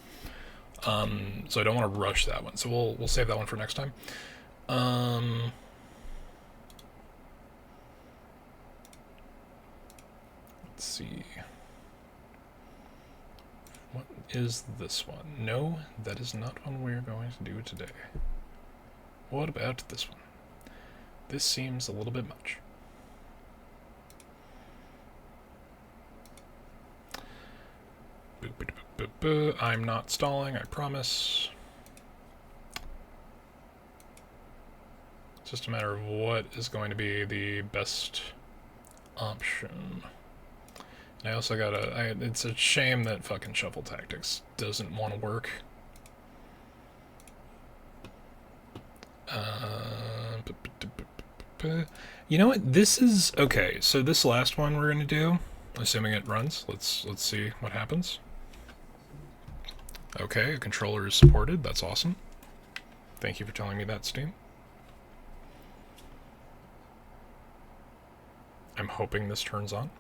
A: So I don't want to rush that one. So we'll save that one for next time. Let's see. What is this one? No, that is not one we're going to do today. What about this one? This seems a little bit much. I'm not stalling, I promise. It's just a matter of what is going to be the best option. And I also gotta, it's a shame that fucking Shuffle Tactics doesn't want to work. You know what, this is, okay, so this last one we're gonna do, assuming it runs, let's see what happens. Okay, a controller is supported, that's awesome. Thank you for telling me that, Steam. I'm hoping this turns on.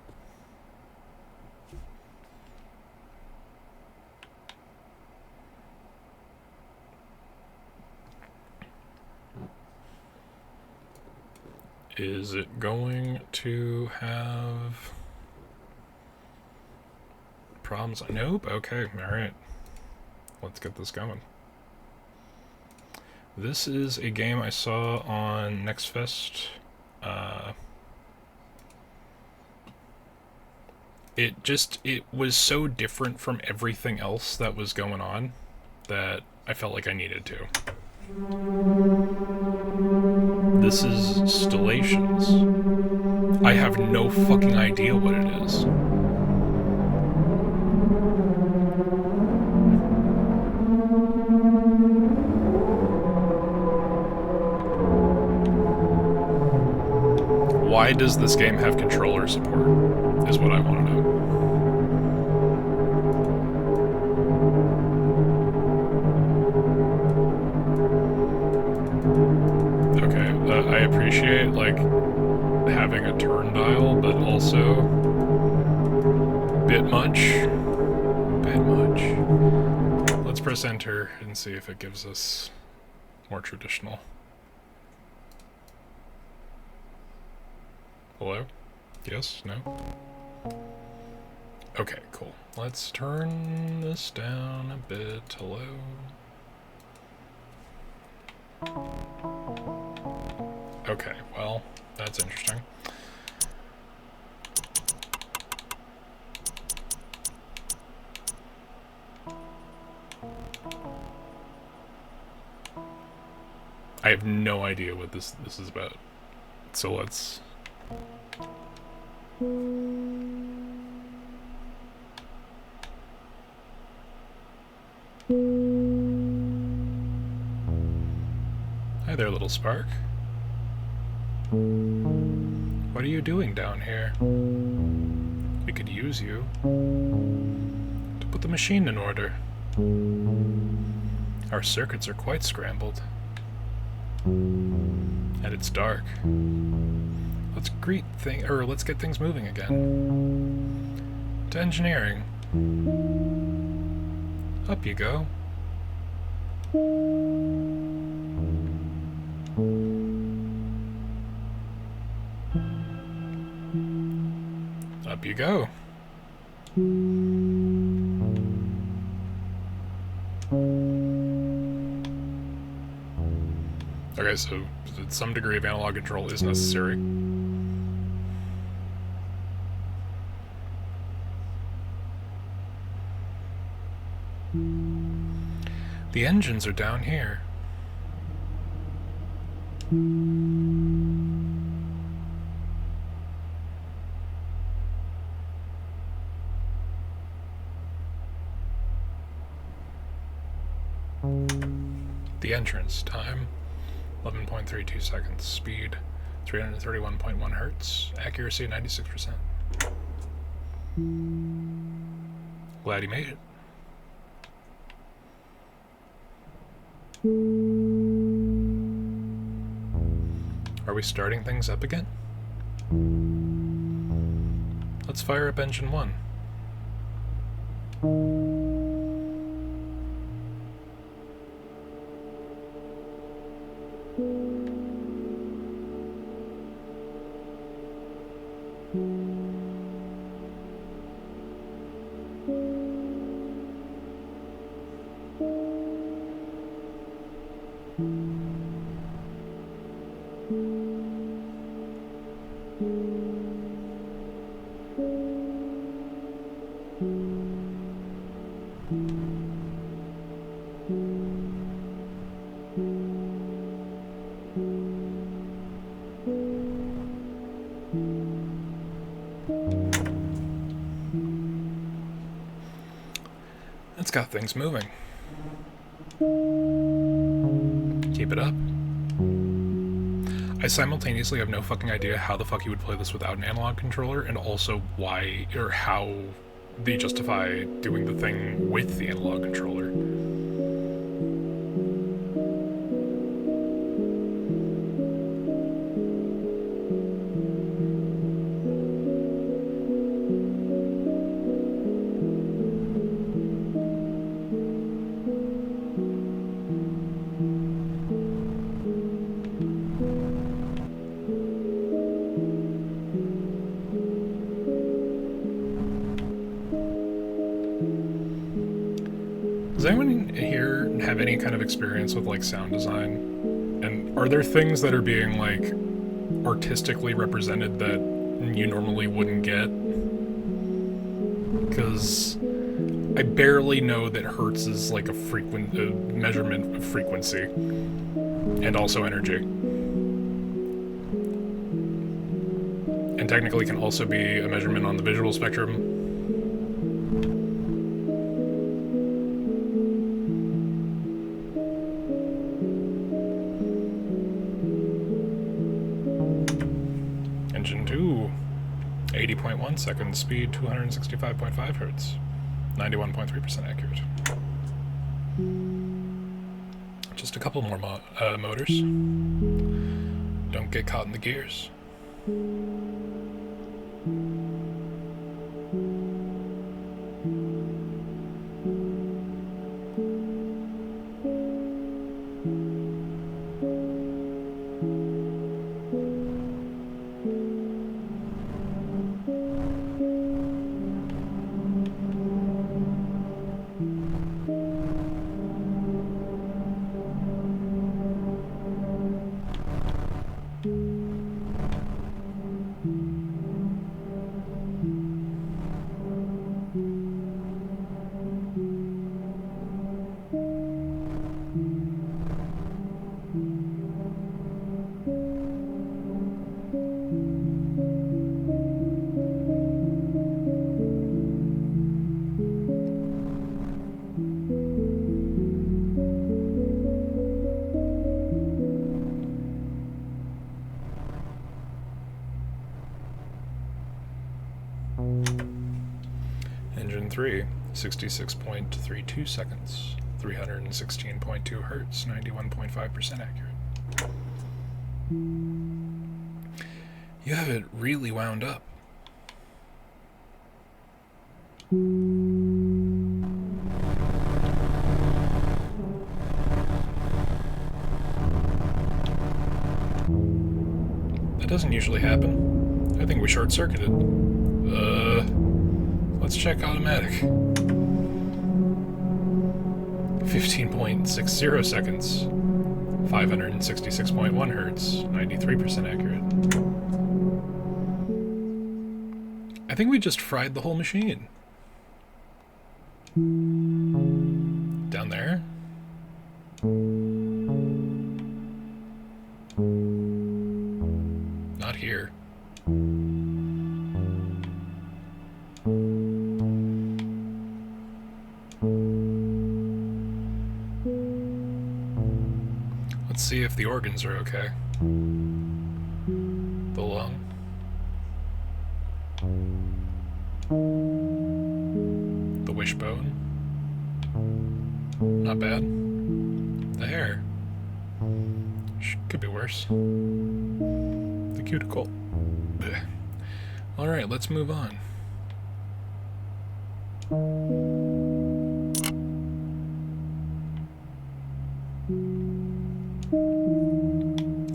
A: Is it going to have problems? Nope. Okay. All right. Let's get this going. This is a game I saw on Next Fest. It was so different from everything else that was going on that I felt like I needed to. This is Stellations. I have no fucking idea what it is. Why does this game have controller support, is what I want to know. I appreciate, like, having a turn dial, but also bit much. Let's press enter and see if it gives us more traditional. Hello? Yes? No? Okay, cool. Let's turn this down a bit. Hello? Okay, well, that's interesting. I have no idea what this is about. So let's... Hi there, little spark. What are you doing down here? We could use you to put the machine in order. Our circuits are quite scrambled. And it's dark. Let's get things moving again. To engineering. Up you go. Up you go. Okay, so some degree of analog control is necessary. The engines are down here. The entrance time, 11.32 seconds. Speed, 331.1 hertz. Accuracy, 96%. Glad he made it. Are we starting things up again? Let's fire up engine 1. It's got things moving. Keep it up. I simultaneously have no fucking idea how the fuck you would play this without an analog controller, and also why or how they justify doing the thing with the analog controller. Does anyone here have any kind of experience with, like, sound design? And are there things that are being, like, artistically represented that you normally wouldn't get? Because I barely know that hertz is, like, a measurement of frequency. And also energy. And technically can also be a measurement on the visual spectrum. Engine 2, 80.1 seconds, speed 265.5 hertz, 91.3% accurate. Just a couple more motors. Don't get caught in the gears. Engine 3, 66.32 seconds, 316.2 hertz, 91.5% accurate. You have it really wound up. That doesn't usually happen. I think we short-circuited. Let's check automatic. 15.60 seconds. 566.1 hertz. 93% accurate. I think we just fried the whole machine. Down there? Not here. Let's see if the organs are okay. The lung. The wishbone. Not bad. The hair. Could be worse. The cuticle. Alright, let's move on.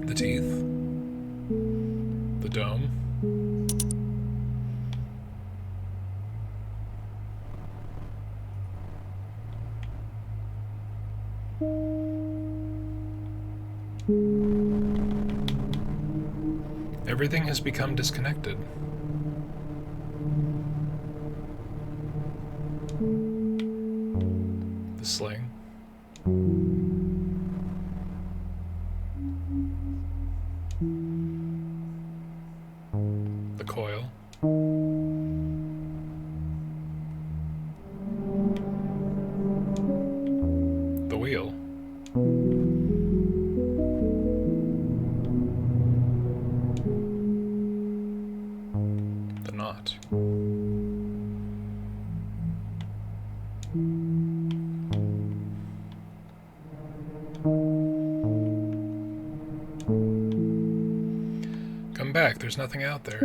A: The teeth. The dome. Everything has become disconnected. The sling. The coil. The wheel. The knot. Come back, there's nothing out there.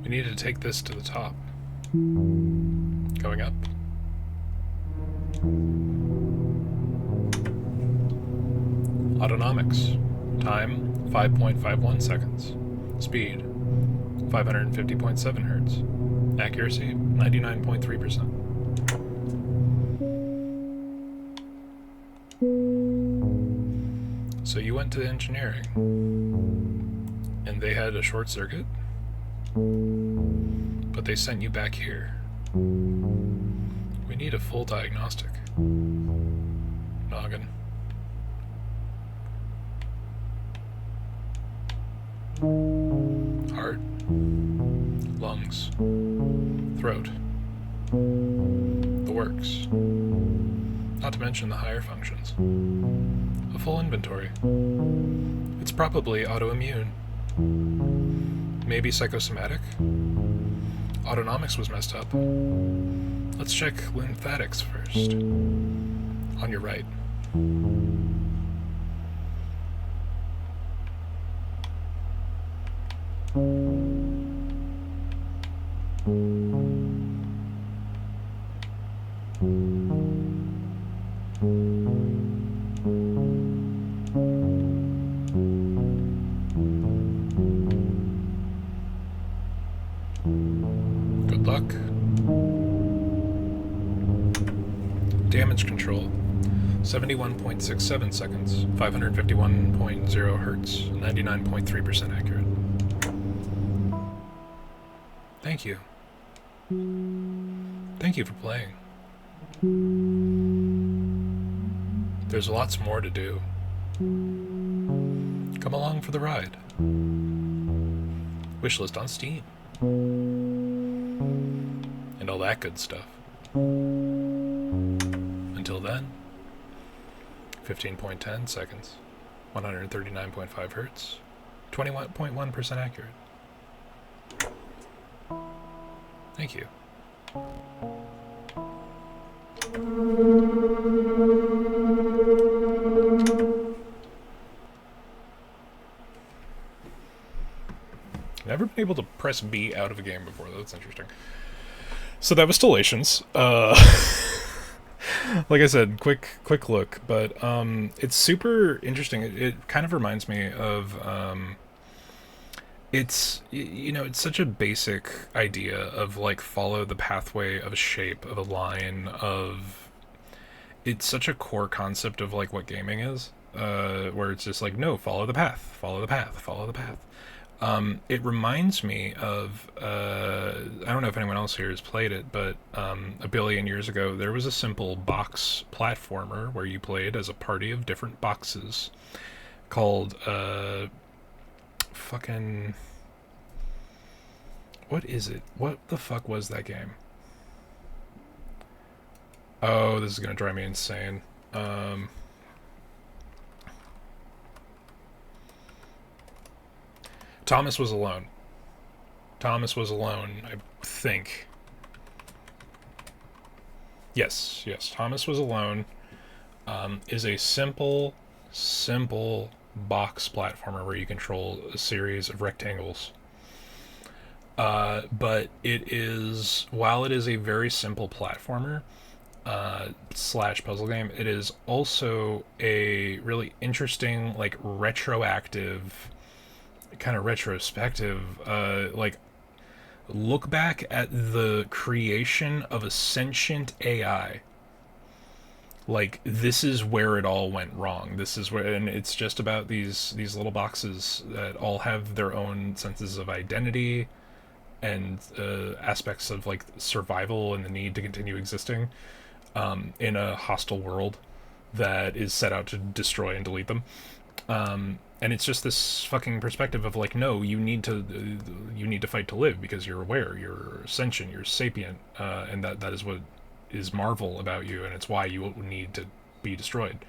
A: We need to take this to the top. Going up. Autonomics. Time, 5.51 seconds. Speed, 550.7 hertz. Accuracy, 99.3%. So you went to engineering, and they had a short circuit, but they sent you back here. We need a full diagnostic. Noggin. Heart. Lungs. Throat. The works. Not to mention the higher functions. A full inventory. It's probably autoimmune. Maybe psychosomatic. Autonomics was messed up. Let's check lymphatics first. On your right. Good luck. Damage control. 71.67 seconds, 551.0 hertz, 99.3% accurate. Thank you. Thank you for playing. There's lots more to do. Come along for the ride. Wishlist on Steam. And all that good stuff. Until then, 15.10 seconds, 139.5 hertz, 21.1% accurate. Thank you. Never been able to press B out of a game before. That's interesting. So that was Stellations. Like I said, quick look, but it's super interesting. It kind of reminds me of it's it's such a basic idea of like follow the pathway of a shape of a line of it's such a core concept of like what gaming is, where it's just like no, follow the path, follow the path, follow the path. It reminds me of I don't know if anyone else here has played it, but a billion years ago there was a simple box platformer where you played as a party of different boxes called fucking what is it? What the fuck was that game? Oh, this is gonna drive me insane. Thomas was alone. Thomas was alone, I think. Yes, yes. Thomas was alone. Is a simple box platformer where you control a series of rectangles. But it is, while it is a very simple platformer slash puzzle game, it is also a really interesting, like retroactive, kind of retrospective, like look back at the creation of a sentient AI. Like this is where it all went wrong. This is where, and it's just about these little boxes that all have their own senses of identity and aspects of like survival and the need to continue existing in a hostile world that is set out to destroy and delete them. And it's just this fucking perspective of like, no, you need to fight to live because you're aware, you're sentient, you're sapient, and that is what is marvel about you, and it's why you need to be destroyed.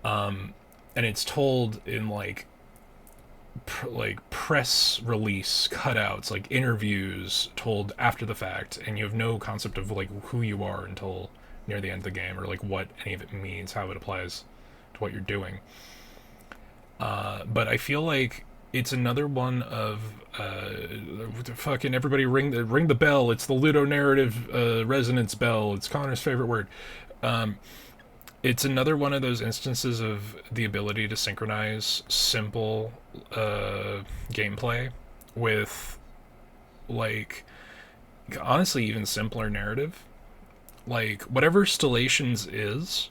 A: And it's told in like press release cutouts, like interviews told after the fact, and you have no concept of like who you are until near the end of the game, or like what any of it means, how it applies to what you're doing. But I feel like it's another one of fucking everybody ring the bell. It's the Ludo narrative resonance bell. It's Connor's favorite word. It's another one of those instances of the ability to synchronize simple gameplay with like honestly even simpler narrative. Like whatever Stellations is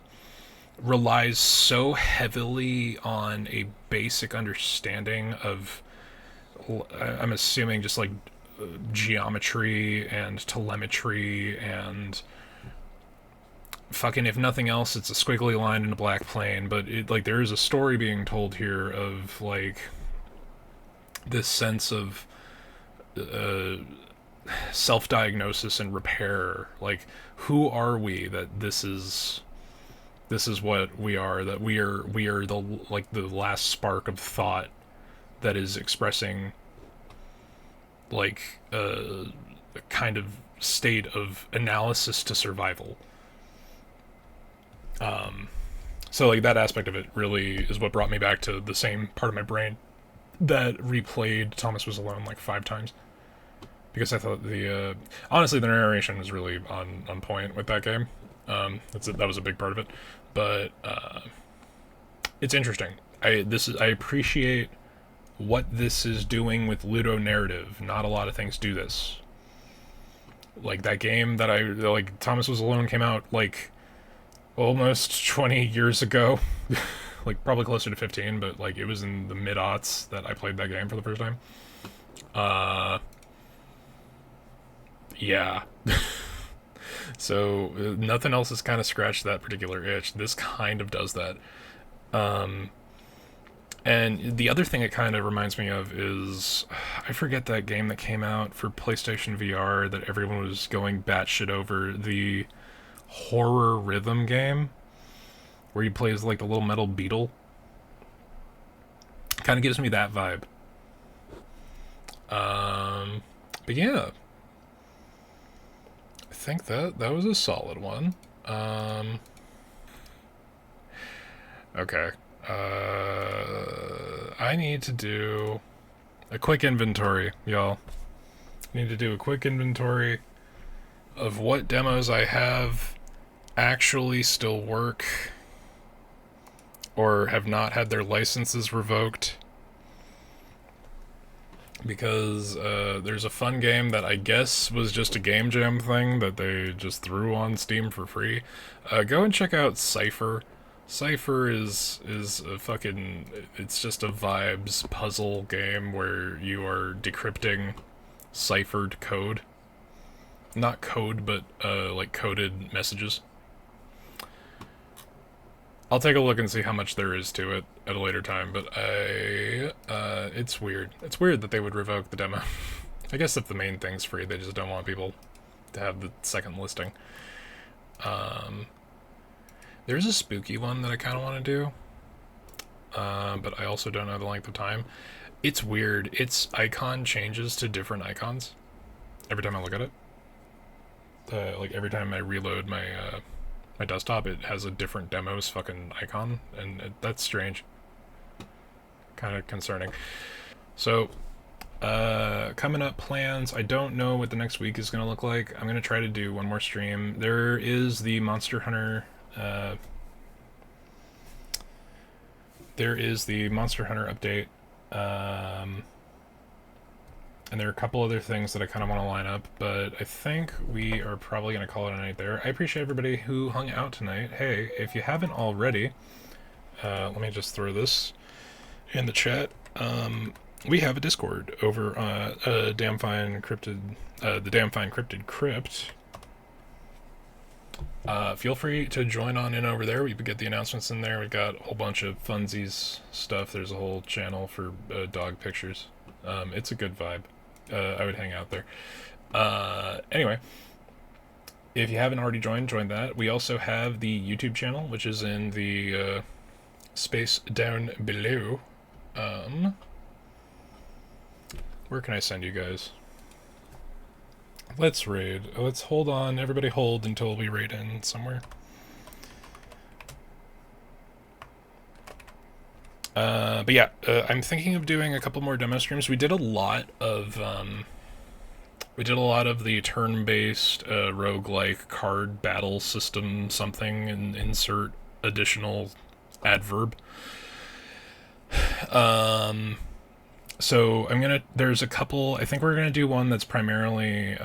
A: relies so heavily on a basic understanding of, I'm assuming, just like geometry and telemetry and fucking, if nothing else, it's a squiggly line in a black plane. But it, like, there is a story being told here of like this sense of self-diagnosis and repair. Like, who are we that this is what we are, that we are the like the last spark of thought that is expressing like a kind of state of analysis to survival. So like that aspect of it really is what brought me back to the same part of my brain that replayed Thomas Was Alone like 5 times, because I thought the honestly the narration was really on point with that game. That was a big part of it, but it's interesting. I appreciate what this is doing with Ludo narrative. Not a lot of things do this. Like that game that like Thomas Was Alone came out like almost 20 years ago. Like probably closer to 15, but like it was in the mid-aughts that I played that game for the first time. Yeah. So nothing else has kind of scratched that particular itch. This kind of does that. And the other thing it kind of reminds me of is, I forget that game that came out for PlayStation VR that everyone was going batshit over, the horror rhythm game where you play as like the little metal beetle. Kind of gives me that vibe. But yeah. think that was a solid one. Okay. I need to do a quick inventory, y'all. Need to do a quick inventory of what demos I have actually still work or have not had their licenses revoked. Because there's a fun game that I guess was just a game jam thing that they just threw on Steam for free. Go and check out Cypher. Cypher is a fucking... It's just a vibes puzzle game where you are decrypting ciphered code. Not code, but like coded messages. I'll take a look and see how much there is to it at a later time, but it's weird. It's weird that they would revoke the demo. I guess if the main thing's free, they just don't want people to have the second listing. There's a spooky one that I kind of want to do, but I also don't know the length of time. It's weird. Its icon changes to different icons every time I look at it. Like every time I reload my my desktop, it has a different demo's fucking icon, and that's strange. Kind of concerning. So, coming up plans, I don't know what the next week is going to look like. I'm going to try to do one more stream. There is the Monster Hunter, update, and there are a couple other things that I kind of want to line up, but I think we are probably going to call it a night there. I appreciate everybody who hung out tonight. Hey, if you haven't already, let me just throw this in the chat. We have a Discord over the Damn Fine Cryptid Crypt. Feel free to join on in over there. We get the announcements in there. We got a whole bunch of funsies stuff. There's a whole channel for dog pictures. It's a good vibe. I would hang out there. Anyway, if you haven't already join that. We also have the YouTube channel, which is in the space down below. Where can I send you guys? Let's raid. Let's hold on. Everybody hold until we raid in somewhere. But yeah, I'm thinking of doing a couple more demo streams. We did a lot of the turn-based roguelike card battle system something, and insert additional adverb. So there's a couple, I think we're gonna do one that's primarily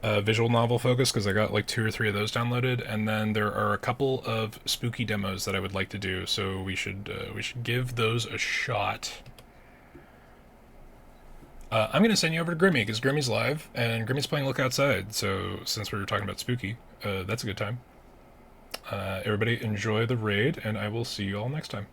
A: visual novel focused, because I got like 2 or 3 of those downloaded, and then there are a couple of spooky demos that I would like to do, so we should give those a shot. I'm gonna send you over to Grimmy, because Grimmy's live, and Grimmy's playing Look Outside, so since we were talking about spooky, that's a good time. Everybody enjoy the raid, and I will see you all next time.